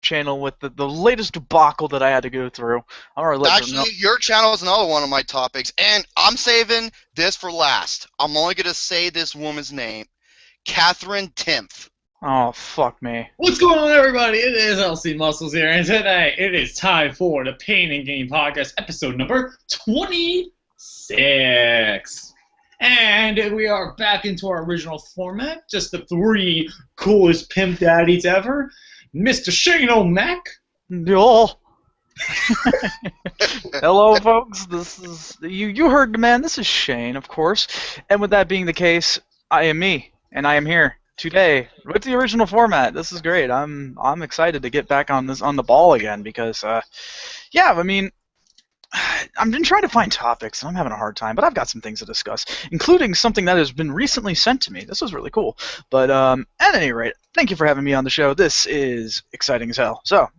channel with the latest debacle that I had to go through. I'm already letting them know. Actually, your channel is another one of my topics, and I'm saving this for last. I'm only going to say this woman's name. Catherine Timpf. Oh, fuck me. What's going on, everybody? It is LC Muscles here, and today it is time for the Pain and Gain Podcast, episode number 26. And we are back into our original format, just the three coolest pimp daddies ever. Mr. Shane O'Mac. Yo. Hello, folks. This is you heard the man. This is Shane, of course. And with that being the case, I am me, and I am here today with the original format. This is great. I'm excited to get back on the ball again because, yeah, I mean, I've been trying to find topics, and I'm having a hard time, but I've got some things to discuss, including something that has been recently sent to me. This was really cool. But at any rate, thank you for having me on the show. This is exciting as hell. So,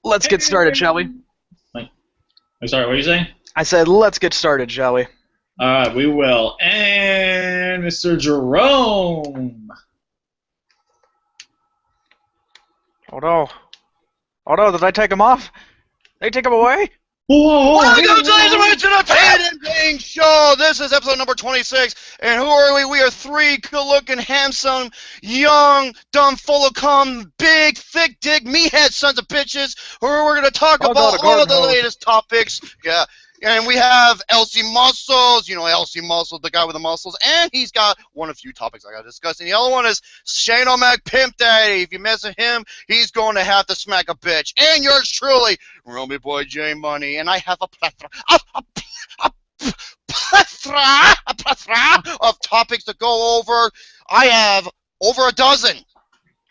let's get started, shall we? I'm sorry, what are you saying? I said, let's get started, shall we? Alright, we will. And Mr. Jerome. Oh no. Oh no, did I take him off? Did I take him away? Whoa, Welcome to the Pain and Gain Show. This is episode number 26, and who are we? We are three good-looking, handsome, young, dumb, full of cum, big, thick dick, meathead sons of bitches who we're going to talk about all of the latest topics. Yeah. And we have LC Muscles, you know LC Muscles, the guy with the muscles, and he's got one of a few topics I got to discuss. And the other one is Shane O'Mac Pimp Daddy. If you mess with him, he's going to have to smack a bitch. And yours truly, Rummy Boy J Money. And I have a plethora of topics to go over. I have over a dozen.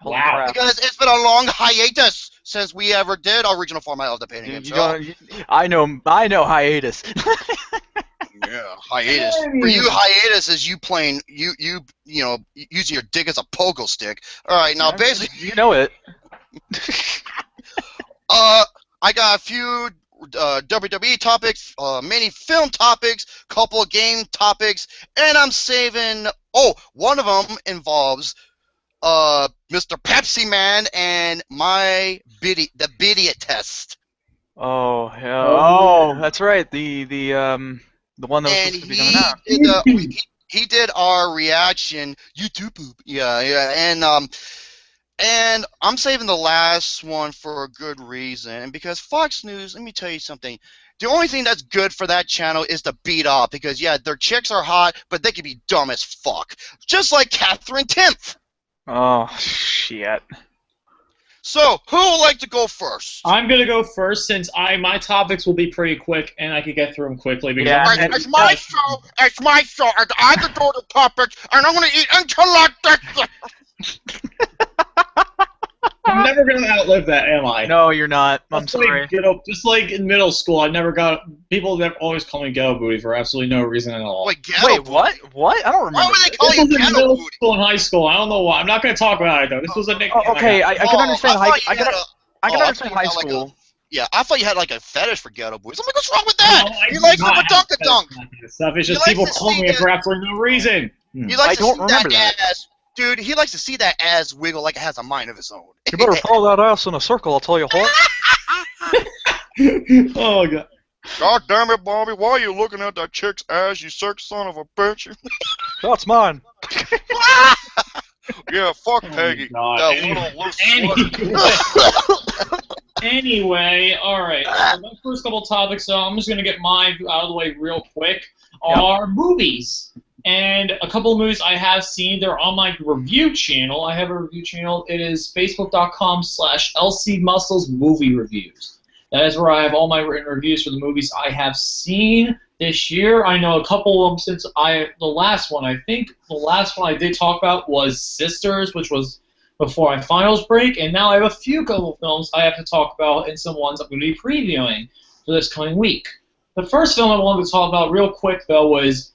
Wow. Because it's been a long hiatus since we ever did our original format of the Pain and Gain Show. I know hiatus. Yeah, hiatus. For you, hiatus is you playing, you know, using your dick as a pogo stick. All right, now basically, you know it. I got a few WWE topics, many film topics, couple game topics, and I'm saving. Oh, one of them involves Mr. Pepsi Man and the Bidiot test. Oh, yeah. Oh, that's right. The one that was supposed to be coming out. He did our reaction. YouTube poop. Yeah. And I'm saving the last one for a good reason. And because Fox News, let me tell you something. The only thing that's good for that channel is to beat up because yeah, their chicks are hot, but they can be dumb as fuck. Just like Catherine Timpf. Oh, shit. So, who would like to go first? I'm going to go first since my topics will be pretty quick and I can get through them quickly. Because it's my show, and I can do the topics, and I'm going to eat intellect. I'm never going to outlive that, am I? No, you're not. I'm sorry. Just like in middle school, people always call me ghetto booty for absolutely no reason at all. Wait, what? What? I don't remember. Why would they call This you was in ghetto middle booty? school and high school. I don't know why. I'm not going to talk about it, though. This was a nickname. Okay, I can understand high I school. Yeah, I thought you had like a fetish for ghetto boys. I'm like, what's wrong with that? No, he likes the dunk-a-dunk. Stuff. It's just people calling me it for absolutely no reason. He likes to see that ass. Dude, he likes to see that ass wiggle like it has a mind of its own. You better follow that ass in a circle, I'll tell you what. Oh, God. God damn it, Bobby. Why are you looking at that chick's ass, you sick son of a bitch? That's mine. Yeah, fuck Peggy. That little loose Anyway, alright. So my first couple topics, so I'm just going to get mine out of the way real quick, are movies. And a couple of movies I have seen, they're on my review channel. I have a review channel. It is facebook.com/LCMuscles Movie Reviews. That is where I have all my written reviews for the movies I have seen this year. I know a couple of them since the last one I did talk about was Sisters, which was before my finals break. And now I have a few couple of films I have to talk about and some ones I'm going to be previewing for this coming week. The first film I wanted to talk about real quick, though, was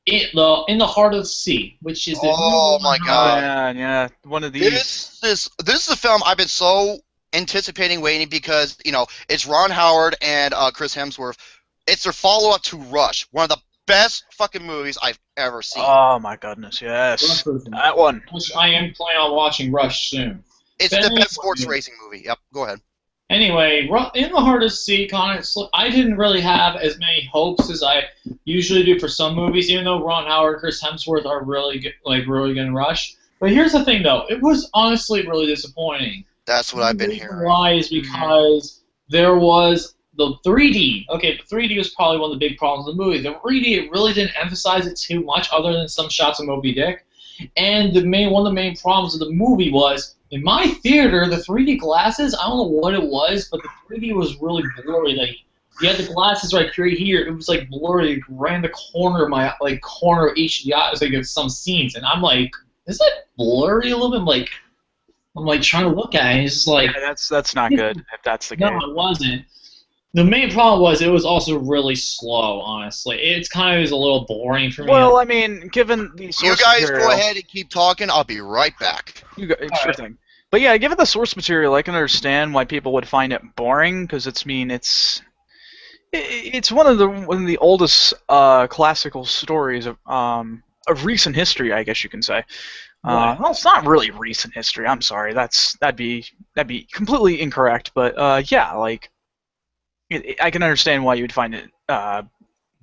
In the Heart of the Sea, which is oh my god! Yeah, one of these. This is a film I've been so anticipating, waiting because you know it's Ron Howard and Chris Hemsworth. It's their follow-up to Rush, one of the best fucking movies I've ever seen. Oh my goodness, yes, that one. Which I am planning on watching Rush soon. It's But the best sports anyway, racing movie. Yep, go ahead. Anyway, in the hardest seat, honestly, I didn't really have as many hopes as I usually do for some movies, even though Ron Howard and Chris Hemsworth are really good, like really good in Rush. But here's the thing, though, it was honestly really disappointing. That's what The I've been reason hearing. why is Mhm. because there was the 3D. Okay, the 3D was probably one of the big problems of the movie. The 3D, it really didn't emphasize it too much, other than some shots of Moby Dick. And one of the main problems of the movie was in my theater, the 3D glasses. I don't know what it was, but the 3D was really blurry. Like you had the glasses right here. It was like blurry, like, around the corner of my corner of each yacht. It was like some scenes, and I'm like, is that blurry a little bit? I'm like trying to look at it. And it's just like Yeah, that's not good if that's the no, case. it wasn't. The main problem was it was also really slow. Honestly, it's kind of is a little boring for me. Well, I mean, given the You source guys go material, ahead and keep talking. I'll be right back. sure thing. But yeah, given the source material, I can understand why people would find it boring because it's one of the oldest classical stories of recent history, I guess you can say. Right. Well, it's not really recent history. I'm sorry. That'd be completely incorrect. But yeah, like I can understand why you would find it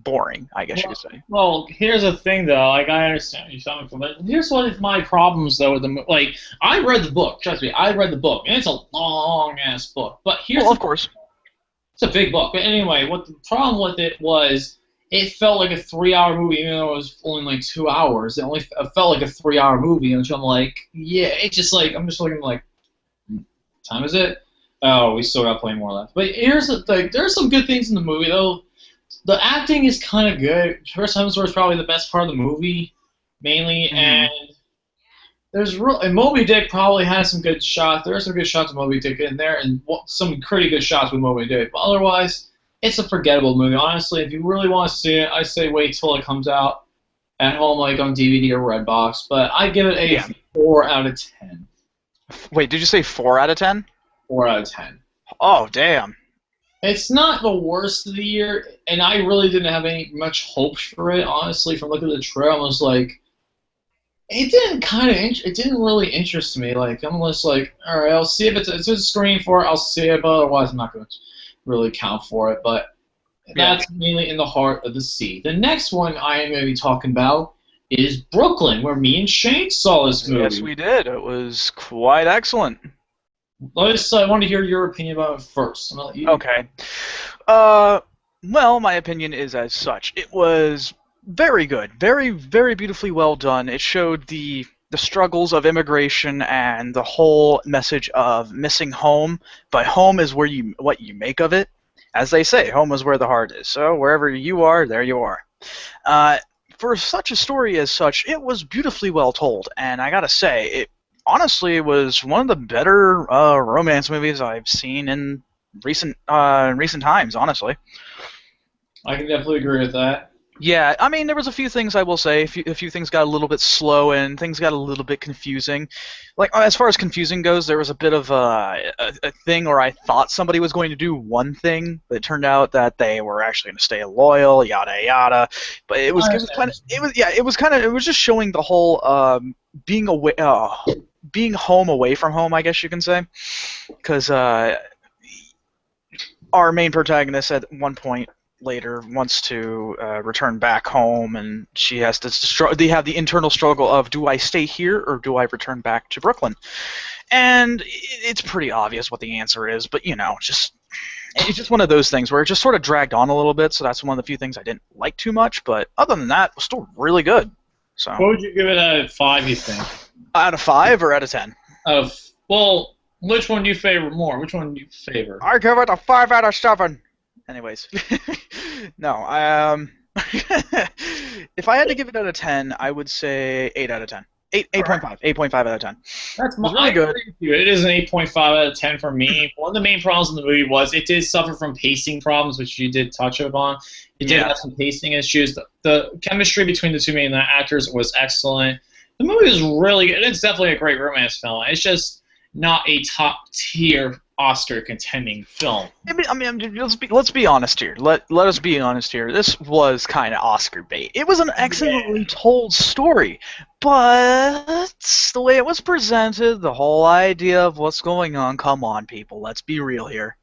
boring, I guess you could say. Well, here's the thing, though. Like, I understand you coming from it. Here's one of my problems, though, with like, I read the book. Trust me, I read the book, and it's a long ass book. But here's Well, of course. it's a big book. But anyway, what the problem with it was, it felt like a 3-hour movie, even though it was only like 2 hours. It felt like a 3-hour movie, which I'm like, yeah, it's just like I'm just looking like, time is it? Oh, we still got plenty more left. But here's the thing: there's some good things in the movie, though. The acting is kind of good. Chris Hemsworth is probably the best part of the movie, mainly, Mhm. and and Moby Dick probably has some good shots. There are some good shots of Moby Dick in there, and some pretty good shots with Moby Dick. But otherwise, it's a forgettable movie. Honestly, if you really want to see it, I say wait till it comes out at home, like on DVD or Redbox. But I give it a Yeah. 4 out of 10. Wait, did you say 4 out of 10? 4 out of 10. Oh, damn. It's not the worst of the year, and I really didn't have any much hopes for it. Honestly, from looking at the trailer, I was like, it didn't really interest me. Like I'm just like, all right, I'll see if it's a screen for it. I'll see it, but otherwise, I'm not going to really count for it. But Yeah. that's mainly in the heart of the sea. The next one I am going to be talking about is Brooklyn, where me and Shane saw this movie. Yes, we did. It was quite excellent. I want to hear your opinion about it first. I'm gonna let you- Okay. Well, my opinion is as such. It was very good, very, very beautifully well done. It showed the struggles of immigration and the whole message of missing home. But home is what you make of it. As they say, home is where the heart is. So wherever you are, there you are. Uh, for such a story as such, it was beautifully well told, and I gotta say, it honestly was one of the better romance movies I've seen in recent times. Honestly, I can definitely agree with that. yeah. I mean, there was a few things I will say. A few things got a little bit slow and things got a little bit confusing. Like as far as confusing goes, there was a bit of a thing where I thought somebody was going to do one thing, but it turned out that they were actually going to stay loyal, yada yada. But it was just showing the whole being away, being home away from home, I guess you can say, because our main protagonist at one point later wants to return back home, and she has to they have the internal struggle of, do I stay here or do I return back to Brooklyn? And it's pretty obvious what the answer is, but it's just one of those things where it just sort of dragged on a little bit, so that's one of the few things I didn't like too much, but other than that, it was still really good. So, What would you give it out of 5, you think? out of 5 or out of 10? Well, which one do you favor more? Which one do you favor? I give it a 5 out of 7. Anyways, no, if I had to give it out of 10, I would say 8 out of 10. 8.5. 8.5 out of 10. That's was really good. agree with you. It is an 8.5 out of 10 for me. One of the main problems in the movie was it did suffer from pacing problems, which you did touch upon. It did Yeah. have some pacing issues. The chemistry between the two main actors was excellent. The movie is really good. It's definitely a great romance film. It's just not a top tier Oscar contending film. Let's be honest here. Let us be honest here. This was kind of Oscar bait. It was an excellently told story, but the way it was presented, the whole idea of what's going on. Come on, people. Let's be real here.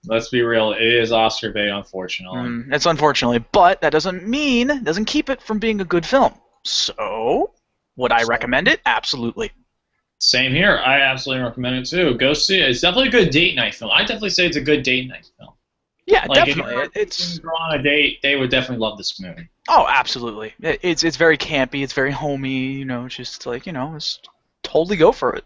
Let's be real. It is Oscar bait, unfortunately. It's unfortunately, but that doesn't keep it from being a good film. So, would I recommend it? Absolutely. Same here. I absolutely recommend it too. Go see it. It's definitely a good date night film. I definitely say it's a good date night film. Yeah, Like, definitely. If you're on a date, they would definitely love this movie. Oh, absolutely. It's very campy. It's very homey. It's just like it's totally go for it.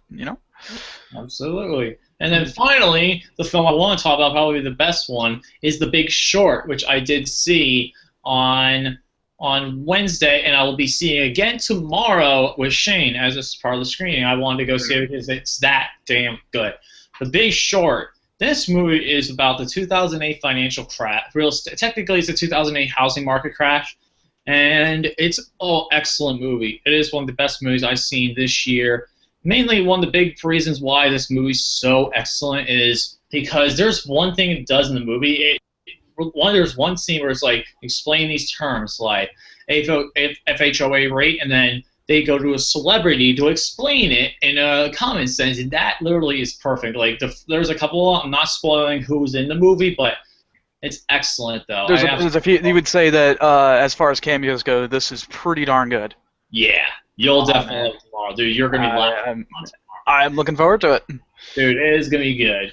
Absolutely. And then finally, the film I want to talk about, probably the best one, is The Big Short, which I did see on Wednesday, and I will be seeing again tomorrow with Shane as a part of the screening. I wanted to go see it because it's that damn good. The Big Short. This movie is about the 2008 financial crash. Technically, it's a 2008 housing market crash, and it's an excellent movie. It is one of the best movies I've seen this year. Mainly, one of the big reasons why this movie's so excellent is because there's one thing it does in the movie. There's one scene where it's like explain these terms like FHOA rate, and then they go to a celebrity to explain it in a common sense, and that literally is perfect. Like there's a couple. I'm not spoiling who's in the movie, but it's excellent though. There's a few. You would say that as far as cameos go, this is pretty darn good. Yeah, you'll definitely like tomorrow, dude. You're gonna be laughing. I'm looking forward to it, dude. It is gonna be good.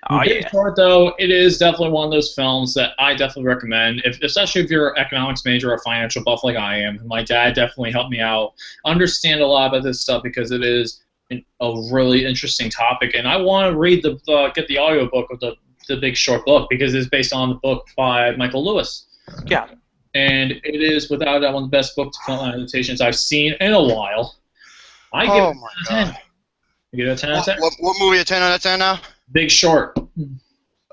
Oh, yeah. Short, though, it is definitely one of those films that I definitely recommend, especially if you're an economics major or a financial buff like I am. My dad definitely helped me out understand a lot about this stuff because it is a really interesting topic. And I want to read get the audiobook of the Big Short book because it's based on the book by Michael Lewis. Yeah. And it is, without that, one of the best book adaptations I've seen in a while. I give it a 10 out of 10. You give it a 10 out of 10? What movie a 10 out of 10 now? Big Short.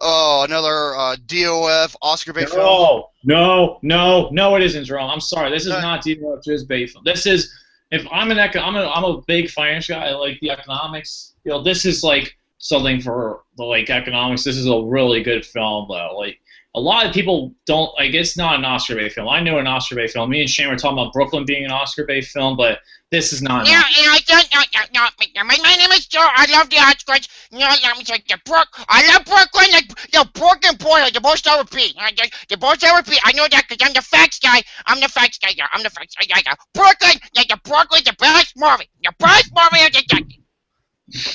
Oh, another DOF Oscar bait film? No, it isn't, Jerome. I'm sorry. This is not DOF bait film. This is, if I'm I'm a big financial guy. I like the economics. This is like something for the economics. This is a really good film though. Like a lot of people don't it's not an Oscar bait film. I know an Oscar bait film. Me and Shane were talking about Brooklyn being an Oscar bait film, but this is not. I don't. No. My name is Joe. I love the Oscars. I love Brooklyn. Brooklyn boy, the most I repeat. The most I repeat. I know that because I'm the facts guy. I'm the facts guy. Brooklyn, Brooklyn, the best movie. The best movie of the decade.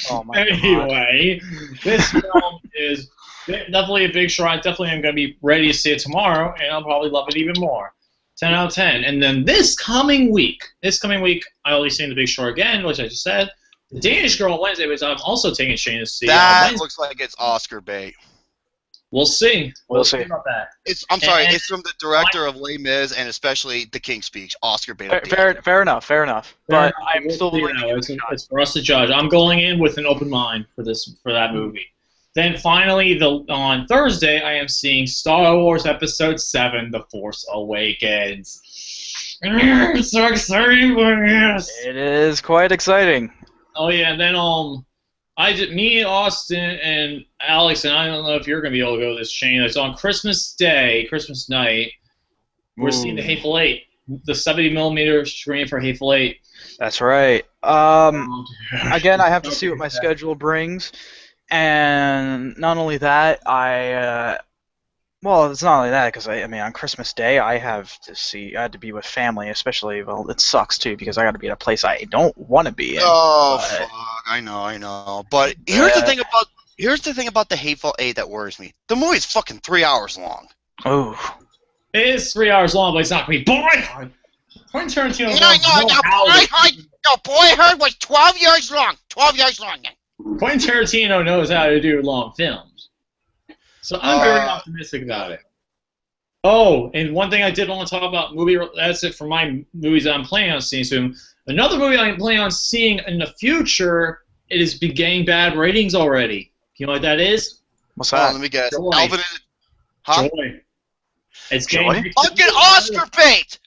Oh my Anyway, this film is definitely a Big Short. I definitely am going to be ready to see it tomorrow, and I'll probably love it even more. 10 out of 10. And then this coming week, I'll be seeing The Big Short again, which I just said. The Danish Girl on Wednesday, which I'm also taking Shane to see. That looks like it's Oscar bait. We'll see. We'll see about that. It's it's from the director of Les Mis and especially The King's Speech. Oscar bait. Fair enough. But I'm still it's for us to judge. I'm going in with an open mind for that movie. Then finally, on Thursday, I am seeing Star Wars Episode 7, The Force Awakens. It's so exciting, yes. It is quite exciting. Oh yeah, and then me, Austin, and Alex, and I don't know if you're gonna be able to go to this, Shane. It's on Christmas night. We're seeing the Hateful Eight, the 70mm screen for Hateful Eight. That's right. Again, I have to see what my schedule brings. And not only that, well, it's not only that because on Christmas Day I had to be with family, especially. Well, it sucks too because I got to be at a place I don't want to be in. Fuck! I know. But here's the thing about the Hateful Eight that worries me. The movie's fucking 3 hours long. Oh. It is 3 hours long, but it's not gonna be boring. Quentin Tarantino. Boyhood was 12 years long. 12 years long. Quentin Tarantino knows how to do long films. So I'm very optimistic about it. Oh, and one thing I did want to talk about, that's it for my movies that I'm planning on seeing soon. Another movie I'm planning on seeing in the future, it is getting bad ratings already. You know what that is? What's that? Let me guess. Joy. Alvin and... Joy. It's Joy? Fucking Oscar bait!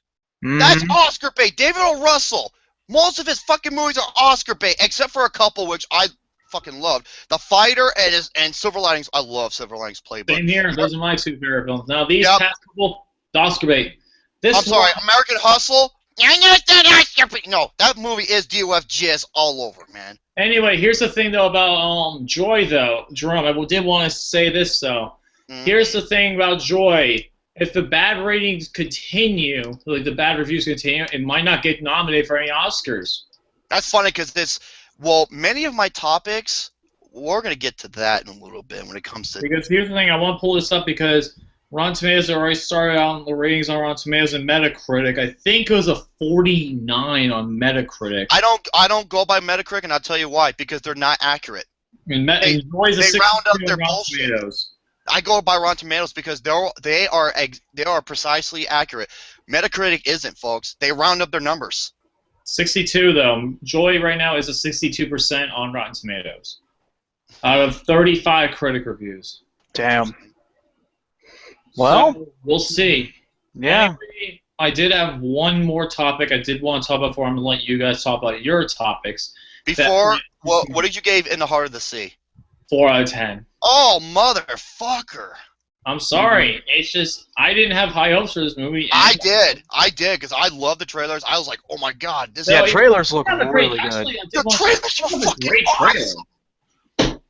Mm-hmm. That's Oscar bait. David O. Russell. Most of his fucking movies are Oscar bait, except for a couple which I fucking loved. The Fighter and Silver Linings. I love Silver Linings Playbook. Same here. Those are my two favorite films. Now these Yep. past couple, Oscar bait. This I'm sorry, one, American Hustle. I know that Oscar. No, that movie is DOF jizz all over, man. Anyway, here's the thing though about Joy though, Jerome. I did want to say this though. Mhm. Here's the thing about Joy. If the bad ratings continue, like the bad reviews continue, it might not get nominated for any Oscars. That's funny because well, many of my topics, we're gonna get to that in a little bit when it comes to. Because here's the thing, I want to pull this up because Rotten Tomatoes already started out the ratings on Rotten Tomatoes and Metacritic. I think it was a 49 on Metacritic. I don't go by Metacritic, and I'll tell you why. Because they're not accurate. And They- Joy's a they round up 62 their on Rotten bullshit. Tomatoes. I go by Rotten Tomatoes because they are precisely accurate. Metacritic isn't, folks. They round up their numbers. 62 though. Joy right now is a 62% on Rotten Tomatoes. Out of 35 critic reviews. Damn. Well, So, we'll see. yeah. Anyway, I did have one more topic I did want to talk about before I'm going to let you guys talk about your topics. Before, what did you give In the Heart of the Sea? 4 out of 10. Oh, motherfucker! I'm sorry. It's just, I didn't have high hopes for this movie. I did, because I love the trailers. I was like, oh my god, this Yeah, is trailers look Did have a great- really good. actually, I did the want- trailers did are have a fucking great trailer. awesome.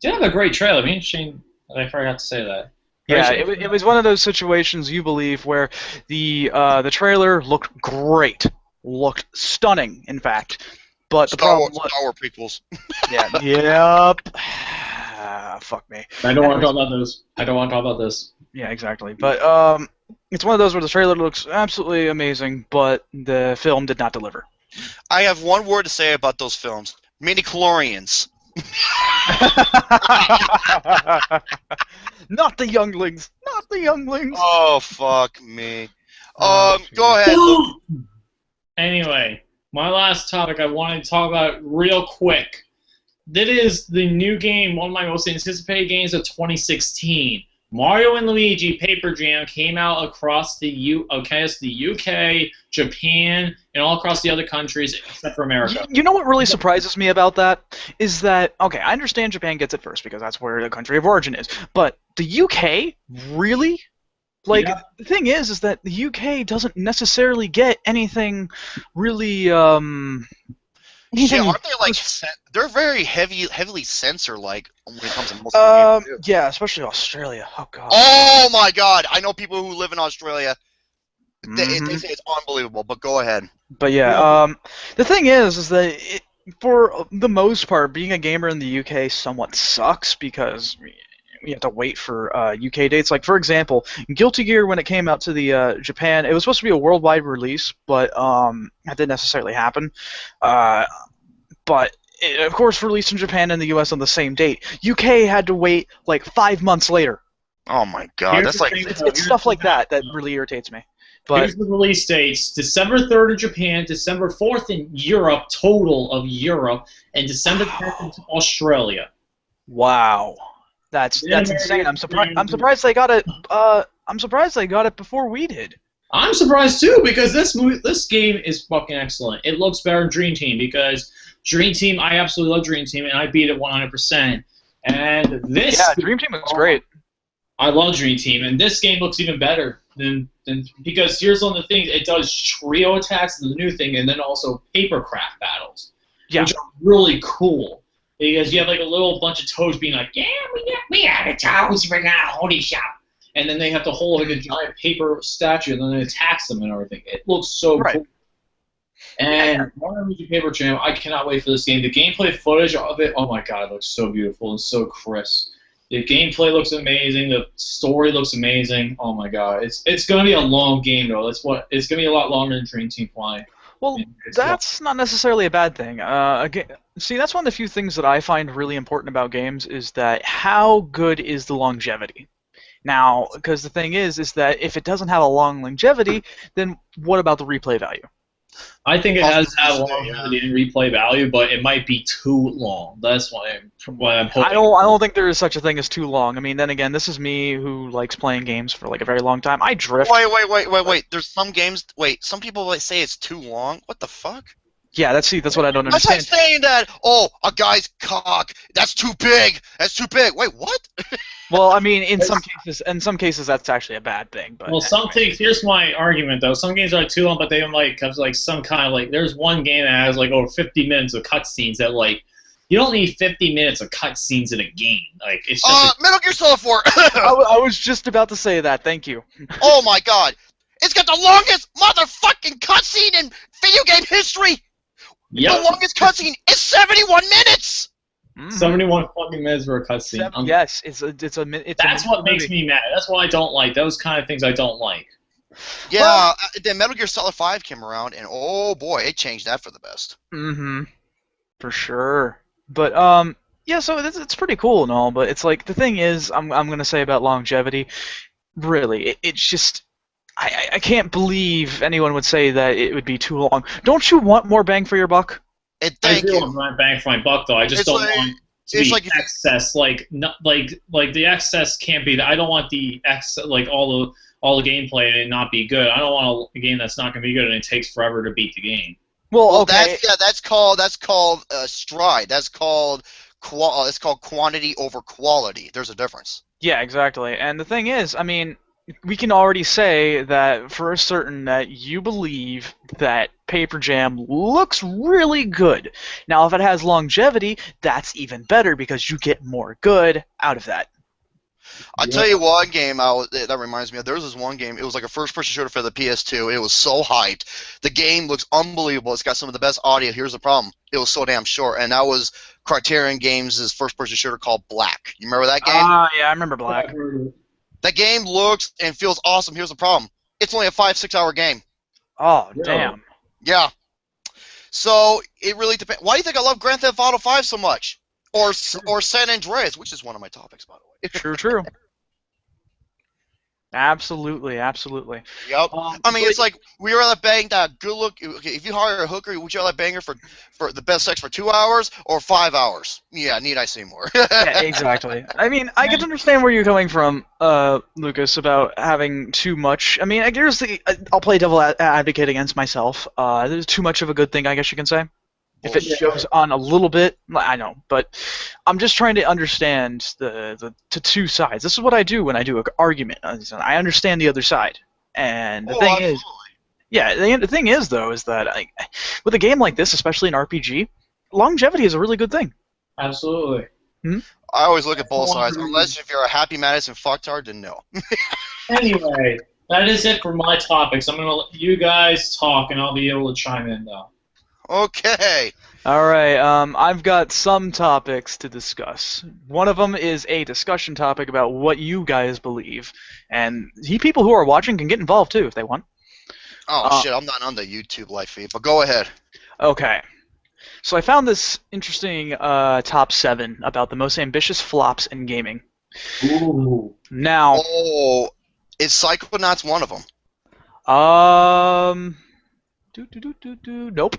Did have a great trailer. Me and Shane, I forgot to say that. Yeah, Right, it was one of those situations you believe where the trailer looked great, looked stunning, in fact. But the Star problem Wars, was, Star Wars prequels. yeah, yep. Fuck me. I don't want to talk about this. I don't want to talk about this. Yeah, exactly. But it's one of those where the trailer looks absolutely amazing, but the film did not deliver. I have one word to say about those films: midi-chlorians. Not the younglings. Not the younglings. Oh fuck me. Oh, Go ahead. Luke. Anyway, my last topic I wanted to talk about real quick. That is the new game, one of my most anticipated games of 2016. Mario and Luigi Paper Jam came out across the UK, Japan, and all across the other countries except for America. You know what really surprises me about that is that, okay, I understand Japan gets it first because that's where the country of origin is, but the UK, really? Like, Yeah. the thing is that the UK doesn't necessarily get anything really, Shit, anything aren't they like? They're very heavily censor like when it comes to most of the games, too. yeah, especially Australia. Oh god. Oh my god! I know people who live in Australia. They Mhm. say it's unbelievable. But go ahead. But yeah, the thing is that for the most part, being a gamer in the UK somewhat sucks because you have to wait for UK dates. Like for example, Guilty Gear when it came out to the Japan, it was supposed to be a worldwide release, but that didn't necessarily happen. But it, of course, released in Japan and the US on the same date. UK had to wait like 5 months later. Oh my god, Here's that's the like thing, It's, though. it's stuff like that that really irritates me. But Here's the release dates: December 3rd in Japan, December 4th in Europe, total of Europe, and December 10th in Australia. wow, that's Yeah, insane. I'm surprised. I'm yeah. surprised they got it. I'm surprised they got it before we did. I'm surprised too because this game is fucking excellent. It looks better than Dream Team because Dream Team, I absolutely love Dream Team and I beat it 100%. And this, Yeah, Dream Team was great. I love Dream Team, and this game looks even better than because here's one of the things: it does trio attacks, the new thing, and then also paper craft battles, Yeah. which are really cool. Because you have like a little bunch of toads being like, yeah, we have the toads, we're gonna hold each up. And then they have to hold like a giant paper statue and then it attacks them and everything. It looks so Right. cool. And Mario Luigi Paper Jam, I cannot wait for this game. The gameplay footage of it, oh my god, it looks so beautiful and so crisp. The gameplay looks amazing. The story looks amazing. Oh my god, it's gonna be a long game though. It's gonna be a lot longer than Dream Team Flying. Well, that's not necessarily a bad thing. Again, see, that's one of the few things that I find really important about games is that how good is the longevity? Now, because the thing is that if it doesn't have a long longevity, then what about the replay value? I think it has to have Yeah. longevity and replay value, but it might be too long. That's why I'm hoping. I don't think there is such a thing as too long. I mean, then again, this is me who likes playing games for like a very long time. I drift. Wait. There's some games. Wait, some people say it's too long. What the fuck? Yeah, that's what I don't That's like understand. saying that, a guy's cock, that's too big. That's too big. Wait, what? Well, I mean, in some cases, that's actually a bad thing. But Well, some anyways. things. Here's my argument though. Some games are too long, but they like have like some kind of like. There's one game that has like over 50 minutes of cutscenes that like. You don't need 50 minutes of cutscenes in a game. Like it's just. Metal Gear Solid 4. I was just about to say that. Thank you. Oh my god. It's got the longest motherfucking cutscene in video game history. Yep. The longest cutscene is 71 minutes. 71 fucking minutes for a cutscene. Yes, it's a That's what makes me mad. That's what I don't like. Those kind of things I don't like. Yeah, Well- then Metal Gear Solid 5 came around, and oh boy, it changed that for the best. Mm-hmm. For sure. But yeah, so it's pretty cool and all, but it's like the thing is, I'm gonna say about longevity, really, it's just I can't believe anyone would say that it would be too long. Don't you want more bang for your buck? And I thank do you. want my bang for my buck though. I just It's don't like- want to it's be like if- excess. Like not like the excess can't be. I don't want the like all the gameplay and it not be good. I don't want a game that's not gonna be good and it takes forever to beat the game. Well, Well, okay. that's called stride. That's called it's called quantity over quality. There's a difference. Yeah, exactly. And the thing is, I mean, we can already say that for certain that you believe that Paper Jam looks really good. Now, if it has longevity, that's even better because you get more good out of that. I'll tell you one game that reminds me of. There was this one game. It was like a first-person shooter for the PS2. It was so hyped. The game looks unbelievable. It's got some of the best audio. Here's the problem. It was so damn short. And that was Criterion Games' first-person shooter called Black. You remember that game? Yeah, I remember Black. That game looks and feels awesome. Here's the problem. It's only a 5-6 hour game. Oh, Yeah. damn. Yeah. So it really depends. Why do you think I love Grand Theft Auto 5 so much? Or San Andreas, which is one of my topics, by the way. True. Absolutely. Yep. I mean, it's like, we rather bang that good look. Okay, if you hire a hooker, would you rather bang her for the best sex for 2 hours or 5 hours? Yeah, need I say more? Yeah, exactly. I mean, I can understand where you're coming from, Lucas, about having too much. I mean, I'll play devil advocate against myself. There's too much of a good thing, I guess you can say. If it shows on a little bit, I know, but I'm just trying to understand the two sides. This is what I do when I do an argument. I understand the other side, and the thing is, yeah, the thing is though, is that with a game like this, especially an RPG, longevity is a really good thing. Absolutely. I always look at both sides. Unless if you're a Happy Madison fucktard, then no. Anyway, that is it for my topics. I'm gonna let you guys talk, and I'll be able to chime in though. Okay. All right, I've got some topics to discuss. One of them is a discussion topic about what you guys believe, and people who are watching can get involved too if they want. Oh, shit, I'm not on the YouTube live feed, but go ahead. Okay. So I found this interesting top 7 about the most ambitious flops in gaming. Ooh. Now, Is Psychonauts one of them? Nope.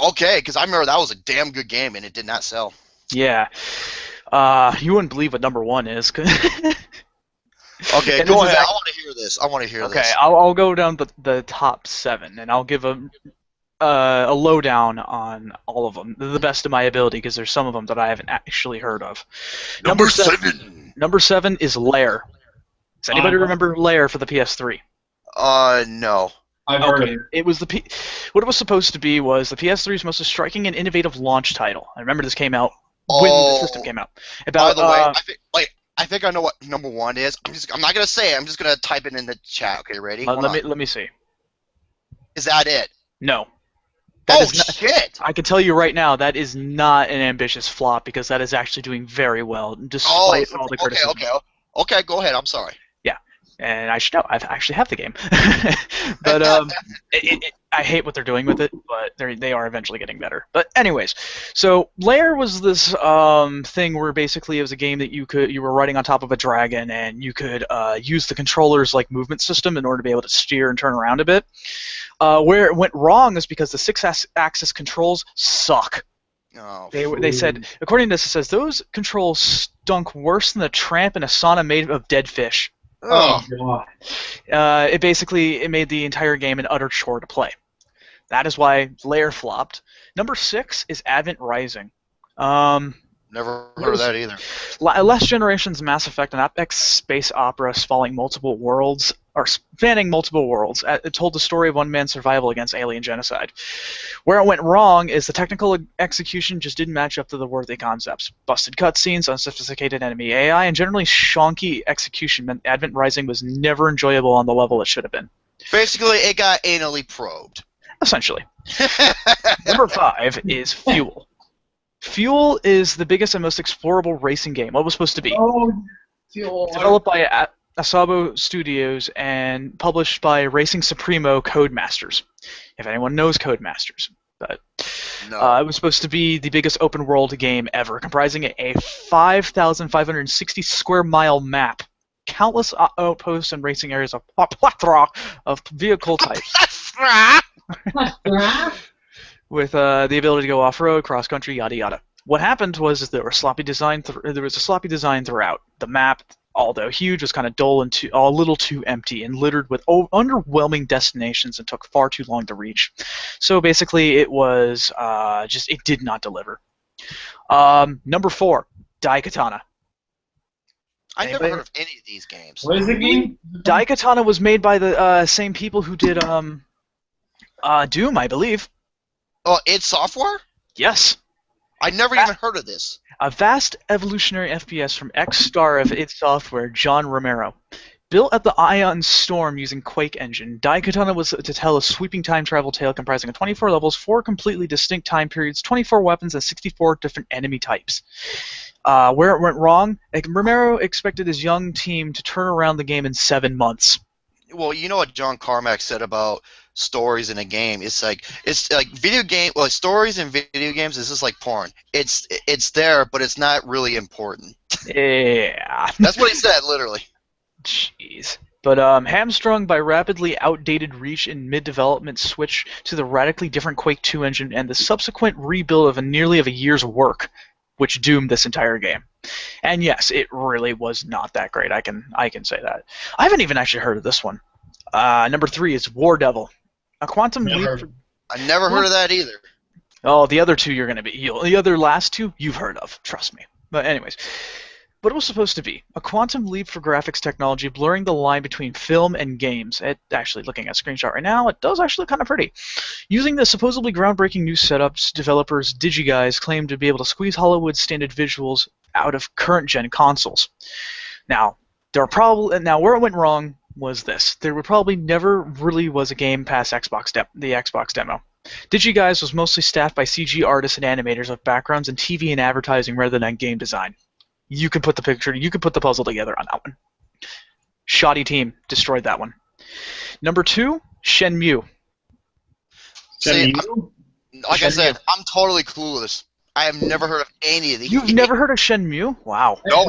Okay, because I remember that was a damn good game, and it did not sell. Yeah. You wouldn't believe what number 1 is. Okay, And go this is ahead. I want to hear this. Okay, I'll go down the top 7, and I'll give a lowdown on all of them, the best of my ability, because there's some of them that I haven't actually heard of. Number 7. Number 7 is Lair. Does anybody remember Lair for the PS3? No. I've heard Okay, of it. it was what it was supposed to be was the PS3's most striking and innovative launch title. I remember this came out when the system came out. By the way, I think I know what number 1 is. I'm not gonna say it. I'm just gonna type it in the chat. Okay, ready? let me see. Is that it? No. Shit! I can tell you right now that is not an ambitious flop because that is actually doing very well despite all the criticism. Okay, go ahead. I'm sorry. And I should know. I actually have the game, but I hate what they're doing with it. But they are eventually getting better. But anyways, so Lair was this thing where basically it was a game that you were riding on top of a dragon and you could use the controller's like movement system in order to be able to steer and turn around a bit. Where it went wrong is because the 6-axis controls suck. Oh, They said, according to this, it says those controls stunk worse than the tramp in a sauna made of dead fish. Oh, God. It made the entire game an utter chore to play. That is why Lair flopped. Number 6 is Advent Rising. Um, Never it heard of was that either. last generation's Mass Effect, an epic space opera spanning multiple worlds. It told the story of one man's survival against alien genocide. Where it went wrong is the technical execution just didn't match up to the worthy concepts. Busted cutscenes, unsophisticated enemy AI, and generally shonky execution meant Advent Rising was never enjoyable on the level it should have been. Basically, it got anally probed. Essentially. Number 5 is Fuel. Fuel is the biggest and most explorable racing game. What was supposed to be? Oh, Fuel. Developed by Asabo Studios and published by Racing Supremo Codemasters. If anyone knows Codemasters. But No. it was supposed to be the biggest open world game ever, comprising a 5,560 square mile map, countless outposts and racing areas, of a plethora of vehicle types, with the ability to go off road, cross country, yada yada. What happened was there was a sloppy design throughout. The map, although huge, was kind of dull and a little too empty and littered with underwhelming destinations and took far too long to reach. So basically, it was it did not deliver. Number 4, Daikatana. I never Anybody? heard of any of these games. What is the game? Daikatana was made by the same people who did Doom, I believe. Oh, id Software? Yes. I never even heard of this. A vast evolutionary FPS from ex-star of id Software, John Romero. Built at the Ion Storm using Quake Engine, Daikatana was to tell a sweeping time travel tale comprising of 24 levels, 4 completely distinct time periods, 24 weapons, and 64 different enemy types. Where it went wrong, Romero expected his young team to turn around the game in 7 months. Well, you know what John Carmack said about stories in a game? It's like video game. Well, stories in video games is just like porn. It's there, but it's not really important. Yeah. That's what he said, literally. Jeez. But hamstrung by rapidly outdated reach in mid-development switch to the radically different Quake 2 engine and the subsequent rebuild of nearly a year's work, which doomed this entire game. And yes, it really was not that great. I can say that. I haven't even actually heard of this one. Number 3 is War Devil, a quantum leap. I never heard of that either. Oh, the other two the other last two you've heard of. Trust me. But anyways. What it was supposed to be, a quantum leap for graphics technology blurring the line between film and games. Actually, looking at a screenshot right now, it does actually look kind of pretty. Using the supposedly groundbreaking new setups, developers DigiGuys claim to be able to squeeze Hollywood standard visuals out of current-gen consoles. Now, where it went wrong was this. There probably never really was a game past the Xbox demo. DigiGuys was mostly staffed by CG artists and animators with backgrounds in TV and advertising rather than game design. You can put the puzzle together on that one. Shoddy team destroyed that one. Number 2, Shenmue. See, like I said, I'm totally clueless. I have never heard of any of these. You've never heard of Shenmue? Wow. No.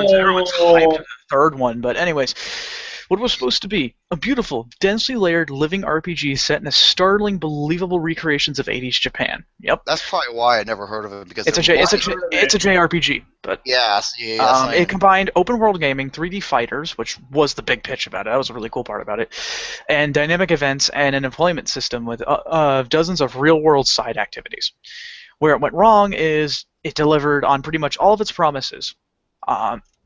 Everyone's hyped for the third one, but anyways. What it was supposed to be, a beautiful, densely layered living RPG set in a startling, believable recreations of 80s Japan. Yep. That's probably why I never heard of it, because it's a JRPG, but yes, it combined open world gaming, 3D fighters, which was the big pitch about it. That was a really cool part about it, and dynamic events and an employment system with dozens of real world side activities. Where it went wrong is it delivered on pretty much all of its promises.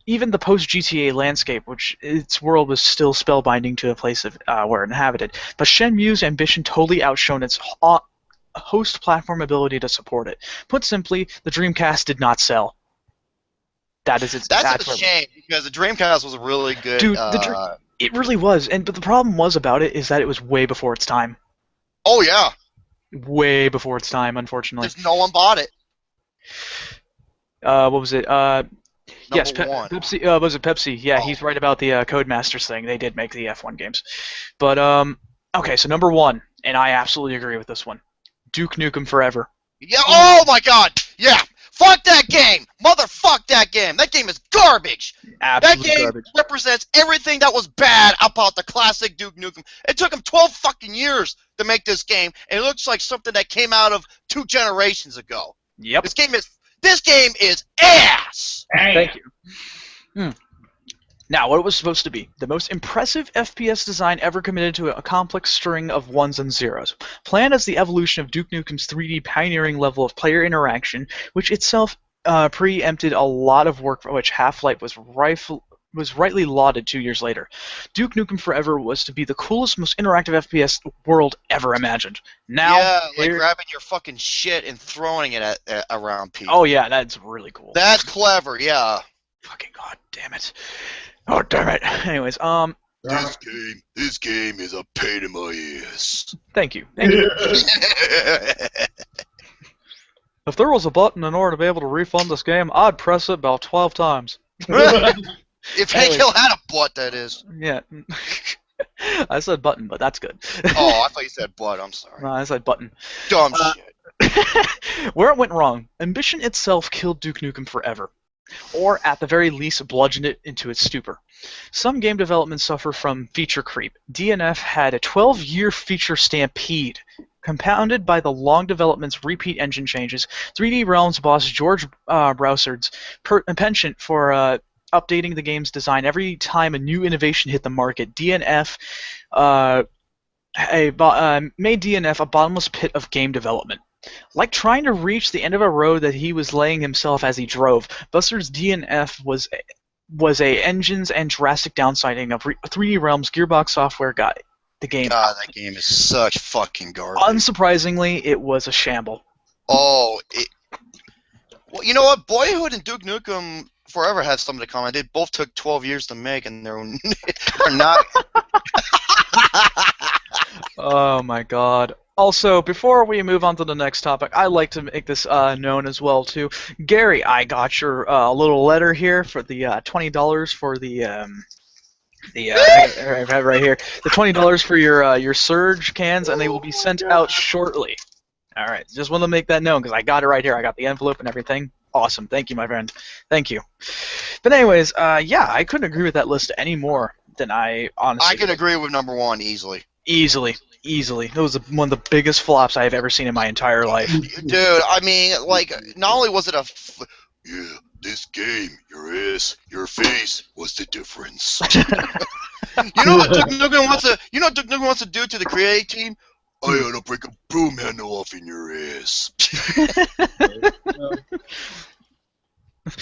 Even the post-GTA landscape, which its world was still spellbinding to a place where it inhabited. But Shenmue's ambition totally outshone its host platform ability to support it. Put simply, the Dreamcast did not sell. That's a shame, because the Dreamcast was a really good... Dude, it really was. But the problem was about it is that it was way before its time. Oh, yeah. Way before its time, unfortunately. Because no one bought it. What was it? Yes, Pepsi. Was it Pepsi? Yeah, He's right about the Codemasters thing. They did make the F1 games. But, okay, so number 1, and I absolutely agree with this one. Duke Nukem Forever. Yeah, oh my god! Yeah! Fuck that game! Motherfuck that game! That game is garbage! Absolute that game garbage. represents everything that was bad about the classic Duke Nukem. It took them 12 fucking years to make this game, and it looks like something that came out of 2 generations ago. Yep. This game is ass! Thank you. Now, what it was supposed to be: the most impressive FPS design ever committed to a complex string of ones and zeros. Planned as the evolution of Duke Nukem's 3D pioneering level of player interaction, which itself preempted a lot of work for which Half-Life was rightly lauded 2 years later. Duke Nukem Forever was to be the coolest, most interactive FPS world ever imagined. Now, Yeah, like here- grabbing your fucking shit and throwing it around people. oh yeah, that's really cool. That's clever, yeah. Fucking god damn it. Oh damn it. Anyways, This game is a pain in my ass. thank you. Thank you. If there was a button in order to be able to refund this game, I'd press it about 12 times. If Hank Anyways. Hill had a butt, that is. Yeah. I said button, but that's good. Oh, I thought you said butt. I'm sorry. No, I said button. Dumb shit. Where it went wrong, ambition itself killed Duke Nukem Forever, or at the very least bludgeoned it into its stupor. Some game development suffer from feature creep. DNF had a 12-year feature stampede, compounded by the long development's repeat engine changes. 3D Realms boss George Broussard's penchant for updating the game's design every time a new innovation hit the market. DNF made DNF a bottomless pit of game development. Like trying to reach the end of a road that he was laying himself as he drove, Buster's DNF was a engines and drastic downsizing of 3D Realms Gearbox Software got the game. God, that game is such fucking garbage. Unsurprisingly, it was a shamble. Well, you know what? Boyhood and Duke Nukem Forever had something to comment. They both took 12 years to make, and they're not. Oh my god. Also, before we move on to the next topic, I'd like to make this known as well too. Gary, I got your little letter here for the $20 for the right here, the $20 for your Surge cans, and they will be sent out shortly. All right, just want to make that known because I got it right here. I got the envelope and everything. Awesome, thank you, my friend. Thank you. But anyways, yeah, I couldn't agree with that list any more than I honestly. I can agree with number one easily. Easily. It was one of the biggest flops I've ever seen in my entire life. Dude, I mean, like, not only was it yeah, this game, your ass, your face was the difference. You know what Duke Nukem wants to do to the creative team? I ought to break a broom handle off in your ass.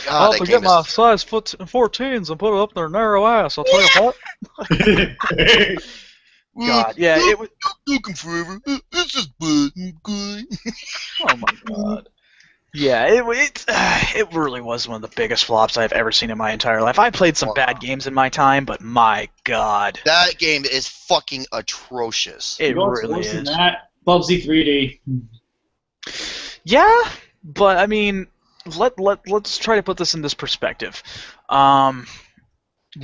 I'll have to get my size 14s and put it up their narrow ass. I'll tell you what. God, yeah, it was. Nukem Forever. It's just good. Oh my god. Yeah, it really was one of the biggest flops I've ever seen in my entire life. I played some bad games in my time, but my god. That game is fucking atrocious. It You know what's really worse than is. that? Bubsy 3D. Yeah, but I mean, let's try to put this in this perspective. What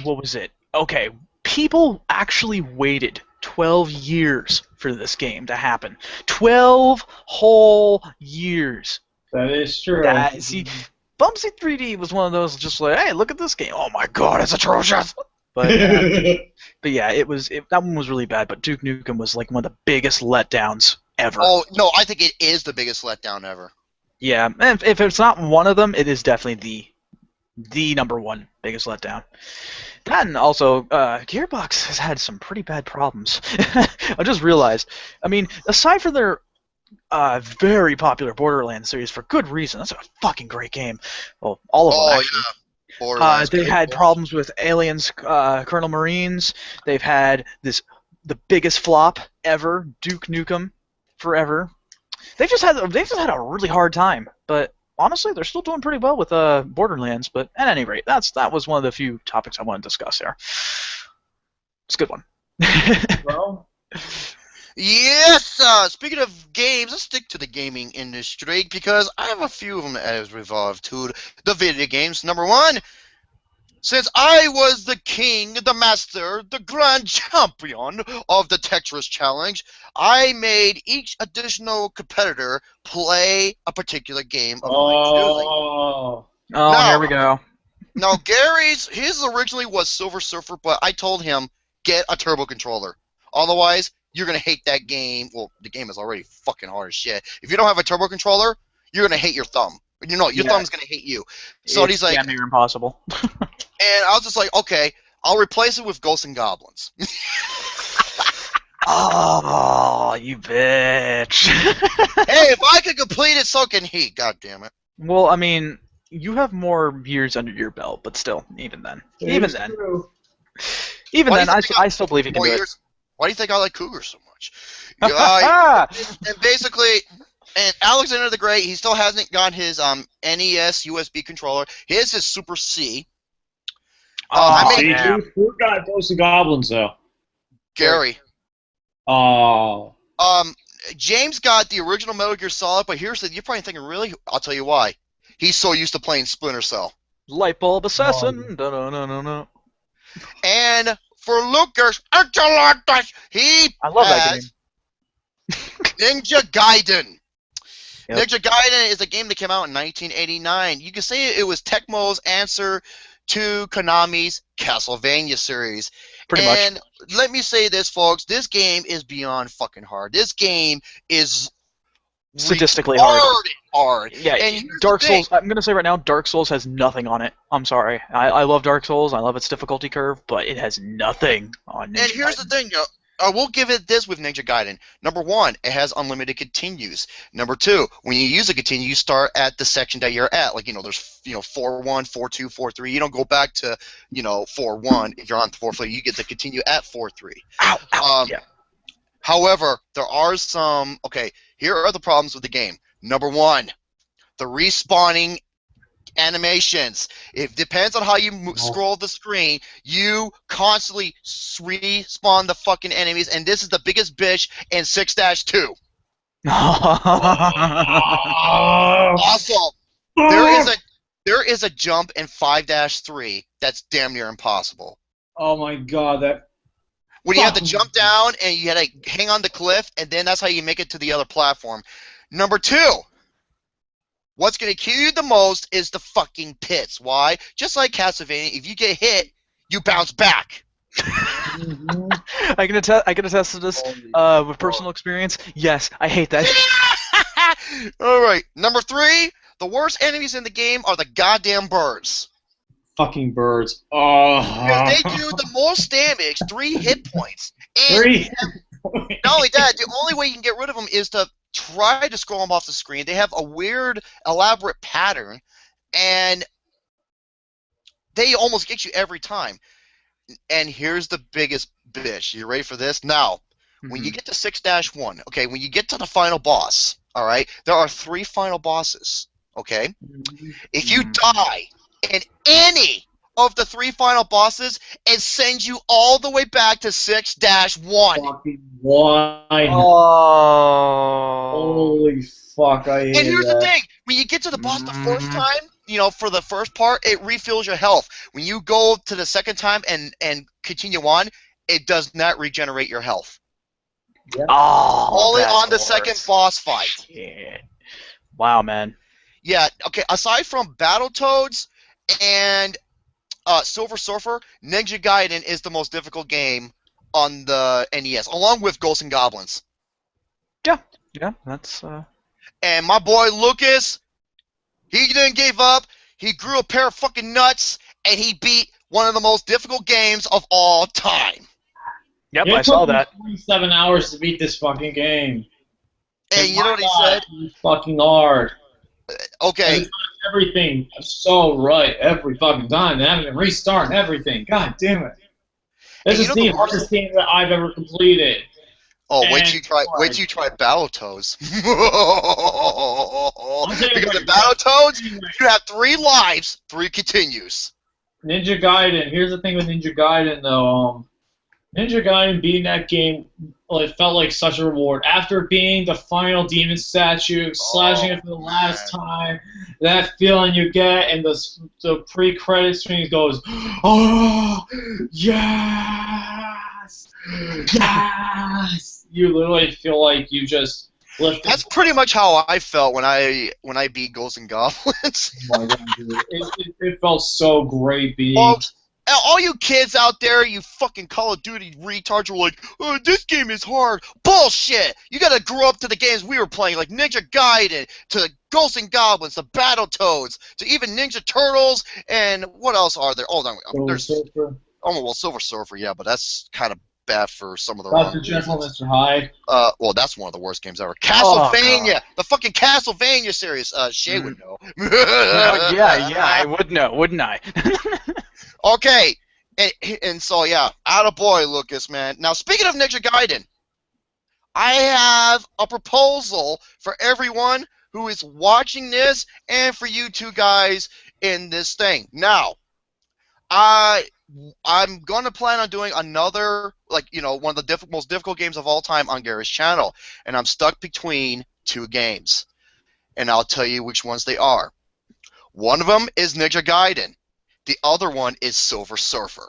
was it? Okay, people actually waited 12 years for this game to happen. 12 whole years. That is true. See, Bubsy 3D was one of those just like, hey, look at this game. Oh my god, it's atrocious. But yeah, that one was really bad. But Duke Nukem was like one of the biggest letdowns ever. Oh no, I think it is the biggest letdown ever. Yeah, and if it's not one of them, it is definitely the number one biggest letdown. That and also, Gearbox has had some pretty bad problems. I just realized. I mean, aside from their very popular Borderlands series for good reason, that's a fucking great game. Well, all of them. Oh Actually. yeah. Borderlands, They had problems with Aliens, Colonel Marines. They've had the biggest flop ever, Duke Nukem Forever. They've just had a really hard time, but honestly, they're still doing pretty well with Borderlands. But at any rate, that was one of the few topics I want to discuss here. It's a good one. Well, Yes. Speaking of games, let's stick to the gaming industry because I have a few of them as revolve to the video games. Number one, since I was the king, the master, the grand champion of the Tetris Challenge, I made each additional competitor play a particular game of my choosing. oh, Oh, here we go. Now, his originally was Silver Surfer, but I told him, get a turbo controller. Otherwise, you're going to hate that game. Well, the game is already fucking hard as shit. If you don't have a turbo controller, you're going to hate your thumb. Your thumb's going to hate you. So he's like, damn near impossible. and I was just like, okay, I'll replace it with Ghosts and Goblins. Oh, you bitch. Hey, if I could complete it, so can he. God damn it. Well, I mean, you have more years under your belt, but still, even then, even then, even Why do then, you I, think I still believe you can more do years? Why do you think I like Cougars so much? it. And basically, and Alexander the Great, he still hasn't got his NES USB controller. His is Super C. I Oh, made yeah. Who got Ghosts and Goblins though? Gary. Oh. James got the original Metal Gear Solid, but here's the, you're probably thinking, really? I'll tell you why. He's so used to playing Splinter Cell. Light bulb assassin. No. And for Lucas, he I love that has Ninja Gaiden. Yep. Ninja Gaiden is a game that came out in 1989. You can say it was Tecmo's answer to Konami's Castlevania series. Pretty much. And let me say this, folks. This game is beyond fucking hard. This game is Sadistically hard. hard. Yeah, And here's Dark the thing. Souls. I'm gonna say right now, Dark Souls has nothing on it. I'm sorry. I love Dark Souls. I love its difficulty curve, but it has nothing on Ninja And here's Gaiden. the thing, I will give it this with Ninja Gaiden. Number one, it has unlimited continues. Number two, when you use a continue, you start at the section that you're at. Like, there's 4-1, 4-2, 4-3. You don't go back to 4-1 if you're on 4-3. You get to continue at 4-3. Ow. Yeah. However, there are some. Okay, here are the problems with the game. Number one, the respawning animations. It depends on how you scroll the screen. You constantly respawn the fucking enemies, and this is the biggest bitch in 6-2. Also, there is a jump in 5-3 that's damn near impossible. Oh my god, that. When you have to jump down and you had to hang on the cliff, and then that's how you make it to the other platform. Number two, what's going to kill you the most is the fucking pits. Why? Just like Castlevania, if you get hit, you bounce back. I can attest to this with personal experience. Yes, I hate that. All right. Number three, the worst enemies in the game are the goddamn birds. Fucking birds. Oh. Because they do the most damage, 3 hit points. And 3. not only that, the only way you can get rid of them is to try to scroll them off the screen. They have a weird, elaborate pattern, and they almost get you every time. And here's the biggest bitch. You ready for this? Now, when you get to 6-1, okay, when you get to the final boss, all right, there are 3 final bosses, okay? If you die in any of the 3 final bosses, it sends you all the way back to 6-1. Fucking why? Oh. Holy fuck, I hate And here's that. the thing, when you get to the boss the first time, for the first part, it refills your health. When you go to the second time and continue on, it does not regenerate your health. Yeah. Oh, Only that's on the worse. second boss fight. Shit. Wow, man. Yeah, okay, aside from Battletoads and Silver Surfer, Ninja Gaiden is the most difficult game on the NES, along with Ghosts and Goblins. Yeah, that's And my boy Lucas, he didn't give up. He grew a pair of fucking nuts, and he beat one of the most difficult games of all time. Yep, It I saw took me that. 27 hours to beat this fucking game. And you know what he said? It's fucking hard. Okay, And everything so right every fucking time. And having to restart and everything. God damn it. This And is you know the the worst- hardest game that I've ever completed. wait till And- you try Battletoads. I'll tell you Because what, in Battletoads, you have 3 lives, 3 continues. Ninja Gaiden. Here's the thing with Ninja Gaiden, though. Ninja Gaiden beating that game, it felt like such a reward. After being the final demon statue, slashing it for the last time, that feeling you get, and the pre-credit screen goes, oh, yes, yes. You literally feel like you just lifted. That's pretty much how I felt when I beat Ghosts and Goblins. Oh my God, dude. It felt so great beating. Folks, all you kids out there, you fucking Call of Duty retards were like, oh, this game is hard. Bullshit! You gotta grow up to the games we were playing, like Ninja Gaiden, to Ghosts and Goblins, to Battletoads, to even Ninja Turtles, and what else are there? Oh, no, there's... Oh well, Silver Surfer, yeah, but that's kind of bad for some of the wrong Dr. Jekyll, reasons. Mr. Hyde. Well, that's one of the worst games ever. Oh Castlevania, god. the fucking Castlevania series. Shay would know. Yeah, I would know, wouldn't I? Okay, and so yeah, attaboy, Lucas, man. Now speaking of Ninja Gaiden, I have a proposal for everyone who is watching this and for you two guys in this thing. Now, I I'm gonna plan on doing another, like, one of the most difficult games of all time on Gary's channel, and I'm stuck between two games, and I'll tell you which ones they are. One of them is Ninja Gaiden. The other one is Silver Surfer.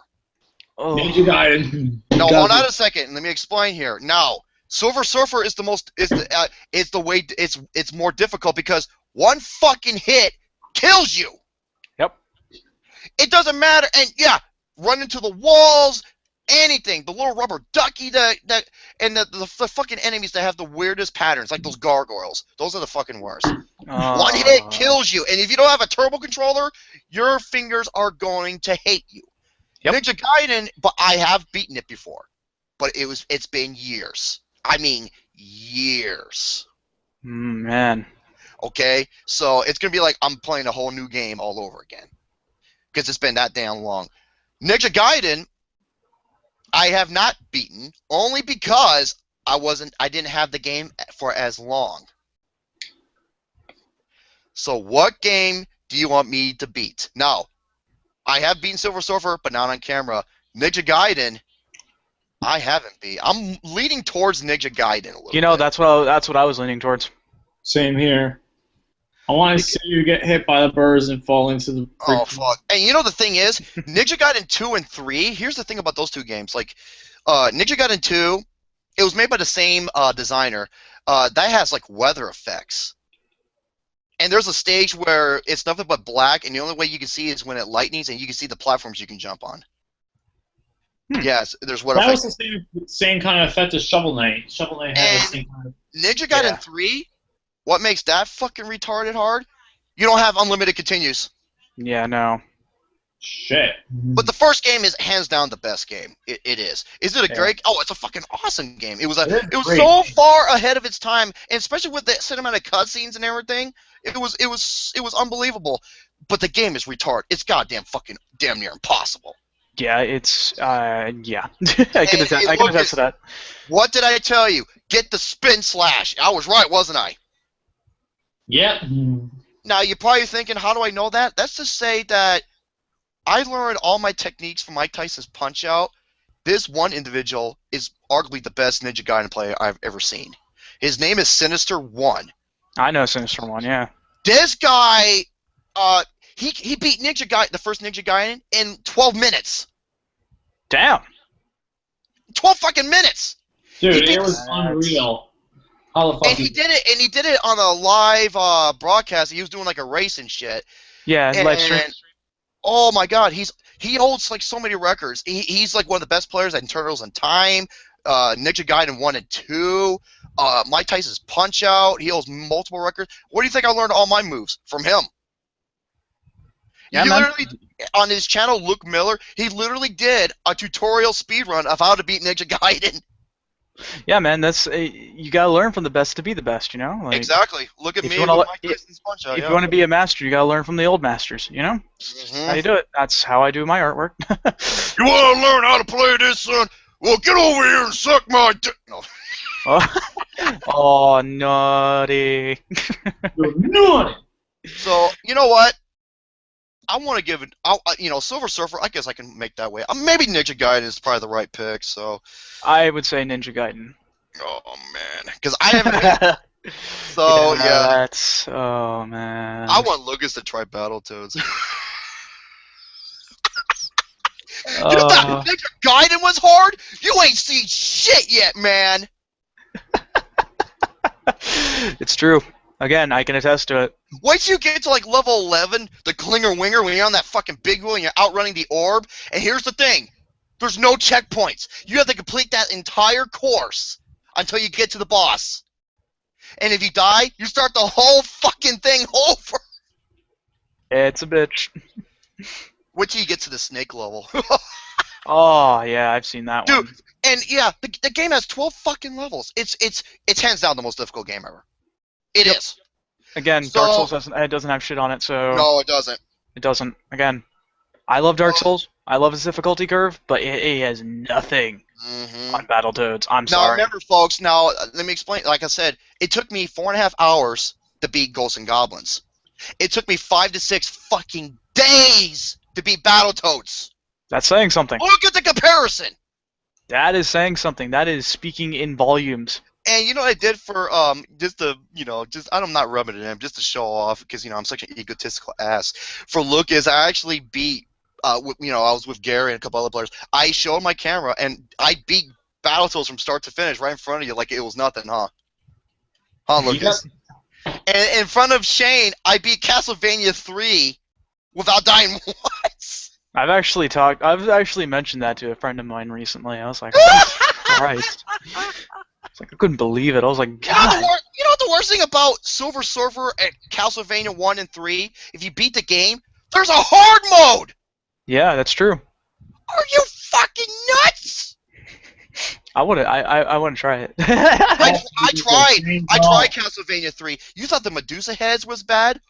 Oh. Ninja Gaiden. No, hold on a second. Let me explain here. Now, Silver Surfer is it's more difficult because one fucking hit kills you. Yep. It doesn't matter, and yeah, run into the walls, anything. The little rubber ducky and the fucking enemies that have the weirdest patterns, like those gargoyles. Those are the fucking worst. One hit kills you, and if you don't have a turbo controller, your fingers are going to hate you. Yep. Ninja Gaiden, but I have beaten it before, but it's been years. I mean, years. Man. Okay, so it's gonna be like I'm playing a whole new game all over again because it's been that damn long. Ninja Gaiden, I have not beaten only because I didn't have the game for as long. So what game do you want me to beat? Now, I have beaten Silver Surfer, but not on camera. Ninja Gaiden, I haven't beat. I'm leaning towards Ninja Gaiden a little bit. That's what I was leaning towards. Same here. I want to see you get hit by the birds and fall into the. Oh fuck! And the thing is, Ninja Gaiden 2 and 3. Here's the thing about those two games. Like, Ninja Gaiden 2, it was made by the same designer. That has like weather effects. And there's a stage where it's nothing but black, and the only way you can see is when it lightnings, and you can see the platforms you can jump on. Yes, there's weather effects. That was the same kind of effect as Shovel Knight. Shovel Knight had the same kind of. Ninja Gaiden 3, what makes that fucking retarded hard? You don't have unlimited continues. Yeah, no. Shit. But the first game is hands down the best game. It is. Is it a great? Oh, it's a fucking awesome game. It was great. so far ahead of its time, and especially with the cinematic cutscenes and everything. It was unbelievable. But the game is retarded. It's goddamn fucking damn near impossible. Yeah, it's yeah. I can attest to that. What did I tell you? Get the spin slash. I was right, wasn't I? Yep. Now you're probably thinking, how do I know that? That's to say that I learned all my techniques from Mike Tyson's Punch Out. This one individual is arguably the best Ninja Gaiden player I've ever seen. His name is Sinister One. I know Sinister One, yeah. This guy, he beat the first Ninja Gaiden in 12 minutes. Damn. 12 fucking minutes. Dude, it was unreal. How the fuck? And he did it on a live broadcast. He was doing like a race and shit. Yeah, live stream. Oh my god, he holds like so many records. He's like one of the best players at Turtles in Time, Ninja Gaiden 1 and 2, Mike Tyson's Punch Out. He holds multiple records. What do you think I learned all my moves from him? Yeah, he man. literally, on his channel, Luke Miller, he literally did a tutorial speedrun of how to beat Ninja Gaiden. Yeah, man, that's you gotta learn from the best to be the best, you know. Like, Exactly. Look at if me you with wanna Mike Tyson's Punch Out. if you want to be a master, you gotta learn from the old masters, you know. How you do it? That's how I do my artwork. You want to learn how to play this, son? Well, get over here and suck my dick. No. Oh, naughty. You're naughty. So, you know what? I want to give it, Silver Surfer, I guess I can make that way. Maybe Ninja Gaiden is probably the right pick, so. I would say Ninja Gaiden. Oh, man. Because I haven't. So, yeah. That's. Oh, man. I want Lucas to try Battletoads. You thought Ninja Gaiden was hard? You ain't seen shit yet, man. It's true. Again, I can attest to it. Once you get to like level 11, the Klinger Winger, when you're on that fucking big wheel and you're outrunning the orb, and here's the thing, there's no checkpoints. You have to complete that entire course until you get to the boss. And if you die, you start the whole fucking thing over. It's a bitch. Wait till you get to the snake level. Oh yeah, I've seen that Dude, one. and yeah, the game has 12 fucking levels. It's hands down the most difficult game ever. It Yep. is. Again, Dark So Souls doesn't have shit on it, so no, it doesn't. it doesn't. Again, I love Dark Uh, Souls. I love its difficulty curve, but it has nothing hmm on Battletoads. I'm Now sorry. remember, folks. Now let me explain. Like I said, it took me 4.5 hours to beat Ghosts and Goblins. It took me 5 to 6 fucking days to beat Battletoads. That's saying something. Look at the comparison. That is saying something. That is speaking in volumes. And you know what I did for just to just I'm not rubbing it in just to show off because I'm such an egotistical ass. For Lucas, I actually beat I was with Gary and a couple other players. I showed my camera and I beat Battletoads from start to finish right in front of you like it was nothing, huh? Huh, Lucas? And in front of Shane, I beat Castlevania 3 without dying once. I've actually mentioned that to a friend of mine recently. I was like, oh, Christ. It's like I couldn't believe it. I was like, God. You know what the worst thing about Silver Surfer and Castlevania 1 and 3? If you beat the game, there's a hard mode! Yeah, that's true. Are you fucking nuts? I want to try it. I tried Castlevania 3. You thought the Medusa heads was bad?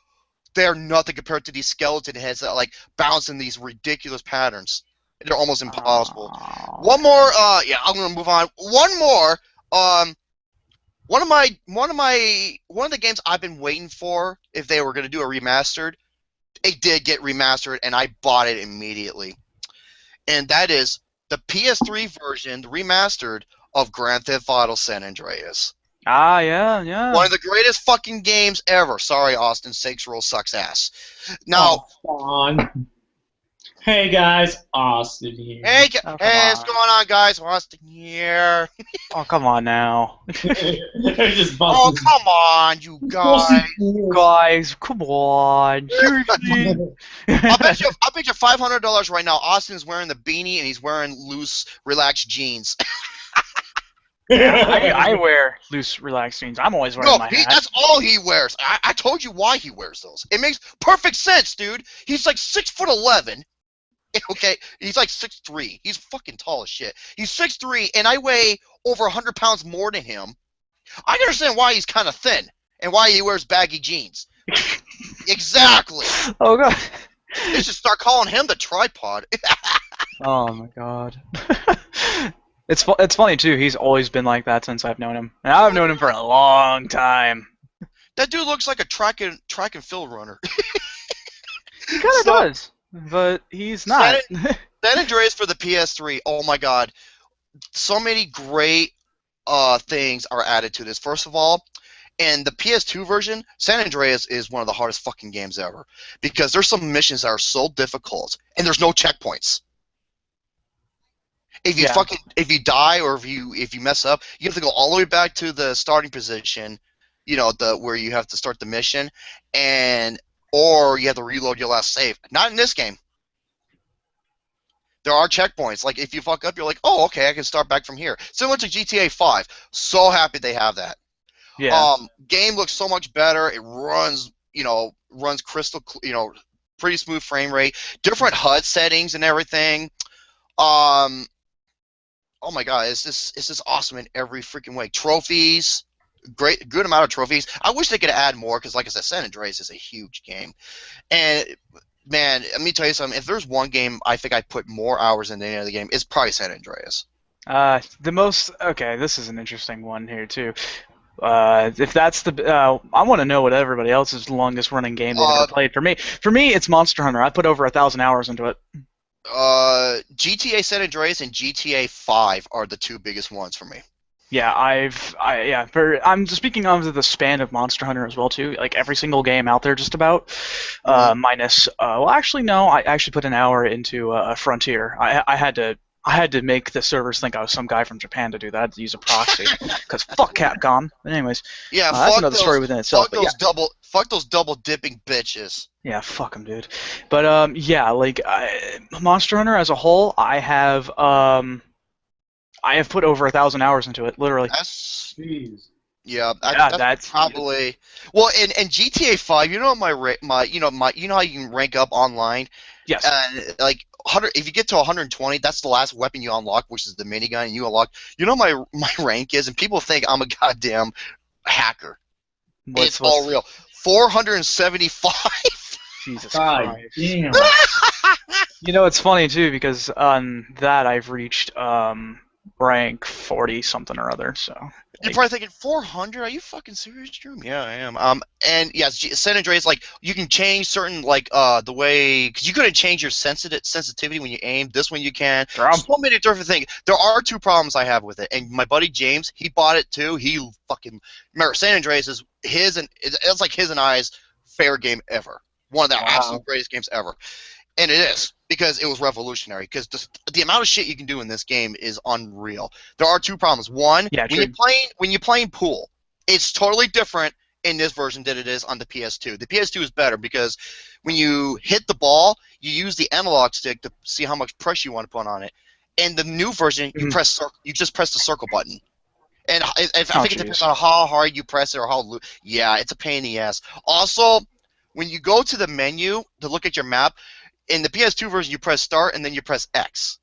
They're nothing compared to these skeleton heads that like bounce in these ridiculous patterns. They're almost impossible. One more, I'm gonna move on. One more, one of the games I've been waiting for if they were gonna do a remastered, it did get remastered and I bought it immediately. And that is the PS3 version, the remastered of Grand Theft Auto San Andreas. Yeah. One of the greatest fucking games ever. Sorry, Austin. Sakes Roll sucks ass. Now, on. Hey guys, Austin here. hey, Oh, come what's on. going on, guys? Austin here. Oh, come on now. Just Oh, busted. come on, you guys. Guys, come on. Seriously. I'll bet you $500 right now. Austin's wearing the beanie and he's wearing loose, relaxed jeans. I wear loose, relaxed jeans. I'm always wearing No, my hat. that's all he wears. I told you why he wears those. It makes perfect sense, dude. He's like 6'11". Okay, he's like 6'3". He's fucking tall as shit. He's 6'3", and I weigh over 100 pounds more than him. I can understand why he's kind of thin and why he wears baggy jeans. Exactly. Oh god. They should start calling him the tripod. Oh my god. It's funny too. He's always been like that since I've known him. And I've known him for a long time. That dude looks like a track and field runner. He kind of does, but he's not. San Andreas for the PS3. Oh my god, so many great things are added to this. First of all, in the PS2 version, San Andreas is one of the hardest fucking games ever because there's some missions that are so difficult and there's no checkpoints. If you Yeah. if you die or if you mess up, you have to go all the way back to the starting position, where you have to start the mission, or you have to reload your last save. Not in this game. There are checkpoints. Like if you fuck up, you're like, oh, okay, I can start back from here. Similar to GTA 5. So happy they have that. Yeah. Game looks so much better. It runs crystal, pretty smooth frame rate. Different HUD settings and everything. Oh my god, it's just awesome in every freaking way. Trophies, good amount of trophies. I wish they could add more because, like I said, San Andreas is a huge game. And man, let me tell you something. If there's one game I think I put more hours in than any other game, it's probably San Andreas. Okay, this is an interesting one here too. If that's I want to know what everybody else's longest running game they've ever played. For me, it's Monster Hunter. I put over 1,000 hours into it. GTA San Andreas and GTA 5 are the two biggest ones for me. Yeah, I'm just speaking of the span of Monster Hunter as well too. Like every single game out there, just about, minus. Well, actually, no. I actually put an hour into Frontier. I had to make the servers think I was some guy from Japan to do that. I had to use a proxy because fuck Capcom. But anyways, yeah, that's another story within itself. Fuck those double dipping bitches. Yeah, fuck them, dude. But Monster Hunter as a whole, I have put over 1,000 hours into it, literally. Jeez. Yeah, that's probably. Well, in GTA 5, you know how you can rank up online. Yes. Like if you get to 120, that's the last weapon you unlock, which is the minigun. And you unlock. You know my rank is, and people think I'm a goddamn hacker. It's all real. 475. Jesus God Christ. damn. You know, it's funny too because on that I've reached rank 40 something or other. So You're probably thinking 400. Are you fucking serious, Drew? Yeah, I am. And yes, San Andreas, like you can change certain like the way because you couldn't change your sensitivity when you aim. This one you can. So many different things. There are two problems I have with it, and my buddy James, he bought it too. He fucking remember San Andreas is his and it's like his and I's favorite game ever. One of the absolute greatest games ever. And it is, because it was revolutionary. Because the amount of shit you can do in this game is unreal. There are two problems. One, when you're playing pool, it's totally different in this version than it is on the PS2. The PS2 is better because when you hit the ball, you use the analog stick to see how much pressure you want to put on it. In the new version, you just press the circle button. And I think it depends on how hard you press it or how yeah, it's a pain in the ass. Also, when you go to the menu to look at your map, in the PS2 version, you press start and then you press X.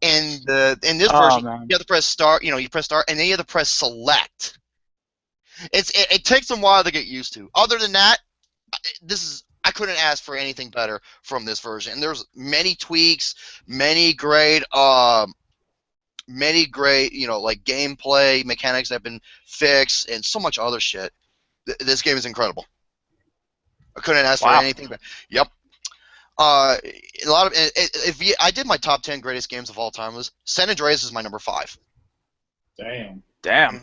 In this version, you have to press start. You press start and then you have to press select. It takes them a while to get used to. Other than that, I couldn't ask for anything better from this version. And there's many tweaks, many great like gameplay mechanics that have been fixed, and so much other shit. This game is incredible. I couldn't ask for anything better. Yep. I did my top 10 greatest games of all time. San Andreas is my number 5. Damn. Damn.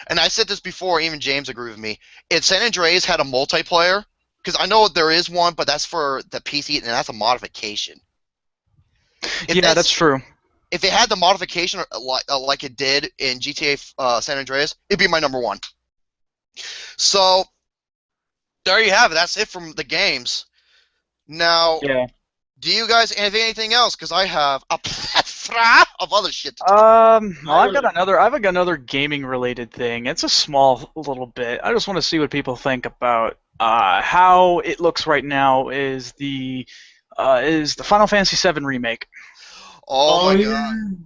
And I said this before, even James agreed with me. If San Andreas had a multiplayer, because I know there is one, but that's for the PC, and that's a modification. That's true. If it had the modification like it did in GTA San Andreas, it'd be my number 1. So, there you have it. That's it from the games. Now, do you guys have anything else? Because I have a plethora of other shit to talk well, I've got another gaming-related thing. It's a small little bit. I just want to see what people think about how it looks right now. Is the Final Fantasy VII remake? Oh my god.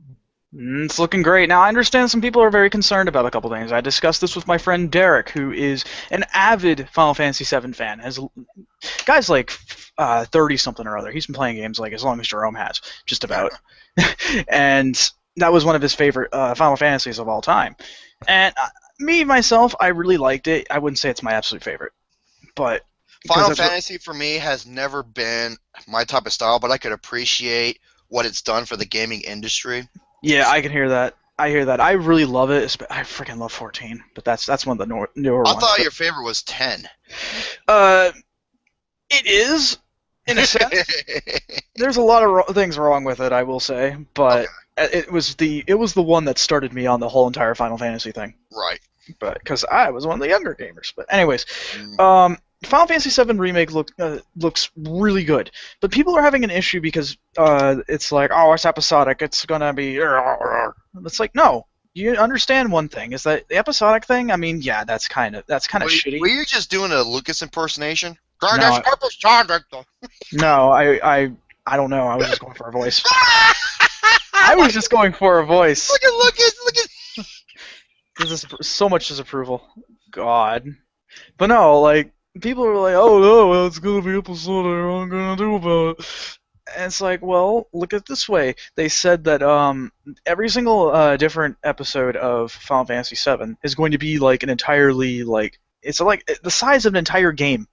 It's looking great. Now, I understand some people are very concerned about a couple things. I discussed this with my friend Derek, who is an avid Final Fantasy VII fan. Guy's like 30-something or other. He's been playing games like as long as Jerome has, just about. And that was one of his favorite Final Fantasies of all time. And myself, I really liked it. I wouldn't say it's my absolute favorite. But Final Fantasy, for me, has never been my type of style, but I could appreciate what it's done for the gaming industry. Yeah, I can hear that. I hear that. I really love it. I freaking love 14, but that's one of the newer ones. I thought your favorite was 10. It is, in a sense. There's a lot of things wrong with it, I will say, but it was the one that started me on the whole entire Final Fantasy thing. Right. But because I was one of the younger gamers. But anyways, Final Fantasy VII Remake looks really good, but people are having an issue because it's like, oh, it's episodic. It's gonna be. It's like, no. You understand one thing is that the episodic thing. I mean, yeah, that's kind of shitty. Were you just doing a Lucas impersonation? No, I don't know. I was just going for a voice. I was just going for a voice. Look at Lucas. Look at. This is so much disapproval. God. But no, like. People are like, oh no, it's gonna be episodic, what am I gonna do about it? And it's like, well, look at it this way. They said that every single different episode of Final Fantasy VII is going to be like an entirely, like, it's like the size of an entire game.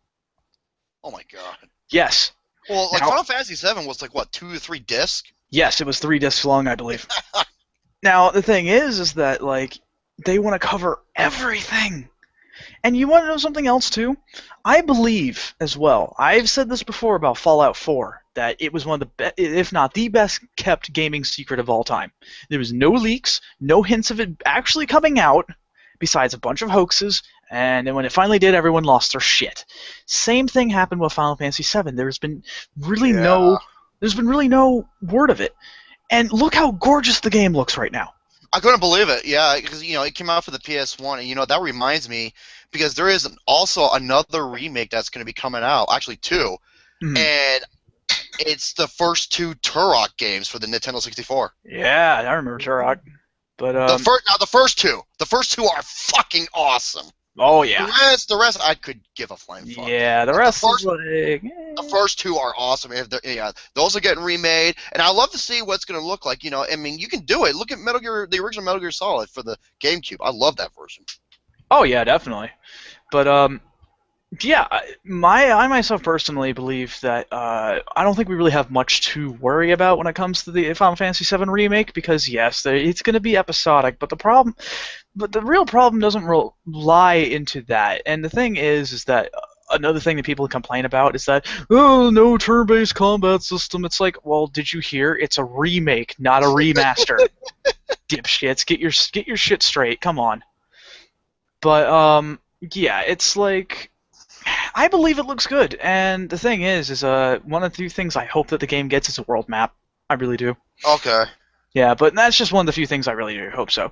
Oh my god. Yes. Well, like Final Fantasy VII was like, what, 2 or 3 discs? Yes, it was 3 discs long, I believe. Now, the thing is that, like, they want to cover everything. And you want to know something else, too? I believe, as well, I've said this before about Fallout 4, that it was one of the if not the best-kept gaming secret of all time. There was no leaks, no hints of it actually coming out, besides a bunch of hoaxes, and then when it finally did, everyone lost their shit. Same thing happened with Final Fantasy VII. There's been really no word of it. And look how gorgeous the game looks right now. I couldn't believe it, yeah, because, it came out for the PS1, and, that reminds me, because there is also another remake that's going to be coming out, actually 2, and It's the first two Turok games for the Nintendo 64. Yeah, I remember Turok. But The first two are fucking awesome. oh yeah, The rest, I could give a flying fuck. yeah. The But rest is the first two are awesome. Yeah, those are getting remade, and I love to see what's going to look like. You know, I mean, you can do it. Look at Metal Gear, the original Metal Gear Solid for the GameCube. I love that version. oh yeah, definitely. But yeah, I myself personally believe that I don't think we really have much to worry about when it comes to the Final Fantasy VII remake because yes, it's going to be episodic, but the real problem doesn't lie into that. And the thing is that another thing that people complain about is that oh no turn-based combat system. It's like, well, did you hear? It's a remake, not a remaster. Dipshits, get your shit straight. Come on. But yeah, it's like. I believe it looks good, and the thing is one of the few things I hope that the game gets is a world map. I really do. Okay. Yeah, but that's just one of the few things I really do hope so.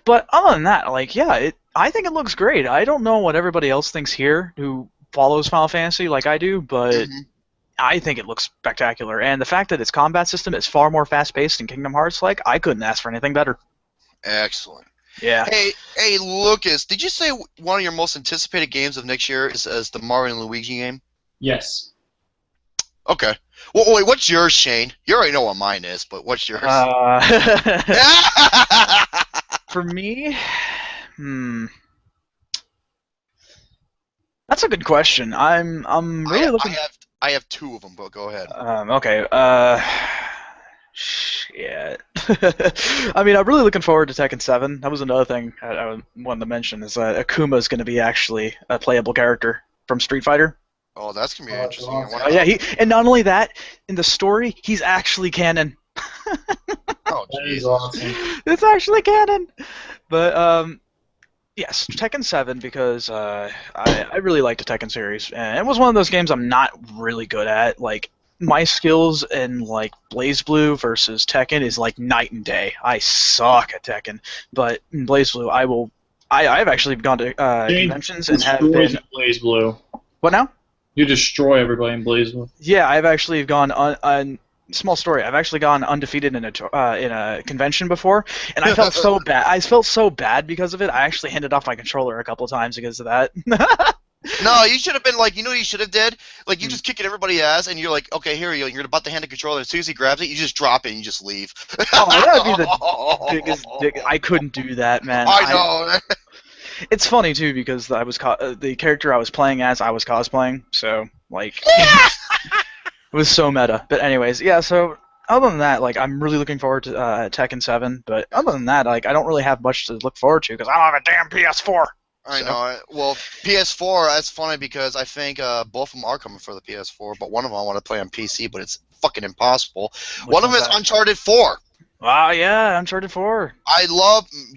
But other than that, like, yeah, I think it looks great. I don't know what everybody else thinks here who follows Final Fantasy like I do, but I think it looks spectacular. And the fact that its combat system is far more fast-paced than Kingdom Hearts, like, I couldn't ask for anything better. Excellent. Yeah. Hey, Lucas, did you say one of your most anticipated games of next year is the Mario and Luigi game? Yes. Okay. Well, wait, what's yours, Shane? You already know what mine is, but what's yours? For me, that's a good question. I'm really looking. I have two of them, but go ahead. Okay. Yeah. I mean, I'm really looking forward to Tekken 7. That was another thing I wanted to mention is that Akuma is going to be actually a playable character from Street Fighter. Oh, that's gonna be interesting. Awesome. Yeah, and not only that, in the story, he's actually canon. Oh, That is Jesus. awesome. It's actually canon. But yes, Tekken 7 because I really like the Tekken series, and it was one of those games I'm not really good at. Like my skills in like BlazBlue versus Tekken is like night and day. I suck at Tekken, but in BlazBlue I've actually gone to conventions and have been. BlazBlue. What now? You destroy everybody in BlazBlue. Yeah, I've actually gone small story. I've actually gone undefeated in a convention before, and I felt so bad. I felt so bad because of it. I actually handed off my controller a couple of times because of that. No, you should have been like, you know what you should have did? Like, you just kicking everybody's ass, and you're like, okay, here you go. You're about to hand the controller, and as soon as he grabs it, you just drop it, and you just leave. Oh, that would be the biggest dick. I couldn't do that, man. I know. It's funny too because I was the character I was playing as I was cosplaying, so like it was so meta. But anyways, yeah. So other than that, like I'm really looking forward to Tekken 7. But other than that, like I don't really have much to look forward to because I don't have a damn PS4. I know. Well, PS4, that's funny because I think both of them are coming for the PS4, but one of them I want to play on PC, but it's fucking impossible. One of them is Uncharted 4. Wow, yeah, Uncharted 4.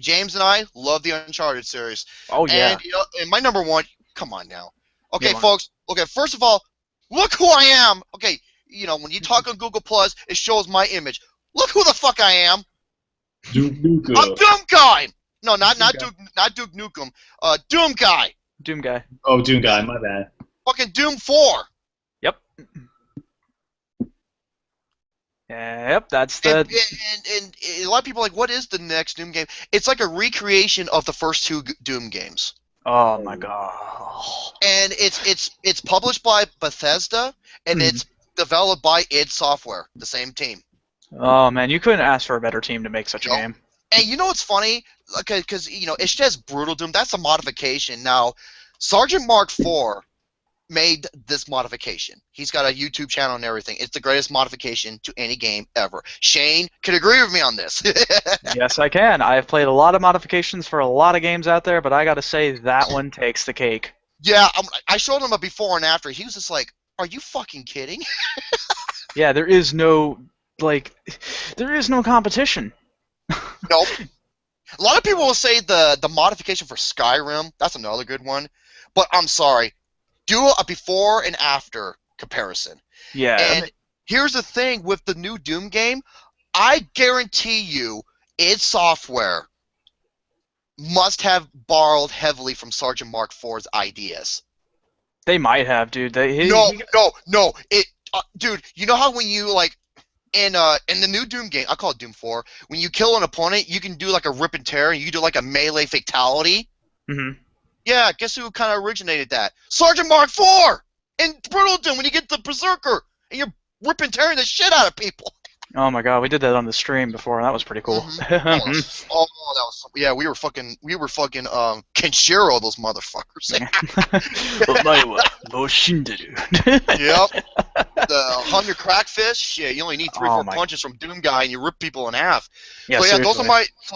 James and I love the Uncharted series. Oh yeah. And, and my number one, come on now. Okay, folks, first of all, look who I am. Okay, when you talk on Google Plus, it shows my image. Look who the fuck I am. Duke Nukem. I'm Doom Guy. No, not Duke Nukem. Doom Guy. Doom Guy. Oh, Doom Guy, my bad. Fucking Doom 4. Yep. Yep, that's the. And a lot of people are like, what is the next Doom game? It's like a recreation of the first two Doom games. Oh my god. And it's published by Bethesda, and it's developed by id Software, the same team. Oh man, you couldn't ask for a better team to make such a game. And you know what's funny? Because it says Brutal Doom. That's a modification. Now, Sergeant Mark IV made this modification. He's got a YouTube channel and everything. It's the greatest modification to any game ever. Shane can agree with me on this. Yes, I can. I've played a lot of modifications for a lot of games out there, but I gotta say that one takes the cake. Yeah, I showed him a before and after. He was just like, "Are you fucking kidding?" Yeah, there is no competition. Nope. A lot of people will say the modification for Skyrim. That's another good one. But I'm sorry. Do a before and after comparison. Yeah. And here's the thing with the new Doom game. I guarantee you, id Software must have borrowed heavily from Sergeant Mark IV's ideas. They might have, dude. No. dude, you know how when you like in the new Doom game, I call it Doom 4, when you kill an opponent, you can do like a rip and tear, and you do like a melee fatality. Mm-hmm. Yeah, guess who kind of originated that? Sergeant Mark 4 in Brutal Doom when you get the Berserker and you're ripping tearing the shit out of people. Oh my god, we did that on the stream before, and that was pretty cool. That was yeah. We were fucking Kenshiro those motherfuckers. Yep. The 100 crackfish. Shit, you only need 3-4 punches from Doom guy, and you rip people in half. Yeah, so yeah, seriously.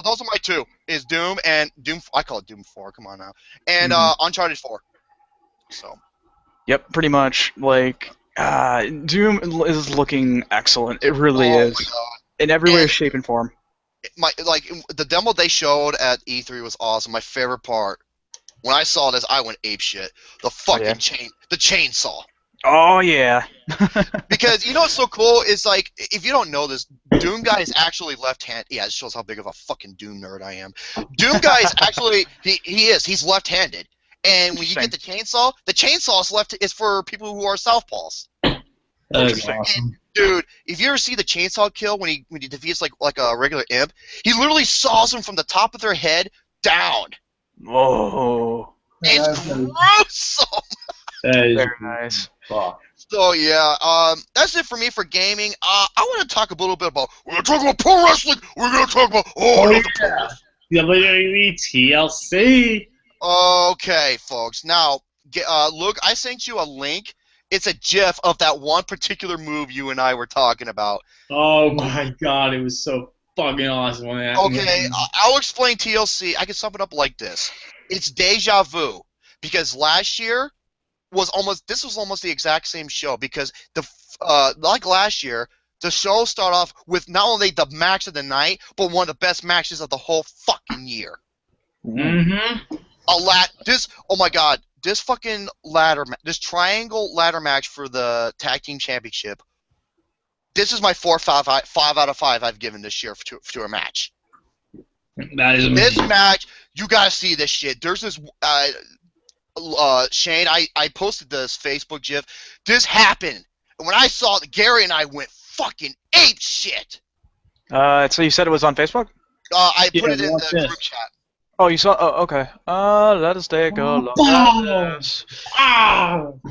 those are my two. Is Doom and Doom. I call it Doom 4. Come on now. And Uncharted 4. So. Yep, pretty much. Like, Doom is looking excellent. It really is. My God. In every way, shape, and form. The demo they showed at E3 was awesome. My favorite part. When I saw this, I went apeshit. The fucking chainsaw. Oh yeah. Because you know what's so cool is like if you don't know this, Doom guy is actually left-handed. Yeah, it shows how big of a fucking Doom nerd I am. Doom guy is actually he's left-handed. And when you get the chainsaw is for people who are southpaws. That is awesome. And, dude, if you ever see the chainsaw kill when he defeats like a regular imp, he literally saws them from the top of their head down. Whoa. It's gruesome. That is very nice. Fuck. So yeah, that's it for me for gaming. I want to talk a little bit about. We're gonna talk about pro wrestling. We're gonna talk about WWE TLC. Okay, folks. Now, look, I sent you a link. It's a GIF of that one particular move you and I were talking about. Oh my god, it was so fucking awesome. Okay, I'll explain TLC. I can sum it up like this. It's deja vu. Because last year was almost the exact same show. Because like last year, the show started off with not only the match of the night, but one of the best matches of the whole fucking year. Mm-hmm. Oh my god, this fucking this triangle ladder match for the tag team championship. This is my 5 out of 5 I've given this year to a match. That is amazing. This match, you gotta see this shit. There's this Shane, I posted this Facebook GIF. This happened. And when I saw it, Gary and I went fucking ape shit. So you said it was on Facebook? I put it in the group chat. Oh, you saw? Oh, okay. Let us take a look at this.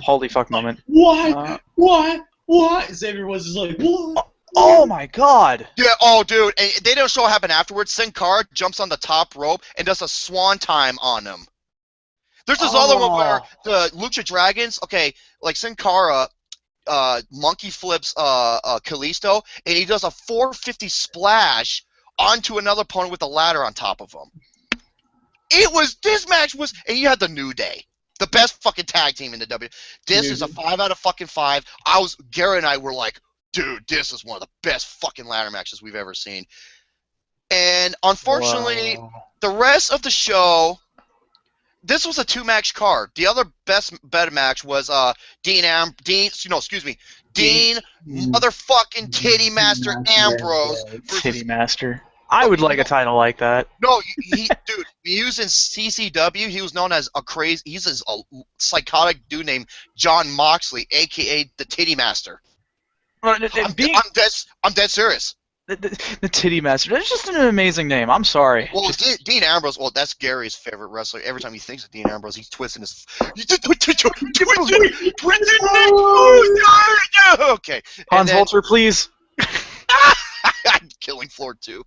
Holy fuck moment. What? What? Xavier was just like, what? Oh my god. Yeah, oh dude, and they don't show what happened afterwards. Sin Cara jumps on the top rope and does a swan time on him. There's this other one where the Lucha Dragons, like Sin Cara, monkey flips Kalisto, and he does a 450 splash onto another opponent with a ladder on top of him. This match was, and you had the New Day, the best fucking tag team in the W. This is a 5 out of fucking 5. Gary and I were like, dude, this is one of the best fucking ladder matches we've ever seen. And unfortunately, the rest of the show, this was a 2-match card. The other better match was Dean motherfucking Titty Master Ambrose. Titty Master. I would like a title like that. No, dude, he was in CCW. He was known as he's a psychotic dude named John Moxley, a.k.a. the Titty Master. I'm dead serious. The Titty Master. That's just an amazing name. I'm sorry. Well, Dean Ambrose, that's Gary's favorite wrestler. Every time he thinks of Dean Ambrose, he's twisting his... Okay. Hans Holzer, please. Killing Floor 2.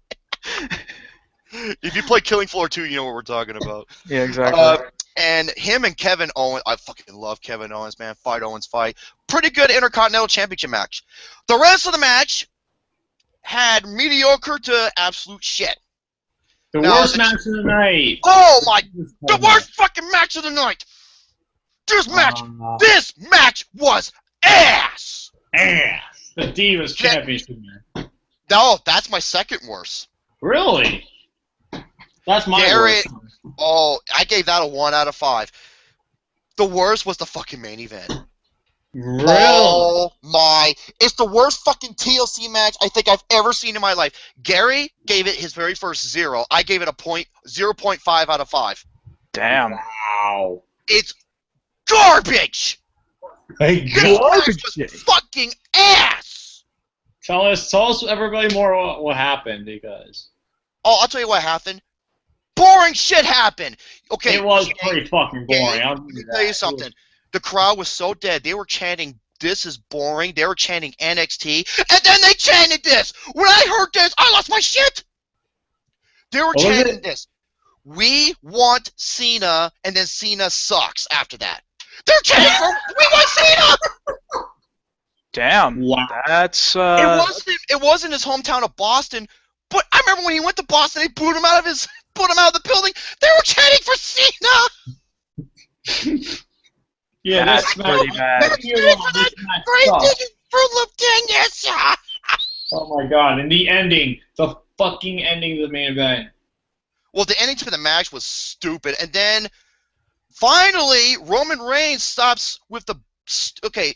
If you play Killing Floor 2, you know what we're talking about. Yeah, exactly. And him and Kevin Owens, I fucking love Kevin Owens, man. Fight Owens fight. Pretty good Intercontinental Championship match. The rest of the match had mediocre to absolute shit. The worst match of the night. Oh my! The worst fucking match of the night. This match was ass. Ass. The Divas Championship match. No, that's my second worst. Really? That's my worst. Oh, I gave that a 1 out of 5. The worst was the fucking main event. Really? Oh my! It's the worst fucking TLC match I think I've ever seen in my life. Gary gave it his very first 0. I gave it a 0.5 out of 5. Damn. Wow. It's garbage. My This God. match was fucking ass. Tell us, everybody, more what happened, because Oh, I'll tell you what happened. Boring shit happened. Okay, it was Shane, pretty fucking boring. I'll give let me you tell you that. something. The crowd was so dead. They were chanting, "This is boring." They were chanting NXT, and then they chanted this. When I heard this, I lost my shit. They were What was chanting it? this. We want Cena, and then Cena sucks after that. They're chanting for we want Cena. Damn. Wow. That's It wasn't his hometown of Boston, but I remember when he went to Boston, they booed him out of the building. They were chanting for Cena. Yeah, That's this match. pretty bad. Don't get me wrong, this match sucked. For Lieutenant. Oh my God! And the ending, the fucking ending of the main event. Well, the ending to the match was stupid, and then finally Roman Reigns stops with the okay.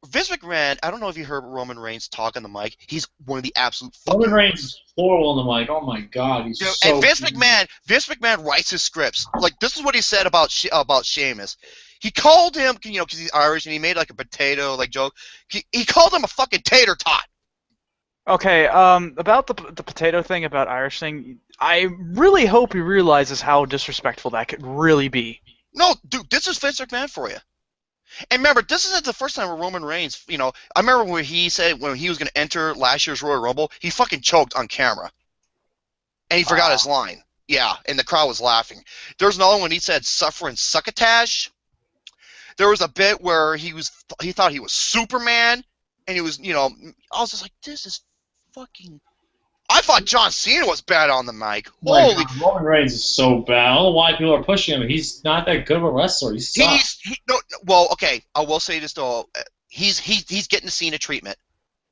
Vince McMahon, I don't know if you heard Roman Reigns talk on the mic. He's one of the absolute fucking Roman Reigns is horrible on the mic. Oh my God, he's so. and Vince McMahon writes his scripts. Like this is what he said about Sheamus. He called him, because he's Irish, and he made like a potato joke. He called him a fucking tater tot. okay. About the potato thing, about Irish thing, I really hope he realizes how disrespectful that could really be. No, dude, this is Vince McMahon for you. And remember, this isn't the first time where Roman Reigns, I remember when he said when he was going to enter last year's Royal Rumble, he fucking choked on camera. And he forgot his line. Yeah, and the crowd was laughing. There's another one he said, suffering succotash. There was a bit where he thought he was Superman, and he was, I was just like, this is fucking... I thought John Cena was bad on the mic. Holy... Roman Reigns is so bad. I don't know why people are pushing him. He's not that good of a wrestler. He sucks. Well, okay, I will say this though. He's getting the Cena treatment.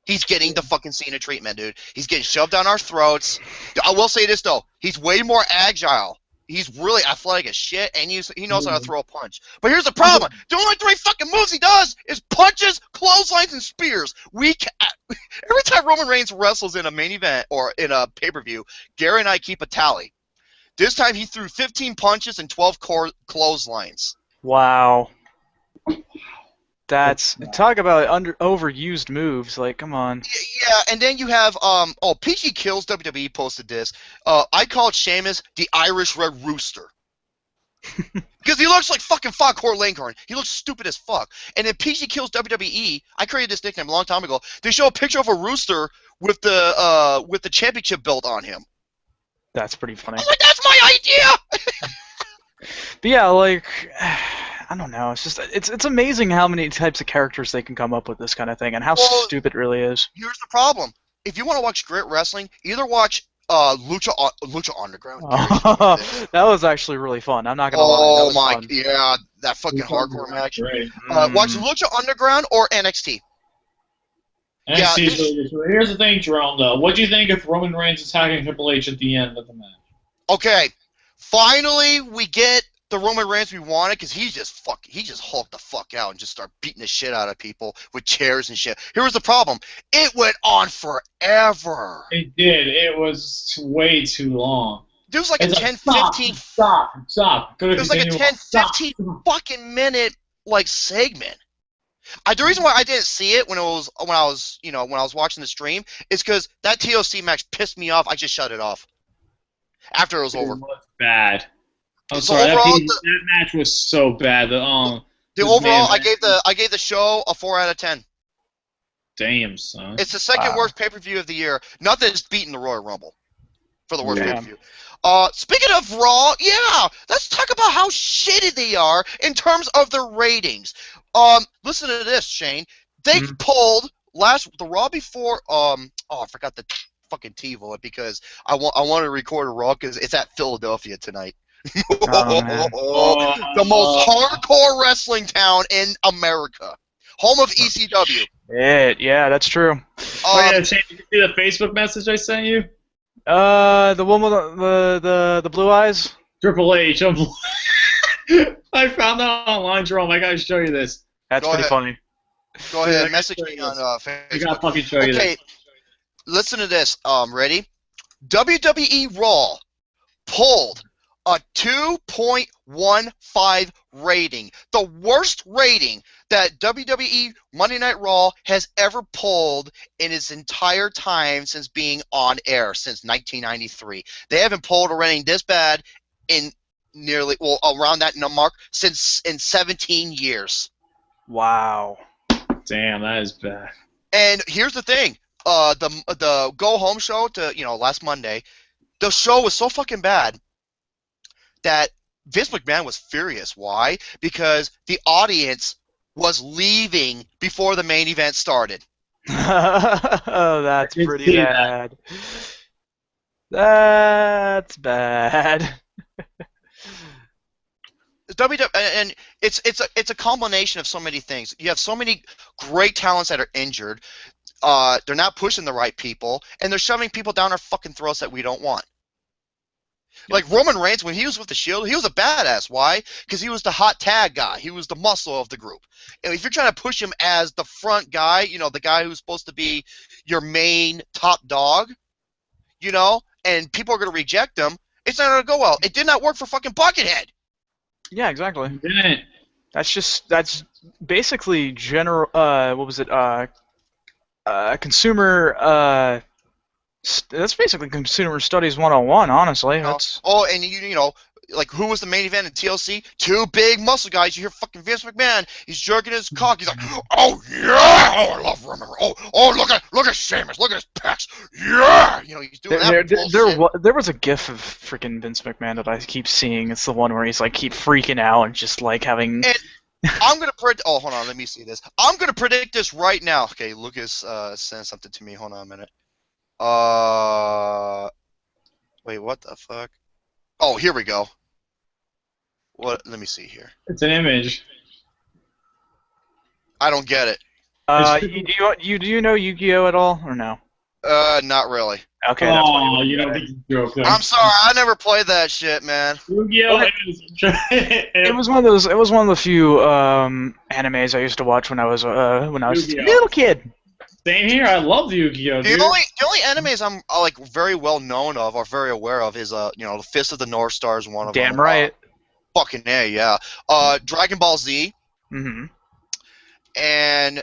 He's getting the fucking Cena treatment, dude. He's getting shoved down our throats. I will say this though. He's way more agile. He's really athletic as shit, and he knows how to throw a punch. But here's the problem: the only 3 fucking moves he does is punches, clotheslines, and spears. Every time Roman Reigns wrestles in a main event or in a pay-per-view, Gary and I keep a tally. This time he threw 15 punches and 12 clotheslines. Wow. That's talk about overused moves. Like, come on. Yeah, and then you have PG Kills WWE posted this. I called Sheamus the Irish Red Rooster. Because he looks like fucking Foghorn Leghorn. He looks stupid as fuck. And then PG Kills WWE, I created this nickname a long time ago. They show a picture of a rooster with the championship belt on him. That's pretty funny. I was like, that's my idea! But yeah, like, I don't know. It's just it's amazing how many types of characters they can come up with this kind of thing, and how stupid it really is. Here's the problem: if you want to watch great wrestling, either watch Lucha Underground. That was actually really fun. I'm not gonna lie. Oh That my, was fun. yeah, that fucking hardcore match. Great. Watch Lucha Underground or NXT. NXT. Here's the thing, Jerome. Though, what do you think if Roman Reigns attacking Triple H at the end of the match? Okay, finally we get the Roman Reigns we wanted, because he just hulked the fuck out and just started beating the shit out of people with chairs and shit. Here was the problem: it went on forever. It did. It was way too long. There was like a 10, 15... Stop. It was like a 10, 15 fucking minute segment. The reason why I didn't see it when I was watching the stream is because that TLC match pissed me off. I just shut it off after it was over. It was bad. I'm So sorry. overall, that match was so bad. I gave the show a 4 out of 10. Damn, son. It's the second worst pay-per-view of the year. Nothing's beaten the Royal Rumble for the worst pay-per-view. Speaking of Raw, yeah, let's talk about how shitty they are in terms of their ratings. Listen to this, Shane. They pulled the Raw before. I forgot the fucking TiVo because I want to record a Raw because it's at Philadelphia tonight. The most hardcore wrestling town in America, home of ECW. Yeah, that's true. Did you see the Facebook message I sent you? The one with the blue eyes. Triple H. I found that online, Jerome. I gotta show you this. That's pretty funny. Go ahead, message me on Facebook. I gotta fucking show you this. Okay, listen to this. Ready? WWE Raw pulled a 2.15 rating. The worst rating that WWE Monday Night Raw has ever pulled in its entire time since being on air, since 1993. They haven't pulled a rating this bad in nearly, well, around that mark since in 17 years. Wow. Damn, that is bad. And here's the thing. The go home show last Monday, the show was so fucking bad that Vince McMahon was furious. Why? Because the audience was leaving before the main event started. Oh, that's I did pretty see bad. That's bad. And it's a combination of so many things. You have so many great talents that are injured. They're not pushing the right people, and they're shoving people down our fucking throats that we don't want. Like Roman Reigns, when he was with the Shield, he was a badass. Why? Because he was the hot tag guy. He was the muscle of the group. And if you're trying to push him as the front guy, the guy who's supposed to be your main top dog, and people are going to reject him, it's not going to go well. It did not work for fucking Buckethead. Yeah, exactly. You didn't. That's basically general. What was it? Consumer. That's basically consumer studies 101. Honestly, that's. Oh, and like who was the main event in TLC? Two big muscle guys. You hear fucking Vince McMahon. He's jerking his cock. He's like, oh yeah, oh I love Roman. Oh look at Sheamus. Look at his pecs. Yeah, he's doing that bullshit. There was a gif of freaking Vince McMahon that I keep seeing. It's the one where he's like keep freaking out and just like having. And I'm gonna predict. Oh, hold on. Let me see this. I'm gonna predict this right now. Okay, Lucas sent something to me. Hold on a minute. Wait, what the fuck? Oh, here we go. What? Let me see here. It's an image. I don't get it. Do you know Yu-Gi-Oh at all or no? Not really. Okay, that's why Oh, you get don't it. think you joke. I'm sorry, I never played that shit, man. Yu-Gi-Oh! It was one of those. It was one of the few animes I used to watch when I was a Yu-Gi-Oh. little kid. Same here. I love Yu-Gi-Oh! The Dude. only animes I'm like very well known of or very aware of is the Fist of the North Star is one of them. Damn right. Fucking A, yeah. Dragon Ball Z. Mm-hmm. And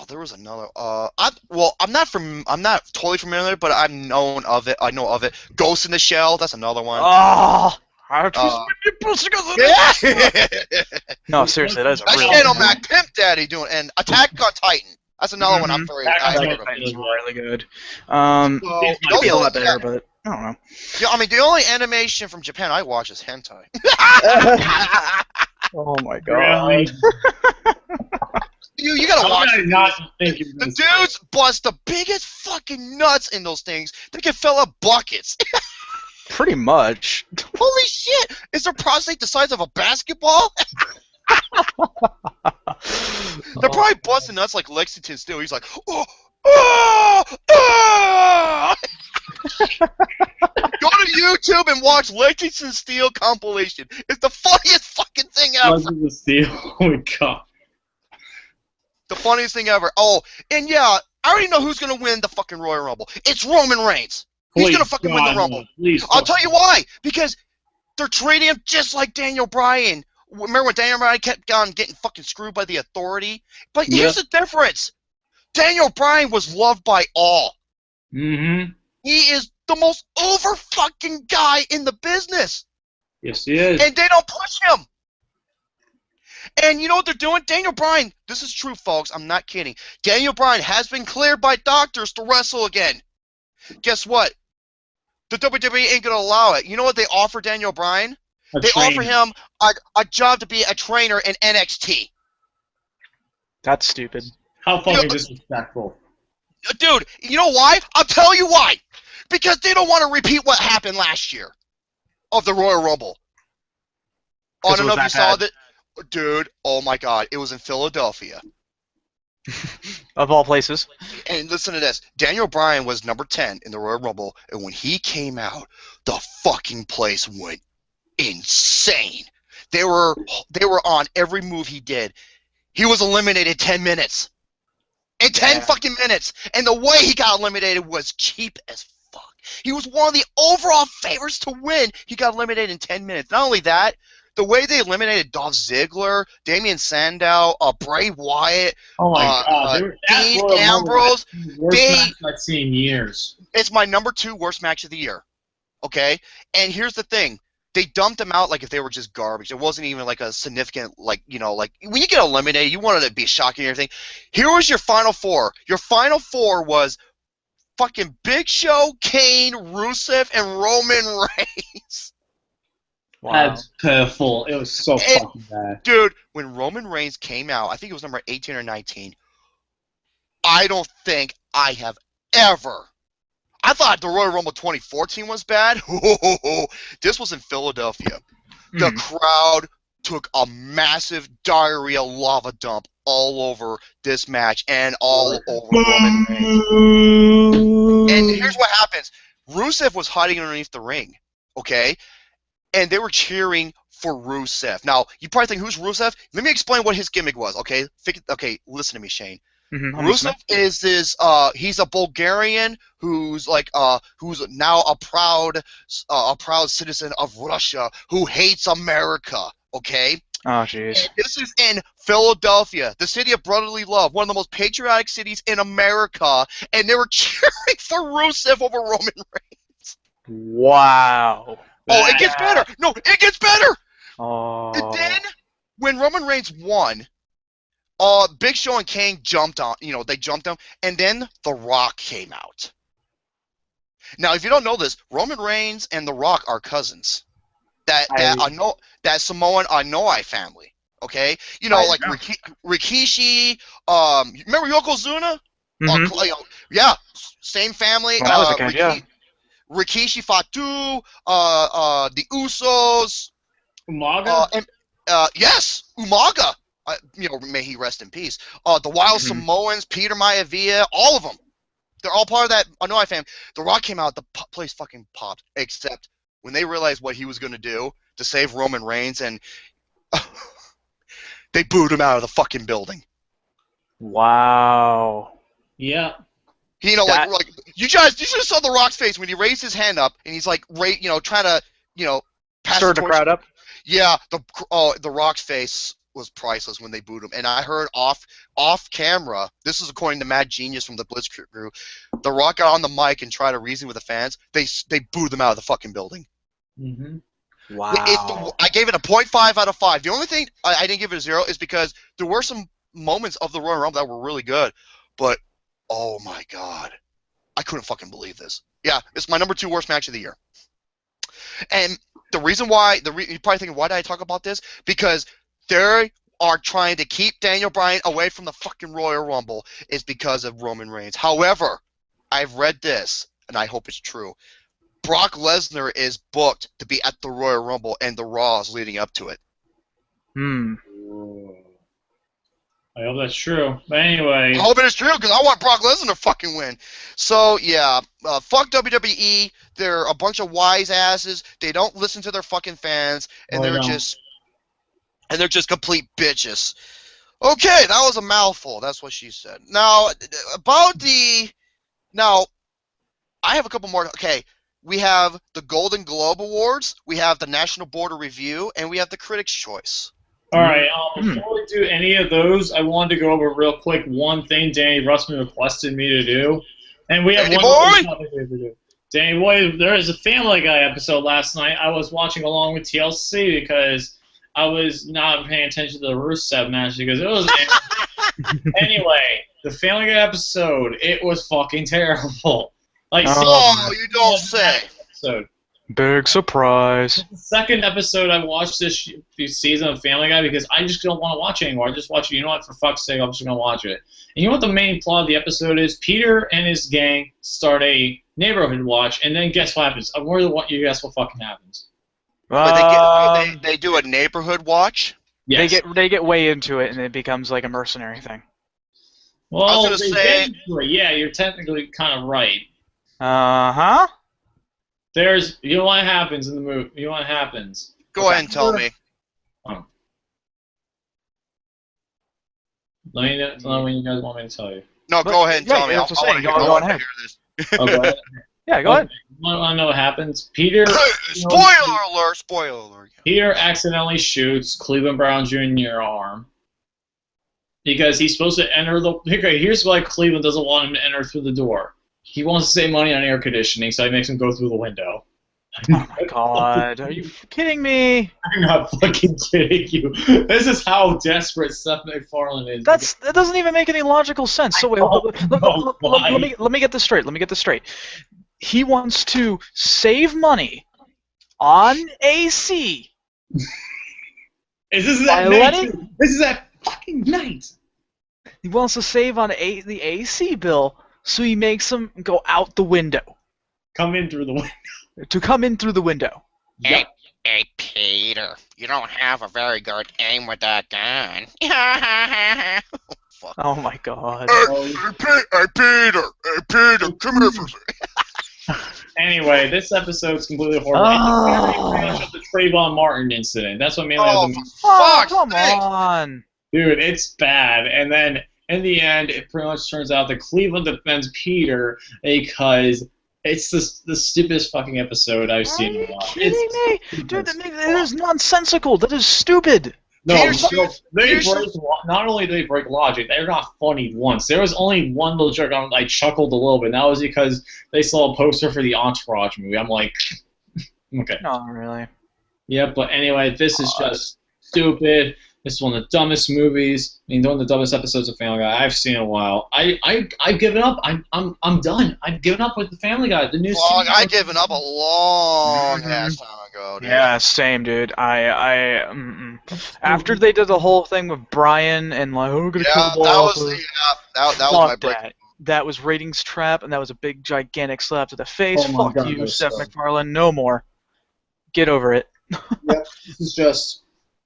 there was another. I'm not totally familiar, but I know of it. Ghost in the Shell. That's another one. Oh, I twist my nipples because of this. Yeah. No, seriously, that's a That's really. Channel Mac Pimp Daddy doing, and Attack on Titan. That's another one I'm very. Attack on I Titan. heard of. It's really good. So, It'd be a lot better, but I don't know. Yeah, I mean, the only animation from Japan I watch is hentai. Oh my god. Really? You gotta How watch did I it. not think you were The gonna say dudes bust the biggest fucking nuts in those things. They can fill up buckets. Pretty much. Holy shit! Is their prostate the size of a basketball? They're probably busting nuts like Lexington Steel. He's like, oh, oh, oh. Go to YouTube and watch Lexington Steel compilation. It's the funniest fucking thing ever. Legends of Steel. Oh my god. The funniest thing ever. Oh, and yeah, I already know who's gonna win the fucking Royal Rumble. It's Roman Reigns. He's Please, gonna fucking win the God, Rumble. no. Please. I'll tell you why. Because they're treating him just like Daniel Bryan. Remember when Daniel Bryan kept on getting fucking screwed by the Authority? But here's the difference. Daniel Bryan was loved by all. Mm-hmm. He is the most over fucking guy in the business. Yes, he is. And they don't push him. And you know what they're doing? Daniel Bryan, this is true, folks. I'm not kidding. Daniel Bryan has been cleared by doctors to wrestle again. Guess what? The WWE ain't going to allow it. You know what they offer Daniel Bryan? They offer him a job to be a trainer in NXT. That's stupid. How fucking disrespectful. Dude, you know why? I'll tell you why. Because they don't want to repeat what happened last year of the Royal Rumble. I don't know if you saw that. Dude, oh my god, it was in Philadelphia. Of all places. And listen to this. Daniel Bryan was number 10 in the Royal Rumble, and when he came out, the fucking place went insane. They were on every move he did. He was eliminated 10 minutes. In 10 fucking minutes. And the way he got eliminated was cheap as fuck. He was one of the overall favorites to win. He got eliminated in 10 minutes. Not only that, the way they eliminated Dolph Ziggler, Damian Sandow, Bray Wyatt, Oh my God, that Dean Royal Rumble Ambrose, was the worst match I've seen in years. it's my number 2 worst match of the year. Okay? And here's the thing. They dumped them out like if they were just garbage. It wasn't even like a significant, like, you know, like when you get eliminated, you wanted it to be shocking and everything. Here was your final 4. Your final 4 was fucking Big Show, Kane, Rusev, and Roman Reigns. Wow. That's pitiful. It was so fucking bad. Dude, when Roman Reigns came out, I think it was number 18 or 19, I don't think I have ever... I thought the Royal Rumble 2014 was bad. This was in Philadelphia. The crowd took a massive diarrhea lava dump all over this match and all over Roman Reigns. And here's what happens. Rusev was hiding underneath the ring, okay? And they were cheering for Rusev. Now, you probably think, who's Rusev? Let me explain what his gimmick was, okay? Okay, listen to me, Shane. Rusev is this, he's a Bulgarian who's like, who's now a proud citizen of Russia who hates America, okay? Oh, jeez. And this is in Philadelphia, the city of brotherly love, one of the most patriotic cities in America, and they were cheering for Rusev over Roman Reigns. Wow. Oh, it gets better. No, it gets better. Oh. And then, when Roman Reigns won, Big Show and Kane jumped on, they jumped him, and then The Rock came out. Now, if you don't know this, Roman Reigns and The Rock are cousins. That Samoan Anoa'i family. Okay, like Rikishi. Remember Yokozuna? Yeah, same family. When I was a kid, yeah. Rikishi Fatu. The Usos. Umaga. Yes, Umaga. May he rest in peace. The Wild Samoans, Peter Maivia, all of them. They're all part of that Anoa'i family. The Rock came out, the place fucking popped, except when they realized what he was going to do to save Roman Reigns, and they booed him out of the fucking building. Wow. Yeah. Like you just saw The Rock's face when he raised his hand up, and he's like, trying to, pass Stir the crowd up. Yeah, the Rock's face was priceless when they booed him. And I heard off camera, this is according to Mad Genius from the Blitzkrieg, The Rock got on the mic and tried to reason with the fans. They booed them out of the fucking building. Wow. I gave it a 0.5 out of 5. The only thing I didn't give it a 0 is because there were some moments of the Royal Rumble that were really good, but oh my god, I couldn't fucking believe this. Yeah, it's my number 2 worst match of the year. And the reason why, you're probably thinking, why did I talk about this? Because they are trying to keep Daniel Bryan away from the fucking Royal Rumble is because of Roman Reigns. However, I've read this, and I hope it's true. Brock Lesnar is booked to be at the Royal Rumble and the Raws leading up to it. I hope that's true. But anyway. I hope it is true because I want Brock Lesnar to fucking win. So, yeah, fuck WWE. They're a bunch of wise asses. They don't listen to their fucking fans, and they're just complete bitches. Okay, that was a mouthful. That's what she said. Now, I have a couple more. Okay, we have the Golden Globe Awards, we have the National Board of Review, and we have the Critics' Choice. All right, before we do any of those, I wanted to go over real quick one thing Danny Russman requested me to do. And we have Danny one topic we have to do. Danny Boy, there is a Family Guy episode last night. I was watching along with TLC because I was not paying attention to the Rusev match because it was... Anyway, the Family Guy episode, it was fucking terrible. Like, you don't say. Episode. Big surprise. It's the second episode I watched this season of Family Guy because I just don't want to watch it anymore. I just watch it. You know what? For fuck's sake, I'm just going to watch it. And you know what the main plot of the episode is? Peter and his gang start a neighborhood watch, and then guess what happens? I'm worried what you guess what fucking happens. They do a neighborhood watch? Yes. They get way into it, and it becomes like a mercenary thing. Well, I was gonna say... yeah, you're technically kind of right. Uh-huh. You know what happens in the movie? You know what happens? Go ahead and tell me. Oh. Let me know when you guys want me to tell you. No, go ahead and tell me. I want to go ahead. hear this. Oh, go ahead. Yeah, go ahead. I know what happens. Peter. Spoiler alert! Spoiler alert. Peter accidentally shoots Cleveland Brown Jr. arm because he's supposed to enter the. Okay, here's why Cleveland doesn't want him to enter through the door. He wants to save money on air conditioning, so he makes him go through the window. Oh my god, are you kidding me? I'm not fucking kidding you. This is how desperate Seth MacFarlane is. That doesn't even make any logical sense. So wait, let me get this straight. Let me get this straight. He wants to save money on AC. This is that night. This is that fucking night. He wants to save on the AC bill, so he makes him go out the window. Come in through the window. To come in through the window. Hey, hey, Peter, you don't have a very good aim with that gun. Fuck. Oh my god. Hey, Peter! Hey, Peter! Come here for a second. Anyway, this episode's completely horrible. It's pretty much the Trayvon Martin incident. That's what mainly Oh, happened. Oh, fuck! come on. Dude, it's bad. And then in the end, it pretty much turns out that Cleveland defends Peter because it's the stupidest fucking episode I've seen in a while. Are you kidding me? Dude, that is nonsensical. That is stupid. No, Peter's- not only do they break logic, they're not funny once. There was only one little joke I chuckled a little bit, and that was because they saw a poster for the Entourage movie. I'm like, okay. No, really. Yeah, but anyway, this is just stupid. This is one of the dumbest movies. I mean, one of the dumbest episodes of Family Guy I've seen in a while. I've given up. I'm done. I've given up with the Family Guy. The new Long, season. I given up a long ass time ago, dude. Yeah, same, dude. After they did the whole thing with Brian and like, oh, we're gonna Yeah, kill the that ball. was that was my break. That was ratings trap, and that was a big, gigantic slap to the face. Oh my Fuck God, you, that's Seth so- MacFarlane. No more. Get over it. Yep, this is just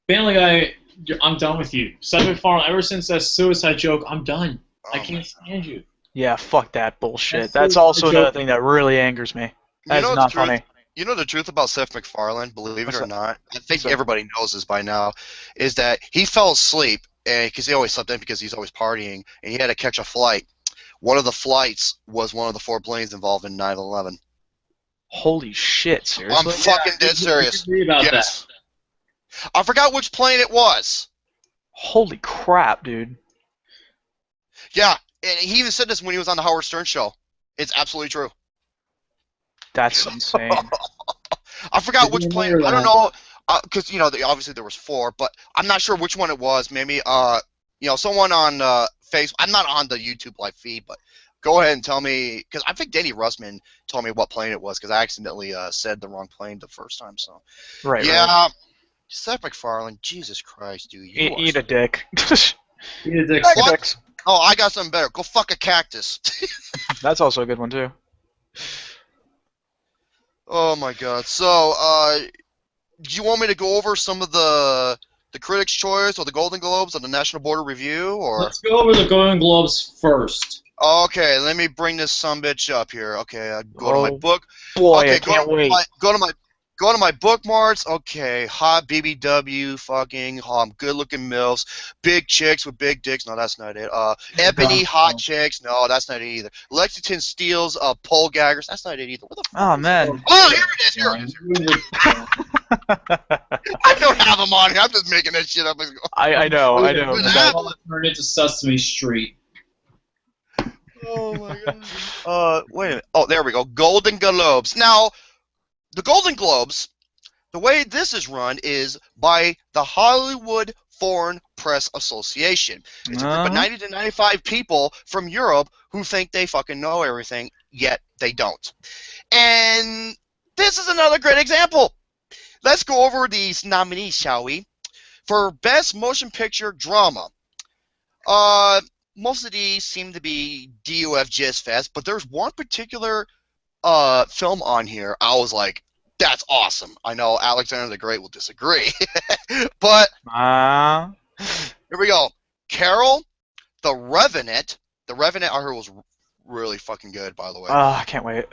Family Guy. I'm done with you, Seth MacFarlane. Ever since that suicide joke, I'm done. I Oh can't stand you. Yeah, fuck that bullshit. That's That's so also another joke. thing that really angers me. That's know not the truth? funny. You know the truth about Seth MacFarlane, believe it What's or that? not, I think What's that? everybody knows this by now, is that he fell asleep because he always slept in because he's always partying, and he had to catch a flight. One of the flights was one of the 4 planes involved in 9/11. Holy shit, I'm seriously? fucking dead serious. Read about Yes. I forgot which plane it was. Holy crap, dude. Yeah, and he even said this when he was on the Howard Stern show. It's absolutely true. That's insane. I forgot Didn't which even plane. hear I don't that. know, because obviously there was 4, but I'm not sure which one it was. Maybe someone on Facebook. I'm not on the YouTube live feed, but go ahead and tell me, because I think Danny Russman told me what plane it was because I accidentally said the wrong plane the first time. So Right, yeah, right. Seth MacFarlane, Jesus Christ, dude. Eat a dick. Eat a dick. Suck a What? dick. Oh, I got something better. Go fuck a cactus. That's also a good one, too. Oh my God. So, do you want me to go over some of the Critics' Choice or the Golden Globes or the National Board of Review, or? Let's go over the Golden Globes first. Okay, let me bring this sumbitch up here. Okay, I go to my Oh, book. Boy, Okay, I can't wait. Go to my bookmarks. Okay, hot BBW, fucking good-looking milfs, big chicks with big dicks. No, that's not it. Ebony hot chicks. No, that's not it either. Lexington Steele's pole gaggers. That's not it either. What the fuck? Oh, man. Oh, here it is. Here it is. I don't have them on here. I'm just making that shit up as I go. I know. What happened? Turn it to Sesame Street. Oh my God. Wait a minute. Oh, there we go. Golden Globes. Now, the Golden Globes, the way this is run is by the Hollywood Foreign Press Association. It's a group of 90 to 95 people from Europe who think they fucking know everything, yet they don't. And this is another great example. Let's go over these nominees, shall we? For Best Motion Picture Drama. Most of these seem to be DUF Jizz Fest, but there's one particular film on here. I was like, that's awesome. I know Alexander the Great will disagree. But here we go. Carol, The Revenant. The Revenant I heard was really fucking good, by the way. I can't wait.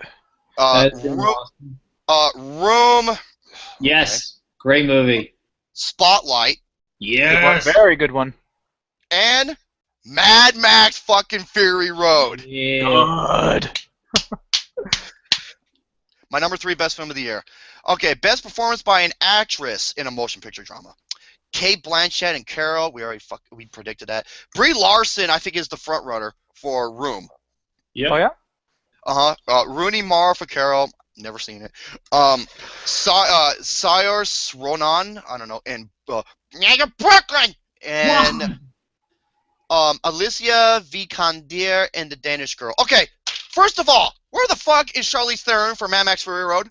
Room. Yes. Great movie. Spotlight. Yes. Very good one. And Mad Max fucking Fury Road. Yeah. Good. My number 3 best film of the year. Okay, best performance by an actress in a motion picture drama. Kate Blanchett and Carol. We predicted that. Brie Larson, I think, is the front runner for Room. Yep. Oh yeah. Rooney Mara for Carol. Never seen it. Saoirse Ronan. I don't know. And Nigga Brooklyn. and Alicia Vikander and the Danish Girl. Okay, first of all, where the fuck is Charlize Theron for Mad Max Fury Road?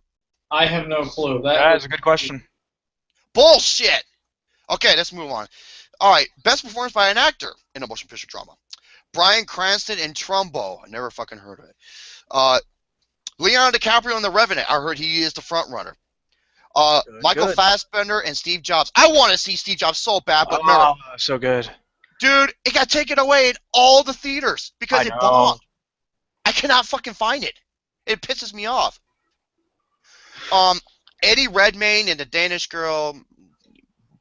I have no clue. That is a good question. Bullshit. Okay, let's move on. All right, best performance by an actor in a motion picture drama. Bryan Cranston in Trumbo. I never fucking heard of it. Leonardo DiCaprio in The Revenant. I heard he is the front runner. Michael Fassbender and Steve Jobs. I want to see Steve Jobs so bad, but Oh, so good. dude, it got taken away in all the theaters because it bombed. I cannot fucking find it. It pisses me off. Eddie Redmayne and the Danish Girl,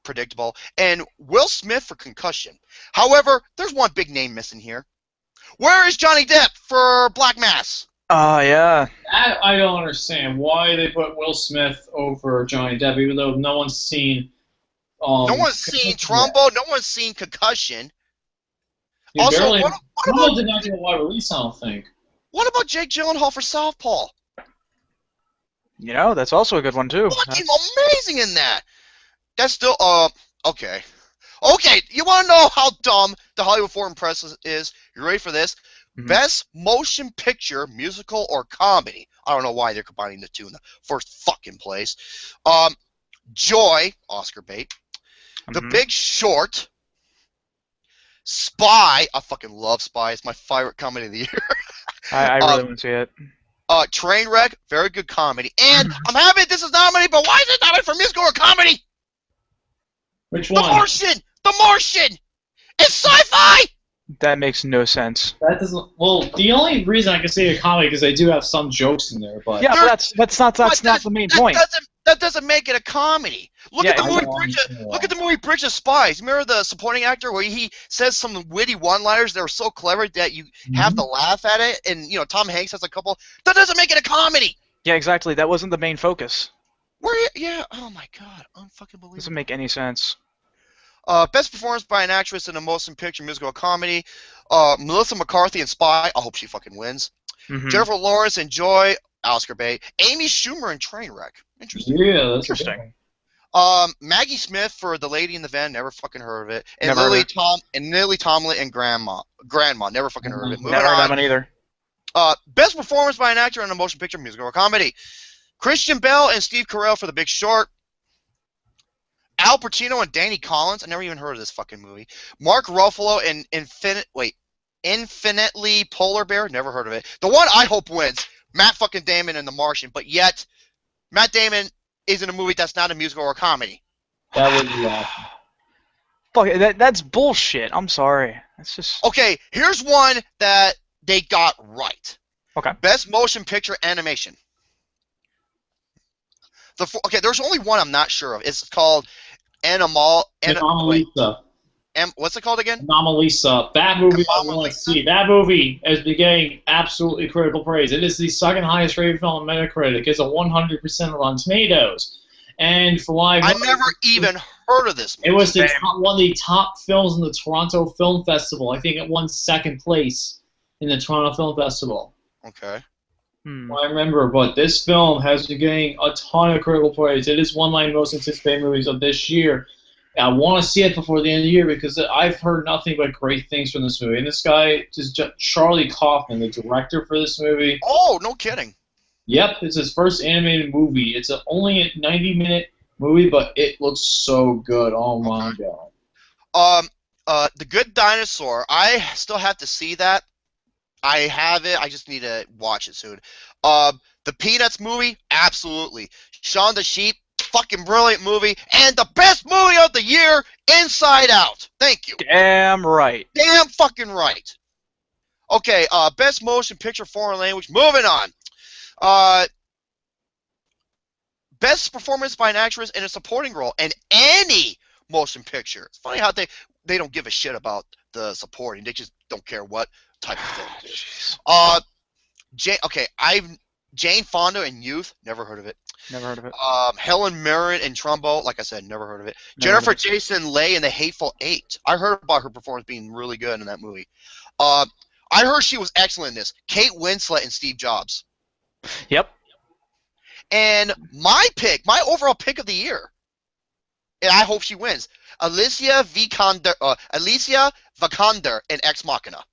predictable, and Will Smith for Concussion. However, there's one big name missing here. Where is Johnny Depp for Black Mass? Oh yeah. I don't understand why they put Will Smith over Johnny Depp, even though no one's seen. No one's seen Trumbo. No one's seen Concussion. Also, Trumbo did not get a wide release, I don't think. What about Jake Gyllenhaal for Southpaw? You know, that's also a good one too. Fucking amazing in that. That's still okay. Okay, you want to know how dumb the Hollywood Foreign Press is? You ready for this? Mm-hmm. Best motion picture, musical, or comedy. I don't know why they're combining the two in the first fucking place. Joy, Oscar bait. The Big Short. Spy. I fucking love Spy. It's my favorite comedy of the year. I really want to see it. Trainwreck, very good comedy. And I'm happy this is nominated, but why is it nominated for musical or comedy? Which one? The Martian! The Martian! It's sci-fi! That makes no sense. That doesn't. Well, the only reason I can say a comedy is they do have some jokes in there, but yeah, but that's not the main point. That doesn't make it a comedy. Look at the movie Look at the movie Bridge of Spies. Remember the supporting actor where he says some witty one-liners that are so clever that you have to laugh at it, and you know Tom Hanks has a couple. That doesn't make it a comedy. Yeah, exactly. That wasn't the main focus. Yeah. Oh my god, unfucking believable. Doesn't make any sense. Best performance by an actress in a motion picture, musical, or comedy. Melissa McCarthy in Spy. I hope she fucking wins. Jennifer Lawrence in Joy. Oscar bait. Amy Schumer in Trainwreck. Interesting. Yeah, that's interesting. Maggie Smith for The Lady in the Van. Never fucking heard of it. And Never Lily Tomlin and Grandma. Never fucking heard of it. Never heard that one either. Best performance by an actor in a motion picture, musical, or comedy. Christian Bale and Steve Carell for The Big Short. Al Pacino and Danny Collins. I never even heard of this fucking movie. Mark Ruffalo and Infinitely Polar Bear. Never heard of it. The one I hope wins. Matt fucking Damon and The Martian. But yet, Matt Damon is in a movie that's not a musical or a comedy. That would be awesome. Fuck, that's bullshit. I'm sorry. That's just... Okay, here's one that they got right. Okay. Best motion picture animation. There's only one I'm not sure of. It's called Anomalisa. What's it called again? Anomalisa. That movie I want to see. That movie has been getting absolutely critical praise. It is the second highest rated film on Metacritic. It's a 100% on Tomatoes. And for why I never even heard of this movie. It was one of the top films in the Toronto Film Festival. I think it won second place in the Toronto Film Festival. Okay. I remember, but this film has been getting a ton of critical praise. It is one of my most anticipated movies of this year. I want to see it before the end of the year because I've heard nothing but great things from this movie. And this guy is Charlie Kaufman, the director for this movie. Oh, no kidding. Yep, it's his first animated movie. It's only a 90-minute movie, but it looks so good. Oh my god. The Good Dinosaur. I still have to see that. I have it. I just need to watch it soon. The Peanuts movie, absolutely. Shaun the Sheep, fucking brilliant movie, and the best movie of the year, Inside Out. Thank you. Damn right. Damn fucking right. Okay, best motion picture, foreign language. Moving on. Best performance by an actress in a supporting role in any motion picture. It's funny how they don't give a shit about the supporting. They just don't care what type of film it is. Okay, Jane Fonda in Youth, never heard of it. Never heard of it. Helen Mirren in Trumbo, like I said, never heard of it. Never heard Jennifer of it. Jason Leigh in The Hateful Eight. I heard about her performance being really good in that movie. Uh, I heard she was excellent in this. Kate Winslet and Steve Jobs. Yep. And my overall pick of the year, and I hope she wins, Alicia Vikander in Ex Machina.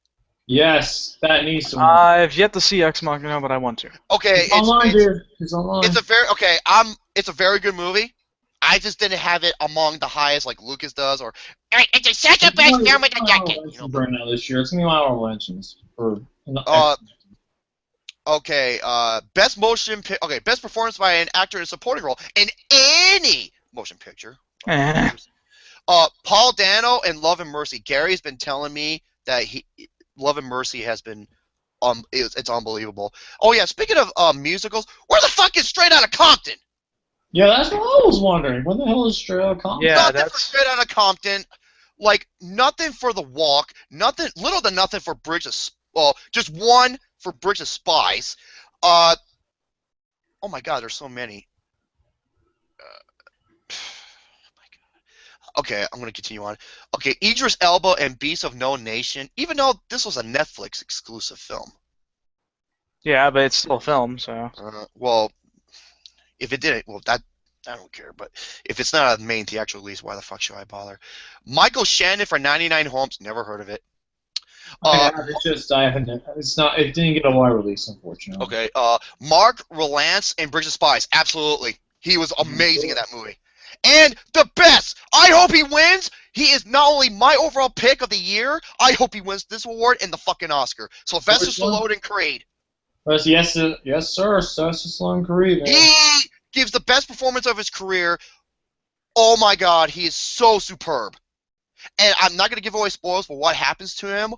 Yes, that needs to win. I've yet to see Ex Machina, but I want to. Okay, It's online, dude. It's online. it's a very good movie. I just didn't have it among the highest like Lucas does, or It's the second best film of the decade. Right now this year, it's gonna be my honorable mentions for. best best performance by an actor in a supporting role in any motion picture. Eh. Paul Dano in Love and Mercy. Gary's been telling me that Love and Mercy has been it's unbelievable. Oh yeah, speaking of musicals, where the fuck is Straight Outta Compton? Yeah, that's what I was wondering. When the hell is Straight Outta Compton? Yeah, Nothing that's for Straight Outta Compton. Like nothing for The Walk. Little to nothing for Bridge of. Well, just one for Bridge of Spies. Oh my God, there's so many. Okay, I'm gonna continue on. Okay, Idris Elba and Beasts of No Nation. Even though this was a Netflix exclusive film. yeah, but it's still a film, so. Well, if it didn't, well, that I don't care. But if it's not a main theatrical release, why the fuck should I bother? Michael Shannon for 99 Homes. Never heard of it. It's just I haven't. It's not. It didn't get a wide release, unfortunately. Okay. Mark Rylance in Bridge of Spies. Absolutely, he was amazing in that movie. And the best. I hope he wins. He is not only my overall pick of the year. I hope he wins this award and the fucking Oscar. Sylvester Stallone in Creed. Yes, sir. Sylvester Stallone Creed. Man. He gives the best performance of his career. Oh my God, he is so superb. And I'm not going to give away spoilers, but what happens to him?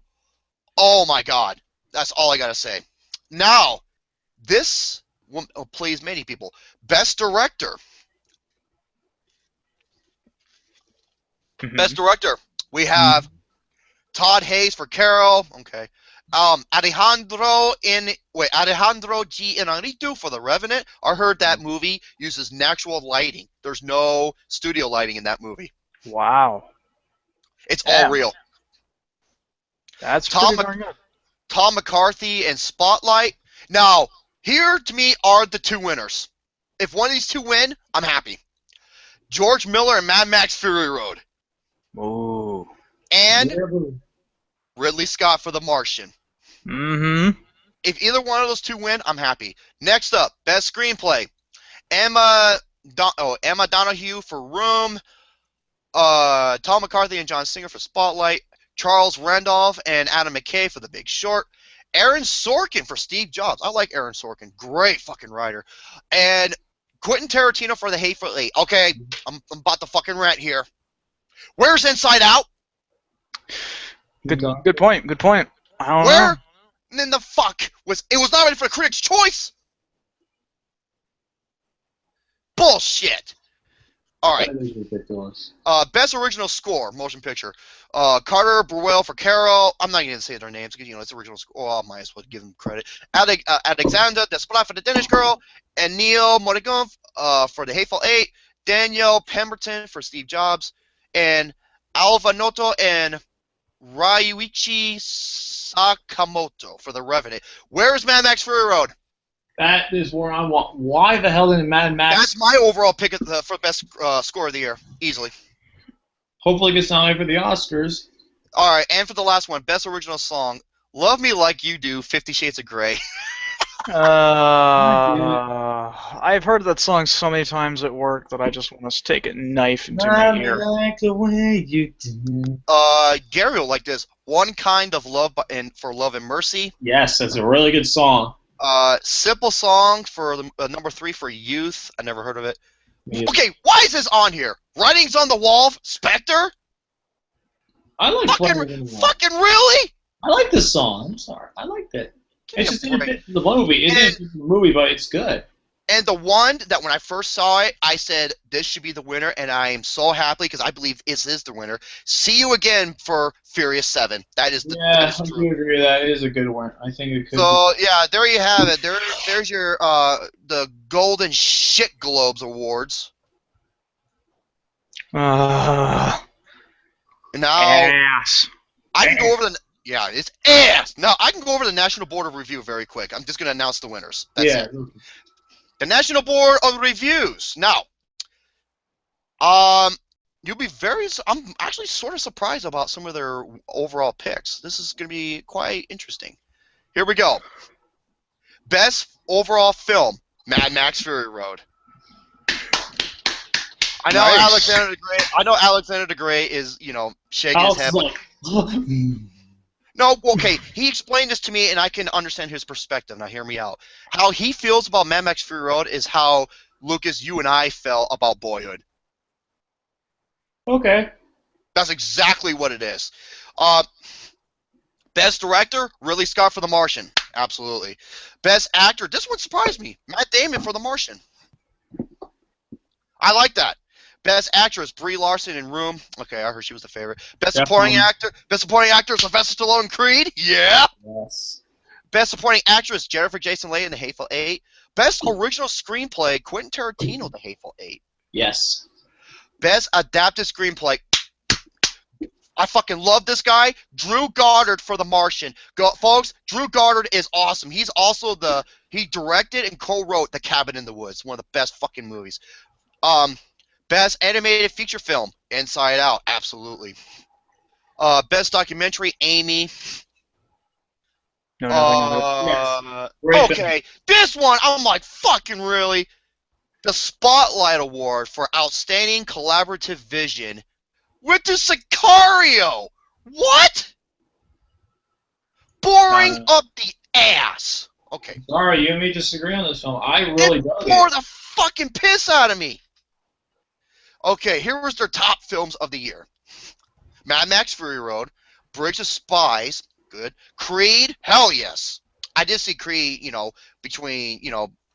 Oh my God, that's all I got to say. Now, this will please many people. Best Director. Mhm. Best Director. We have Todd Hayes for Carol. Okay. Alejandro G. Inarritu for The Revenant. I heard that movie uses natural lighting. There's no studio lighting in that movie. Wow. It's Damn. all real. That's Tom pretty darn good. Tom McCarthy and Spotlight. Now, here to me are the two winners. If one of these two win, I'm happy. George Miller and Mad Max Fury Road. Ooh. And Ridley Scott for The Martian. Mm-hmm. If either one of those two win, I'm happy. Next up, Best Screenplay. Emma Donahue for Room. Tom McCarthy and John Singer for Spotlight. Charles Randolph and Adam McKay for The Big Short. Aaron Sorkin for Steve Jobs. I like Aaron Sorkin. Great fucking writer. And Quentin Tarantino for The Hateful Eight. Okay, I'm about to fucking rant here. Where's Inside Out? Good point. Good point. I don't Where know. in the fuck was it was nominated for the Critics' Choice? Bullshit. All right. That is ridiculous. Best Original Score, Motion Picture. Carter Burwell for Carol. I'm not going to say their names because, it's original score. Oh, I might as well give them credit. Alexander Desplat for The Danish Girl. And Neil Morrigan for The Hateful Eight. Daniel Pemberton for Steve Jobs. And Alva Noto and Ryuichi Sakamoto for The Revenant. Where is Mad Max Fury Road? That is where I want. Why the hell didn't Mad Max? That's my overall pick for best score of the year, easily. Hopefully, gets nominated for the Oscars. All right, and for the last one, best original song, "Love Me Like You Do," 50 Shades of Grey. I've heard that song so many times at work that I just want to take a knife into my ear. Like the way you do. Gary will like this. "One Kind of Love" for Love and Mercy. Yes, that's a really good song. Simple Song for the number 3 for Youth. I never heard of it. Yeah. Okay, why is this on here? Writings on the Wall, Spectre? I like Fucking really? I like this song. I'm sorry, I liked it. It just didn't fit the movie. It didn't fit the movie, but it's good. And the one that when I first saw it, I said this should be the winner, and I am so happy because I believe this is the winner. See you again for Furious 7. That is Yeah, I true. do agree with that. It is a good one. I think it could So be. yeah, there you have it. There's your the Golden Shit Globes Awards. Uh, And now ass. I can go over the it's ass. Now I can go over the National Board of Review very quick. I'm just gonna announce the winners. That's Yeah. it. The National Board of Reviews. Now, you'll be I'm actually sort of surprised about some of their overall picks. This is gonna be quite interesting. Here we go. Best overall film: Mad Max Fury Road. I know Nice. Alexander the Great. I know Alexander the Great is, shaking his Alex head. is like, No, okay. He explained this to me, and I can understand his perspective. Now, hear me out. How he feels about Mad Max Fury Road is how Lucas, you and I felt about Boyhood. okay. That's exactly what it is. Best director, Ridley Scott for The Martian. Absolutely. Best actor, this one surprised me. Matt Damon for The Martian. I like that. Best actress, Brie Larson in Room. Okay, I heard she was the favorite. Best supporting actor, Sylvester Stallone in Creed. Yeah. Yes. Best supporting actress, Jennifer Jason Leigh in The Hateful Eight. Best original screenplay, Quentin Tarantino, The Hateful Eight. Yes. Best adapted screenplay. I fucking love this guy, Drew Goddard for The Martian. Folks, Drew Goddard is awesome. He's also he directed and co-wrote The Cabin in the Woods, one of the best fucking movies. Best animated feature film, Inside Out, absolutely. Best documentary, Amy. No, nothing of it. Great Okay, this one, I'm like, fucking really? The Spotlight Award for Outstanding Collaborative Vision with the Sicario. What? Boring up the ass. Okay. Sorry, you and me disagree on this film. I really It dug bore it. the fucking piss out of me. Okay, here was their top films of the year. Mad Max Fury Road, Bridge of Spies, good. Creed, hell yes. I did see Creed, between,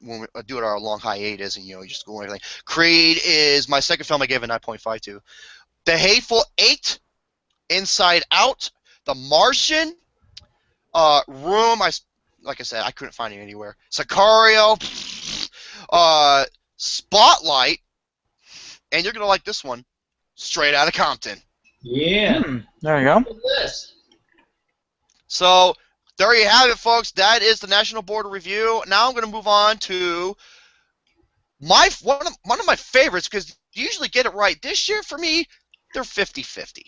when we do our long hiatus and, just go and everything. Creed is my second film I gave a 9.5 to. The Hateful Eight, Inside Out, The Martian, Room, like I said, I couldn't find it anywhere. Sicario, Spotlight, and you're going to like this one, Straight Outta Compton. Yeah. There you go. Look at this. So there you have it, folks. That is the National Board of Review. Now I'm going to move on to one of my favorites, because you usually get it right. This year, for me, they're 50-50.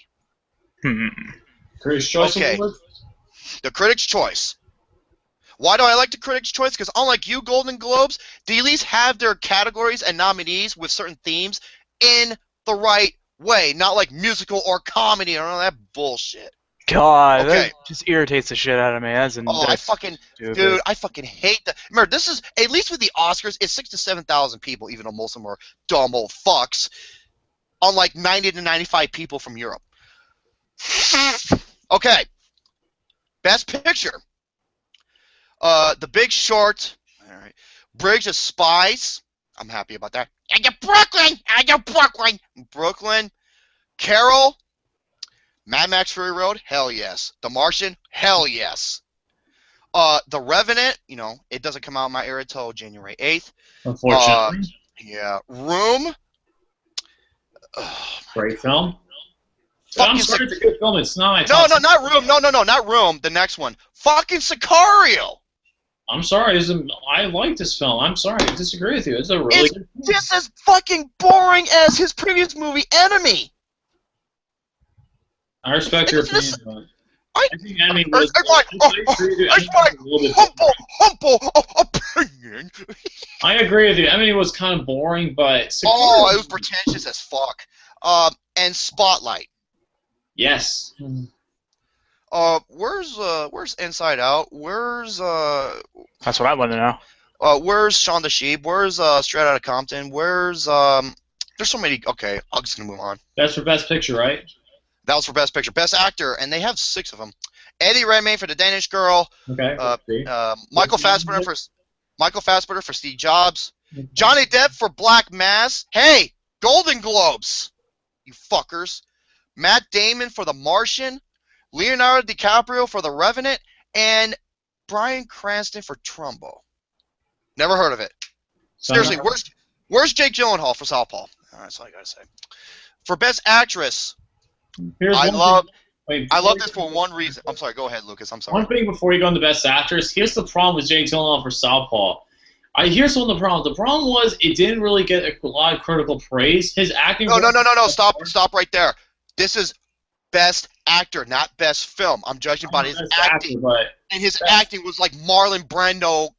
Critics' Choice Okay. Award? The Critics' Choice. Why do I like the Critics' Choice? Because unlike you, Golden Globes, they at least have their categories and nominees with certain themes in the right way. Not like musical or comedy or all that bullshit. God, Okay. that just irritates the shit out of me. That's stupid. Dude, I fucking hate that. Remember, this is, at least with the Oscars, it's 6,000 to 7,000 people, even though most of them are dumb old fucks, unlike 90 to 95 people from Europe. Okay. Best Picture. The Big Short. All right. Bridge of Spies. I'm happy about that. And the Brooklyn. And the Brooklyn. Brooklyn. Carol. Mad Max Fury Road. Hell yes. The Martian. Hell yes. The Revenant. It doesn't come out in my era until January 8th. Unfortunately. Yeah. Room. Great film. Fucking I'm sorry, it's a good film. It's not. No, not Room. No, not Room. The next one. Fucking Sicario. I'm sorry. I like this film. I'm sorry. I disagree with you. It's a really good film. Just as fucking boring as his previous movie, Enemy. I respect your It's just- opinion, but I think Enemy was. humble opinion. I agree with you. Enemy was kind of boring, but. Oh, it was pretentious as fuck. And Spotlight. Yes. Where's Inside Out? Where's That's what I want to know. where's Shaun the Sheep? Where's Straight Outta Compton? Where's there's so many. Okay, I'm just gonna move on. That's for Best Picture, right? That was for Best Picture. Best Actor, and they have 6 of them. Eddie Redmayne for The Danish Girl. Okay. Michael Fassbender for Steve Jobs. Johnny Depp for Black Mass. Hey, Golden Globes, you fuckers. Matt Damon for The Martian. Leonardo DiCaprio for The Revenant. And Bryan Cranston for Trumbo. Never heard of it. Seriously, where's Jake Gyllenhaal for Southpaw? All right, that's all I gotta say. For Best Actress, I love this for one reason. I'm sorry. Go ahead, Lucas. I'm sorry. One thing before you go into Best Actress, here's the problem with Jake Gyllenhaal for Southpaw. Here's one of the problems. The problem was it didn't really get a lot of critical praise. His acting. No. Stop right there. This is Best Actor, not Best Film. I'm judging by his acting. And his acting was like Marlon Brando,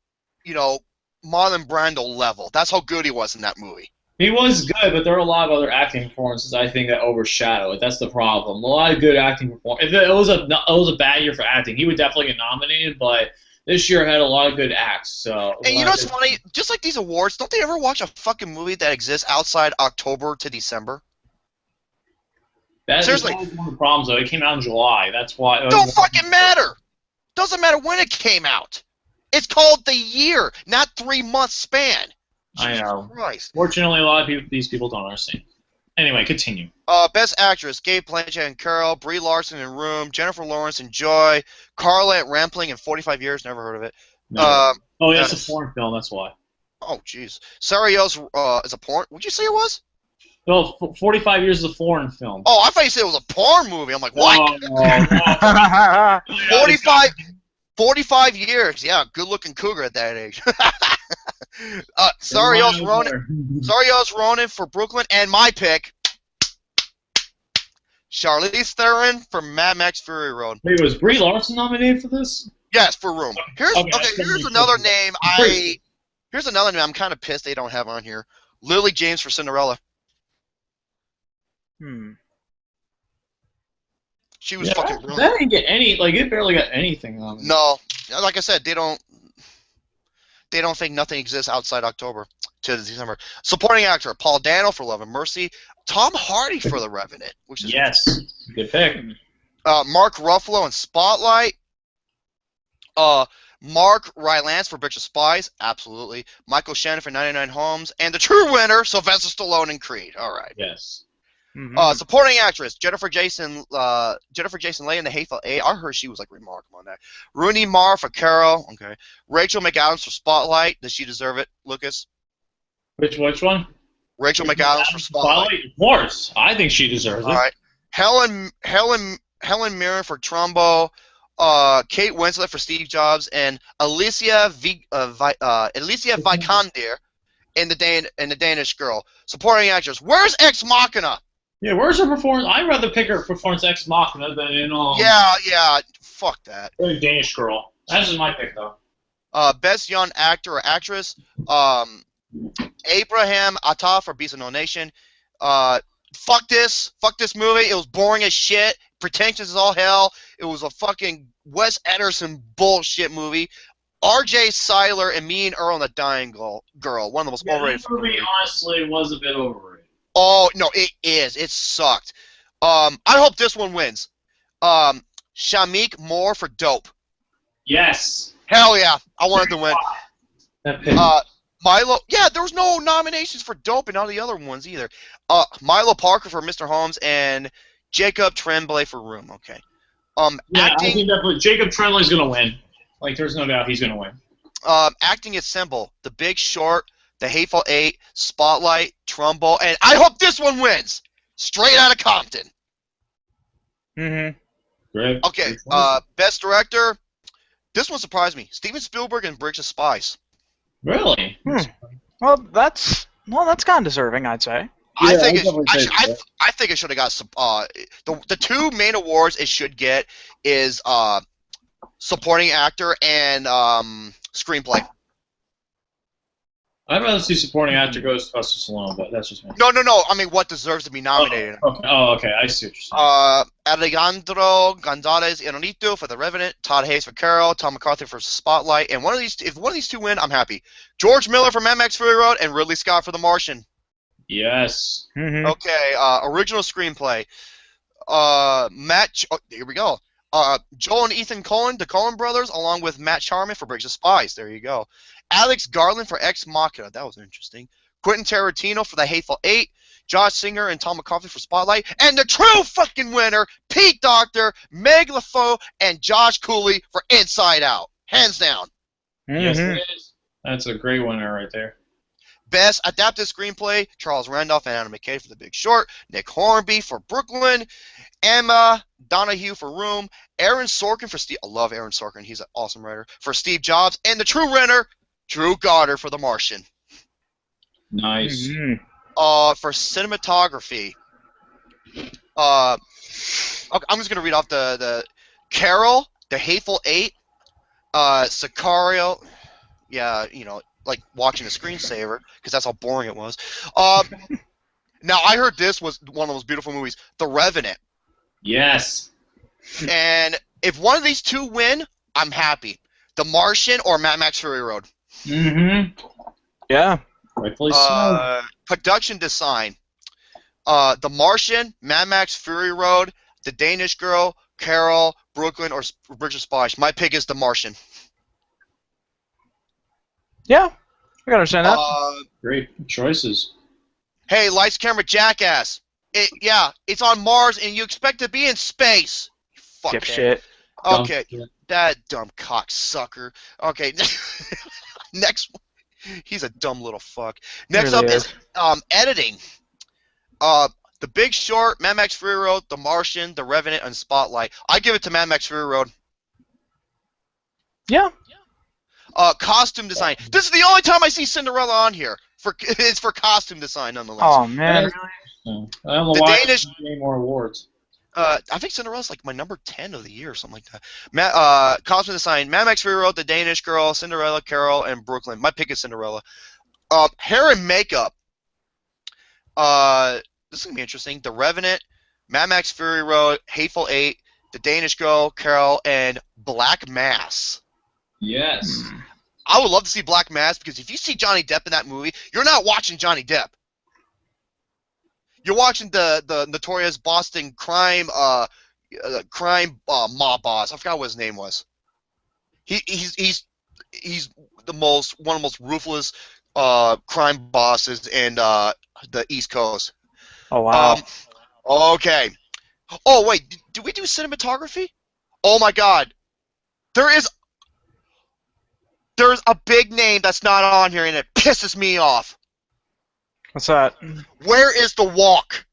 Marlon Brando level. That's how good he was in that movie. He was good, but there are a lot of other acting performances I think that overshadow it. That's the problem. A lot of good acting performances. If it was a bad year for acting, he would definitely get nominated. But this year had a lot of good acts. So. And you know what's funny? Just like these awards, don't they ever watch a fucking movie that exists outside October to December? Seriously, that was one of the problems though. It came out in July. That's why. Don't fucking matter. Doesn't matter when it came out. It's called the year, not 3 month span. I know. Christ. Fortunately, a lot of these people don't understand. Anyway, continue. Best Actress: Kate Blanchett and Carol, Brie Larson in Room, Jennifer Lawrence in Joy, Carla Rampling in 45 Years. Never heard of it. No. Yeah, it's a foreign film. That's why. Oh, jeez. Sarajevo's is a porn. Would you say it was? Well, 45 Years is a foreign film. Oh, I thought you said it was a porn movie. I'm like, what? No. 45 years. Yeah, good-looking cougar at that age. Sarajevo's Ronan for Brooklyn, and my pick, Charlize Theron for Mad Max Fury Road. Wait, was Brie Larson nominated for this? Yes, for Room. Here's another name. Here's another name I'm kind of pissed they don't have on here. Lily James for Cinderella. She was fucking brilliant. That didn't get any. It barely got anything on it. No, like I said, they don't think nothing exists outside October to December. Supporting actor: Paul Dano for Love and Mercy, Tom Hardy for The Revenant, which is good pick. Mark Ruffalo in Spotlight. Mark Rylance for Bridge of Spies, absolutely. Michael Shannon for 99 Homes, and the true winner, Sylvester Stallone in Creed. All right. Yes. Supporting actress: Jennifer Jason Leigh in The Hateful Eight. I heard she was remarkable on that. Rooney Mara for Carol. Okay. Rachel McAdams for Spotlight. Does she deserve it, Lucas? Which one? Rachel McAdams for Spotlight. Of course, I think she deserves it. All right. Helen Mirren for Trumbo. Kate Winslet for Steve Jobs, and Alicia Vikander in the Danish Girl. Supporting actress: where's Ex Machina? Yeah, where's her performance? I'd rather pick her performance Ex Machina than in Yeah, fuck that. Danish Girl. That's just my pick though. Best young actor or actress: Abraham Attah for Beast of No Nation. Fuck this movie. It was boring as shit. Pretentious as all hell. It was a fucking Wes Anderson bullshit movie. R.J. Seiler and Me and Earl and the Dying Girl. One of the most overrated films. The movie honestly was a bit overrated. Oh no, it is. It sucked. I hope this one wins. Shamik Moore for Dope. Yes. Hell yeah, I wanted to win. Milo. Yeah, there was no nominations for Dope and all the other ones either. Milo Parker for Mr. Holmes and Jacob Tremblay for Room. Okay. I think definitely Jacob Tremblay's gonna win. There's no doubt he's gonna win. Acting is simple. The Big Short, The Hateful Eight, Spotlight, Trumbo, and I hope this one wins. Straight Outta Compton. Great. Okay. Best Director. This one surprised me. Steven Spielberg and Bridge of Spies. Really? Well, that's kind of deserving, I'd say. I think it should have got some. The two main awards it should get is supporting actor and screenplay. I'd rather see supporting actor go to Sylvester Stallone, but that's just me. No. I mean, what deserves to be nominated? Okay. I see what you're saying. Alejandro Gonzalez Inarritu for The Revenant, Todd Hayes for Carol, Tom McCarthy for Spotlight, and if one of these two win, I'm happy. George Miller for Mad Max Fury Road, and Ridley Scott for The Martian. Yes. Okay. Original screenplay. Here we go. Joel and Ethan Coen, the Coen brothers, along with Matt Charman for Bridge of Spies. There you go. Alex Garland for Ex Machina. That was interesting. Quentin Tarantino for The Hateful Eight. Josh Singer and Tom McCarthy for Spotlight. And the true fucking winner, Pete Docter, Meg LaFoe, and Josh Cooley for Inside Out. Hands down. Yes, it is. That's a great winner right there. Best Adapted Screenplay, Charles Randolph and Adam McKay for The Big Short. Nick Hornby for Brooklyn. Emma Donahue for Room. Aaron Sorkin for Steve. I love Aaron Sorkin. He's an awesome writer. For Steve Jobs. And the true winner, Drew Goddard for The Martian. Nice. For cinematography, okay, I'm just gonna read off the Carol, The Hateful Eight, Sicario, yeah, like watching a screensaver because that's how boring it was. Now I heard this was one of those beautiful movies, The Revenant, Yes. and if one of these two win, I'm happy. The Martian or Mad Max Fury Road. Yeah. Rightfully so. Production design. The Martian, Mad Max Fury Road, The Danish Girl, Carol, Brooklyn, or Bridge of Spies. My pick is The Martian. Yeah. I can understand that. Great choices. Hey, lights, camera, jackass. It's on Mars, and you expect to be in space. Fuck Dipshit. Okay, Dumb. that dumb cocksucker. Okay, next one. He's a dumb little fuck. Next Really up is. is editing. The Big Short, Mad Max Fury Road, The Martian, The Revenant, and Spotlight. I give it to Mad Max Fury Road. Yeah. Costume design. This is the only time I see Cinderella on here. It's for costume design, nonetheless. Oh man. Yeah. Really? I don't know The why Danish- I'm getting more awards. I think Cinderella's like my number 10 of the year or something like that. Costume design, Mad Max Fury Road, The Danish Girl, Cinderella, Carol, and Brooklyn. My pick is Cinderella. Hair and makeup. This is going to be interesting. The Revenant, Mad Max Fury Road, Hateful Eight, The Danish Girl, Carol, and Black Mass. Yes. I would love to see Black Mass because if you see Johnny Depp in that movie, you're not watching Johnny Depp. You're watching the notorious Boston crime mob boss. I forgot what his name was. He's one of the most ruthless crime bosses in the East Coast. Oh wow. Okay. Oh wait, did we do cinematography? Oh my God, there's a big name that's not on here and it pisses me off. What's that? Where is The Walk?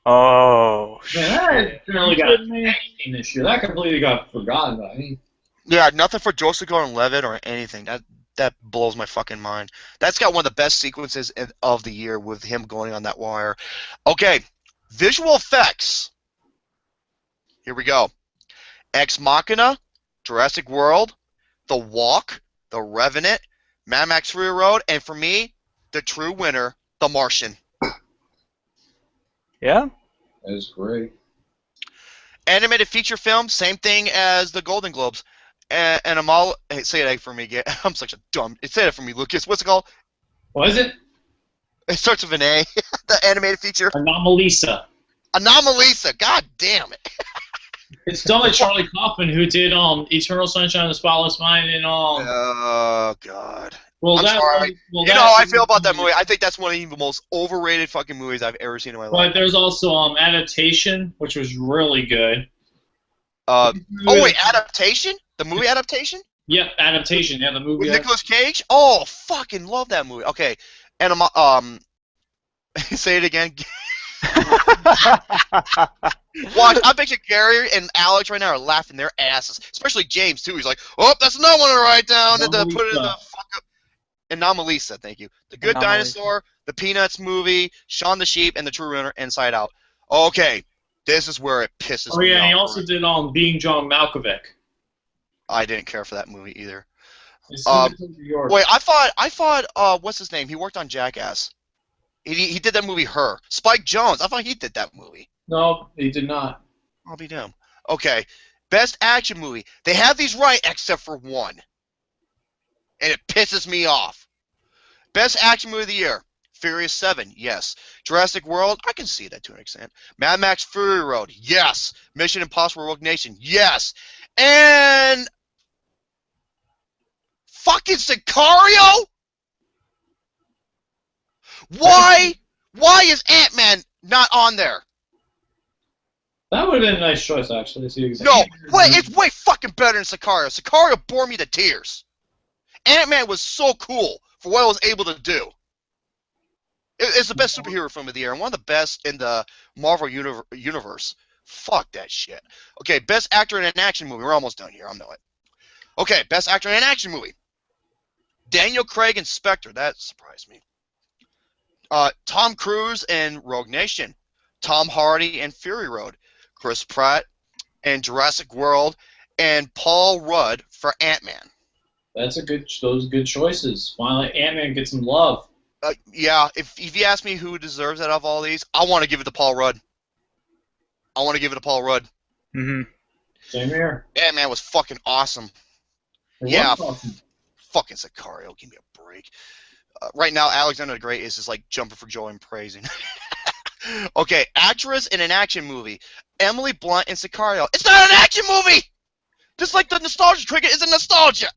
Oh Man, shit. that really got anything this year. That completely got forgotten about. Yeah, nothing for Joseph Gordon-Levitt or anything. That blows my fucking mind. That's got one of the best sequences of the year with him going on that wire. Okay, visual effects. Here we go. Ex Machina, Jurassic World, The Walk, The Revenant, Mad Max Fury Road, and for me, the true winner, The Martian. Yeah. That is great. Animated feature film, same thing as the Golden Globes. And I'm all... Hey, say it for me again. I'm such a dumb... Say it for me, Lucas. What's it called? What is it? It starts with an A. The animated feature. Anomalisa. Anomalisa. God damn it. It's done by Charlie Kaufman, who did Eternal Sunshine of the Spotless Mind and Oh, God. well, I'm that sorry. well, You know how I feel about that movie. I think that's one of the most overrated fucking movies I've ever seen in my life. But there's also Adaptation, which was really good. Oh, wait, Adaptation? The movie Adaptation? Yep, Adaptation. Yeah, the movie. With Nicolas Cage? Oh, fucking love that movie. Okay. And say it again. Watch, I bet you Gary and Alex right now are laughing their asses. Especially James, too. He's like, oh, that's another one to write down and to put it in the fuck up. Anomalisa, thank you. The Good Anomalisa. Dinosaur, the Peanuts movie, Shaun the Sheep, and the True Runner, Inside Out. Okay, this is where it pisses Oh me yeah, off. and he also did Being John Malkovich. I didn't care for that movie either. It's New York. Wait, I thought, what's his name? He worked on Jackass. He did that movie, Her. Spike Jonze, I thought he did that movie. No, he did not. I'll be damned. Okay, best action movie. They have these right except for one. And it pisses me off. Best action movie of the year. Furious 7, yes. Jurassic World, I can see that to an extent. Mad Max Fury Road, yes. Mission Impossible Rogue Nation, yes. And fucking Sicario? Why is Ant-Man not on there? That would have been a nice choice, actually. So you No, it's way fucking better than Sicario. Sicario bore me to tears. Ant-Man was so cool for what it was able to do. It's the best superhero film of the year and one of the best in the Marvel universe. Fuck that shit. Okay, best actor in an action movie. We're almost done here. I know it. Okay, best actor in an action movie. Daniel Craig in Spectre. That surprised me. Tom Cruise in Rogue Nation. Tom Hardy in Fury Road. Chris Pratt in Jurassic World. And Paul Rudd for Ant-Man. Those are good choices. Finally, Ant-Man gets some love. Yeah, if you ask me who deserves it out of all these, I want to give it to Paul Rudd. Mm-hmm. Same here. Ant-Man was fucking awesome. Yeah, fucking Sicario, give me a break. Right now, Alexander the Great is just like jumping for joy and praising. Okay, actress in an action movie. Emily Blunt in Sicario. It's not an action movie! Just like the nostalgia trigger is a nostalgia.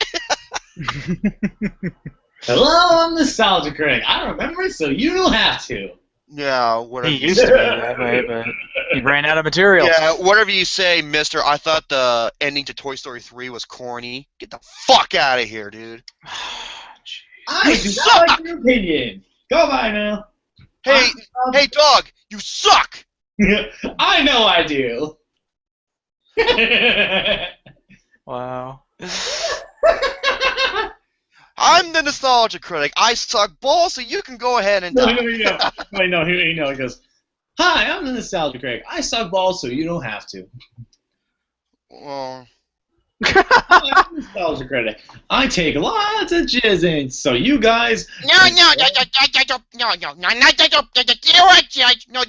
Hello, I'm Nostalgia Craig. I remember it, so you don't have to. Yeah, whatever. He used to be that way, but he ran out of material. Yeah, whatever you say, mister. I thought the ending to Toy Story 3 was corny. Get the fuck out of here, dude. I do not like your opinion. Go by now. Hey, dog, you suck! I know I do. Wow. I'm the nostalgia critic. I suck balls, so you can go ahead and die. He goes, hi, I'm the Nostalgia Craig. I suck balls, so you don't have to. Well, I'm the Nostalgia Critic. I take lots of jizzing, so you guys... No, they're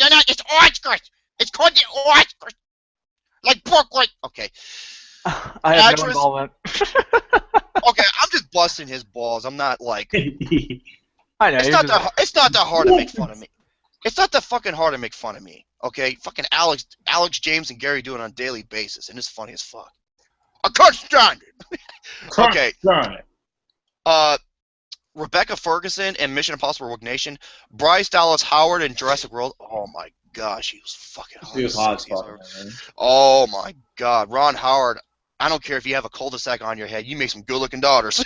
not. It's Oscars. It's called the Oscars. Like Brooklyn. okay. I have Actress- no involvement. Okay, I'm just busting his balls. I'm not like... I know. It's not that hard to make fun of me. It's not that fucking hard to make fun of me, okay? Fucking Alex James and Gary do it on a daily basis, and it's funny as fuck. I can't stand it. Okay. Rebecca Ferguson in Mission Impossible Rogue Nation. Bryce Dallas Howard in Jurassic World. Oh my gosh, he was fucking hot. He was hot as fuck, man. Oh my god. Ron Howard, I don't care if you have a cul-de-sac on your head, you make some good-looking daughters.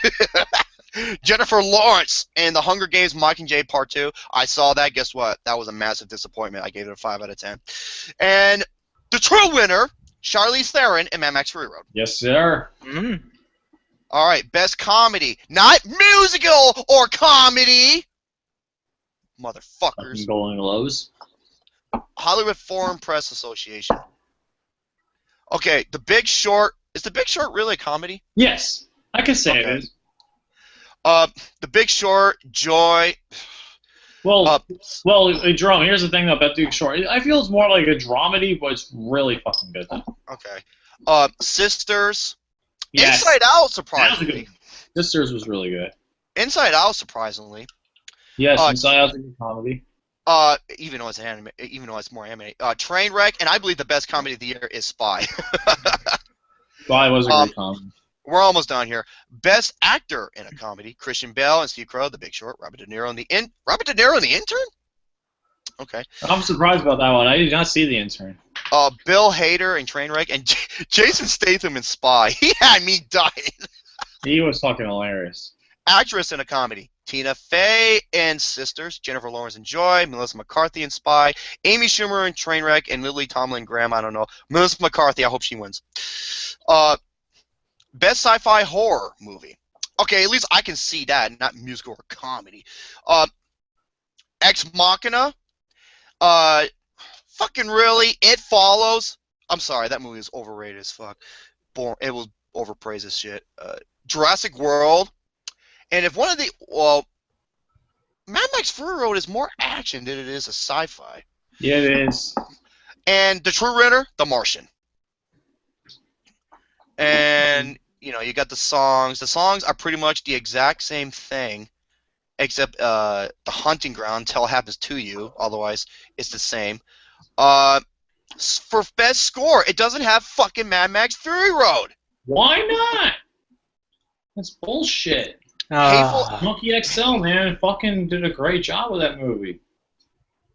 Jennifer Lawrence in The Hunger Games Mockingjay Part 2. I saw that. Guess what? That was a massive disappointment. I gave it a 5 out of 10. And the true winner, Charlize Theron in Mad Max Fury Road. Yes, sir. Mm. All right, best comedy. Not musical or comedy. Motherfuckers. Golden Globes. Hollywood Foreign Press Association. Okay, The Big Short. Is The Big Short really a comedy? Yes, I can say Okay. it is. The Big Short, Joy. Well, Jerome, here's the thing though about Big Short. I feel it's more like a dramedy, but it's really fucking good. Okay. Sisters. Yes. Inside Out, That was a surprisingly. good. Sisters was really good. Inside Out, surprisingly. Yes, Inside Out's a good comedy. Even though it's an anime, even though it's more anime. Trainwreck, and I believe the best comedy of the year is Spy. Spy was a great comedy. We're almost done here. Best actor in a comedy: Christian Bale and Steve Carell, The Big Short. Robert De Niro in The Intern. Okay. I'm surprised about that one. I did not see The Intern. Bill Hader in Trainwreck and Jason Statham in Spy. He had me dying. He was fucking hilarious. Actress in a comedy: Tina Fey in Sisters, Jennifer Lawrence in Joy, Melissa McCarthy in Spy, Amy Schumer in Trainwreck, and Lily Tomlin Graham. I don't know. Melissa McCarthy. I hope she wins. Best sci-fi horror movie. Okay, at least I can see that, not musical or comedy. Ex Machina. Fucking really? It Follows. I'm sorry, that movie is overrated as fuck. It was overpraised as shit. Jurassic World. And if one of the Mad Max Fury Road is more action than it is a sci-fi. Yeah, it is. And the true winner, The Martian. And you know, you got the songs. The songs are pretty much the exact same thing except the hunting ground until it happens to you. Otherwise, it's the same. For best score, it doesn't have fucking Mad Max Fury Road. Why not? That's bullshit. Ah. Monkey XL, man, fucking did a great job with that movie.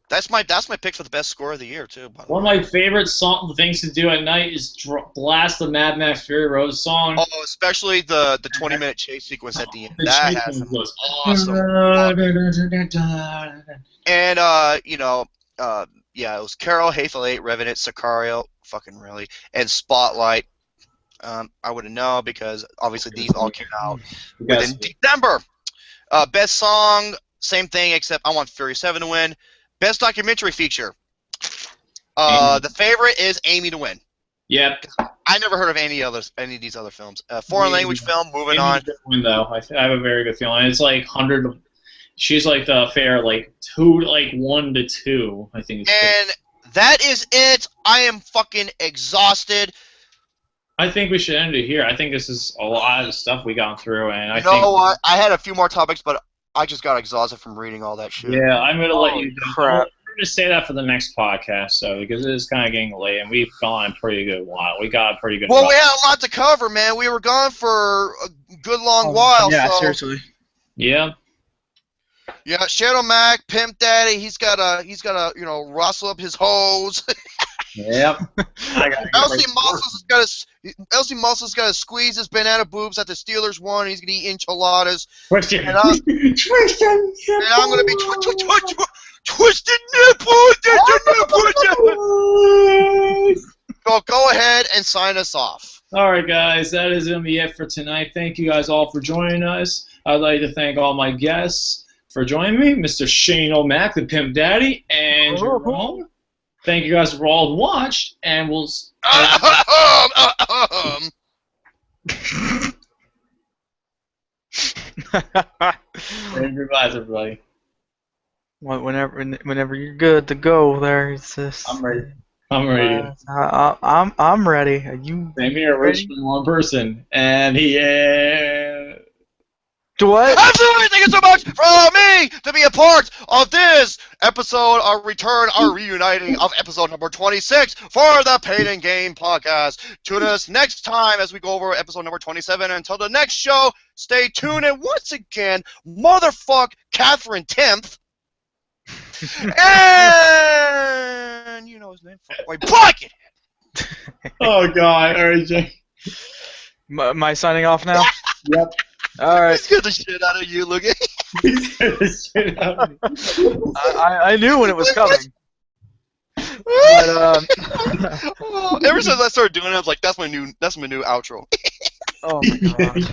That's my pick for the best score of the year too. By the One way. of my favorite things to do at night is blast the Mad Max Fury Road song. Oh, especially the 20-minute chase sequence at the end. The That chase has some was awesome. awesome. And yeah, it was Carol, Hateful Eight, Revenant, Sicario, fucking really, and Spotlight. I wouldn't know because obviously these all came out within December. Best song, same thing except I want Fury 7 to win. Best documentary feature. The favorite is Amy to win. Yep. I never heard of any of these other films. Foreign language film. Moving on. Though I have a very good feeling. It's like 100. She's like the fair, like 1 to 2. I think. And that is it. I am fucking exhausted. I think we should end it here. I think this is a lot of stuff we gone through, and I You know what? I had a few more topics, but I just got exhausted from reading all that shit. Yeah, I'm gonna let you. Crap. We're gonna say that for the next podcast, so because it is kind of getting late, and we've gone a pretty good while. We got a pretty good. Well, we had a lot to cover, man. We were gone for a good long while. Yeah, so. seriously. Yeah. Yeah, Shadow Mac, Pimp Daddy, he's gotta rustle up his hose. Yep. Elsie Muscle's gotta squeeze his banana boobs at the Steelers won. He's gonna eat enchiladas. Question. And I'm gonna be twisted nipples. So go ahead and sign us off. All right, guys, that is gonna be it for tonight. Thank you guys all for joining us. I'd like to thank all my guests for joining me, Mr. Shane O'Mac, the Pimp Daddy, and Jerome. Thank you guys for all who watched, and we'll. Goodbye, everybody. Whenever you're good to go, there. It's just. I'm ready. I'm ready. I'm ready. Are you? Same here, Rich, from one person, and he. What? Absolutely, thank you so much for me to be a part of this episode, our return, our reuniting of episode number 26 for the Pain and Gain podcast. Tune us next time as we go over episode number 27. Until the next show, stay tuned. And once again, motherfuck Catherine Timth. And you know his name, fuck Bucket. Oh God, all right, Jay. Am I signing off now? Yep. All right. Scared the shit out of you, look at. I knew when it was coming. But, ever since I started doing it, I was like, that's my new outro. oh my god.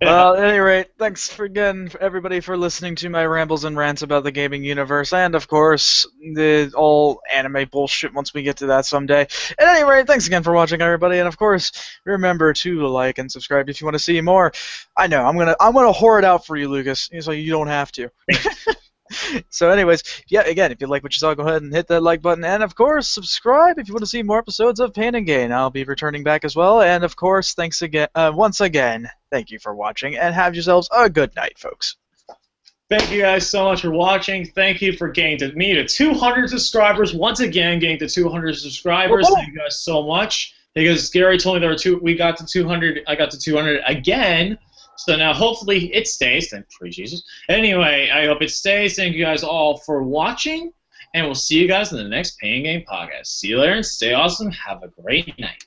Well, at any rate, thanks again, everybody, for listening to my rambles and rants about the gaming universe, and of course, the all anime bullshit once we get to that someday. At any rate, thanks again for watching, everybody, and of course, remember to like and subscribe if you want to see more. I know I'm gonna whore it out for you, Lucas, so you don't have to. So anyways, yeah, again, if you like what you saw, go ahead and hit that like button, and of course, subscribe if you want to see more episodes of Pain and Gain. I'll be returning back as well, and of course, thanks again, once again, thank you for watching, and have yourselves a good night, folks. Thank you guys so much for watching. Thank you for getting me to 200 subscribers. Once again, getting to 200 subscribers. Whoa. Thank you guys so much. Because Gary told me there were we got to 200. I got to 200 again. So now hopefully it stays. Thank you, Jesus. Anyway, I hope it stays. Thank you guys all for watching. And we'll see you guys in the next Pain Game podcast. See you later and stay awesome. Have a great night.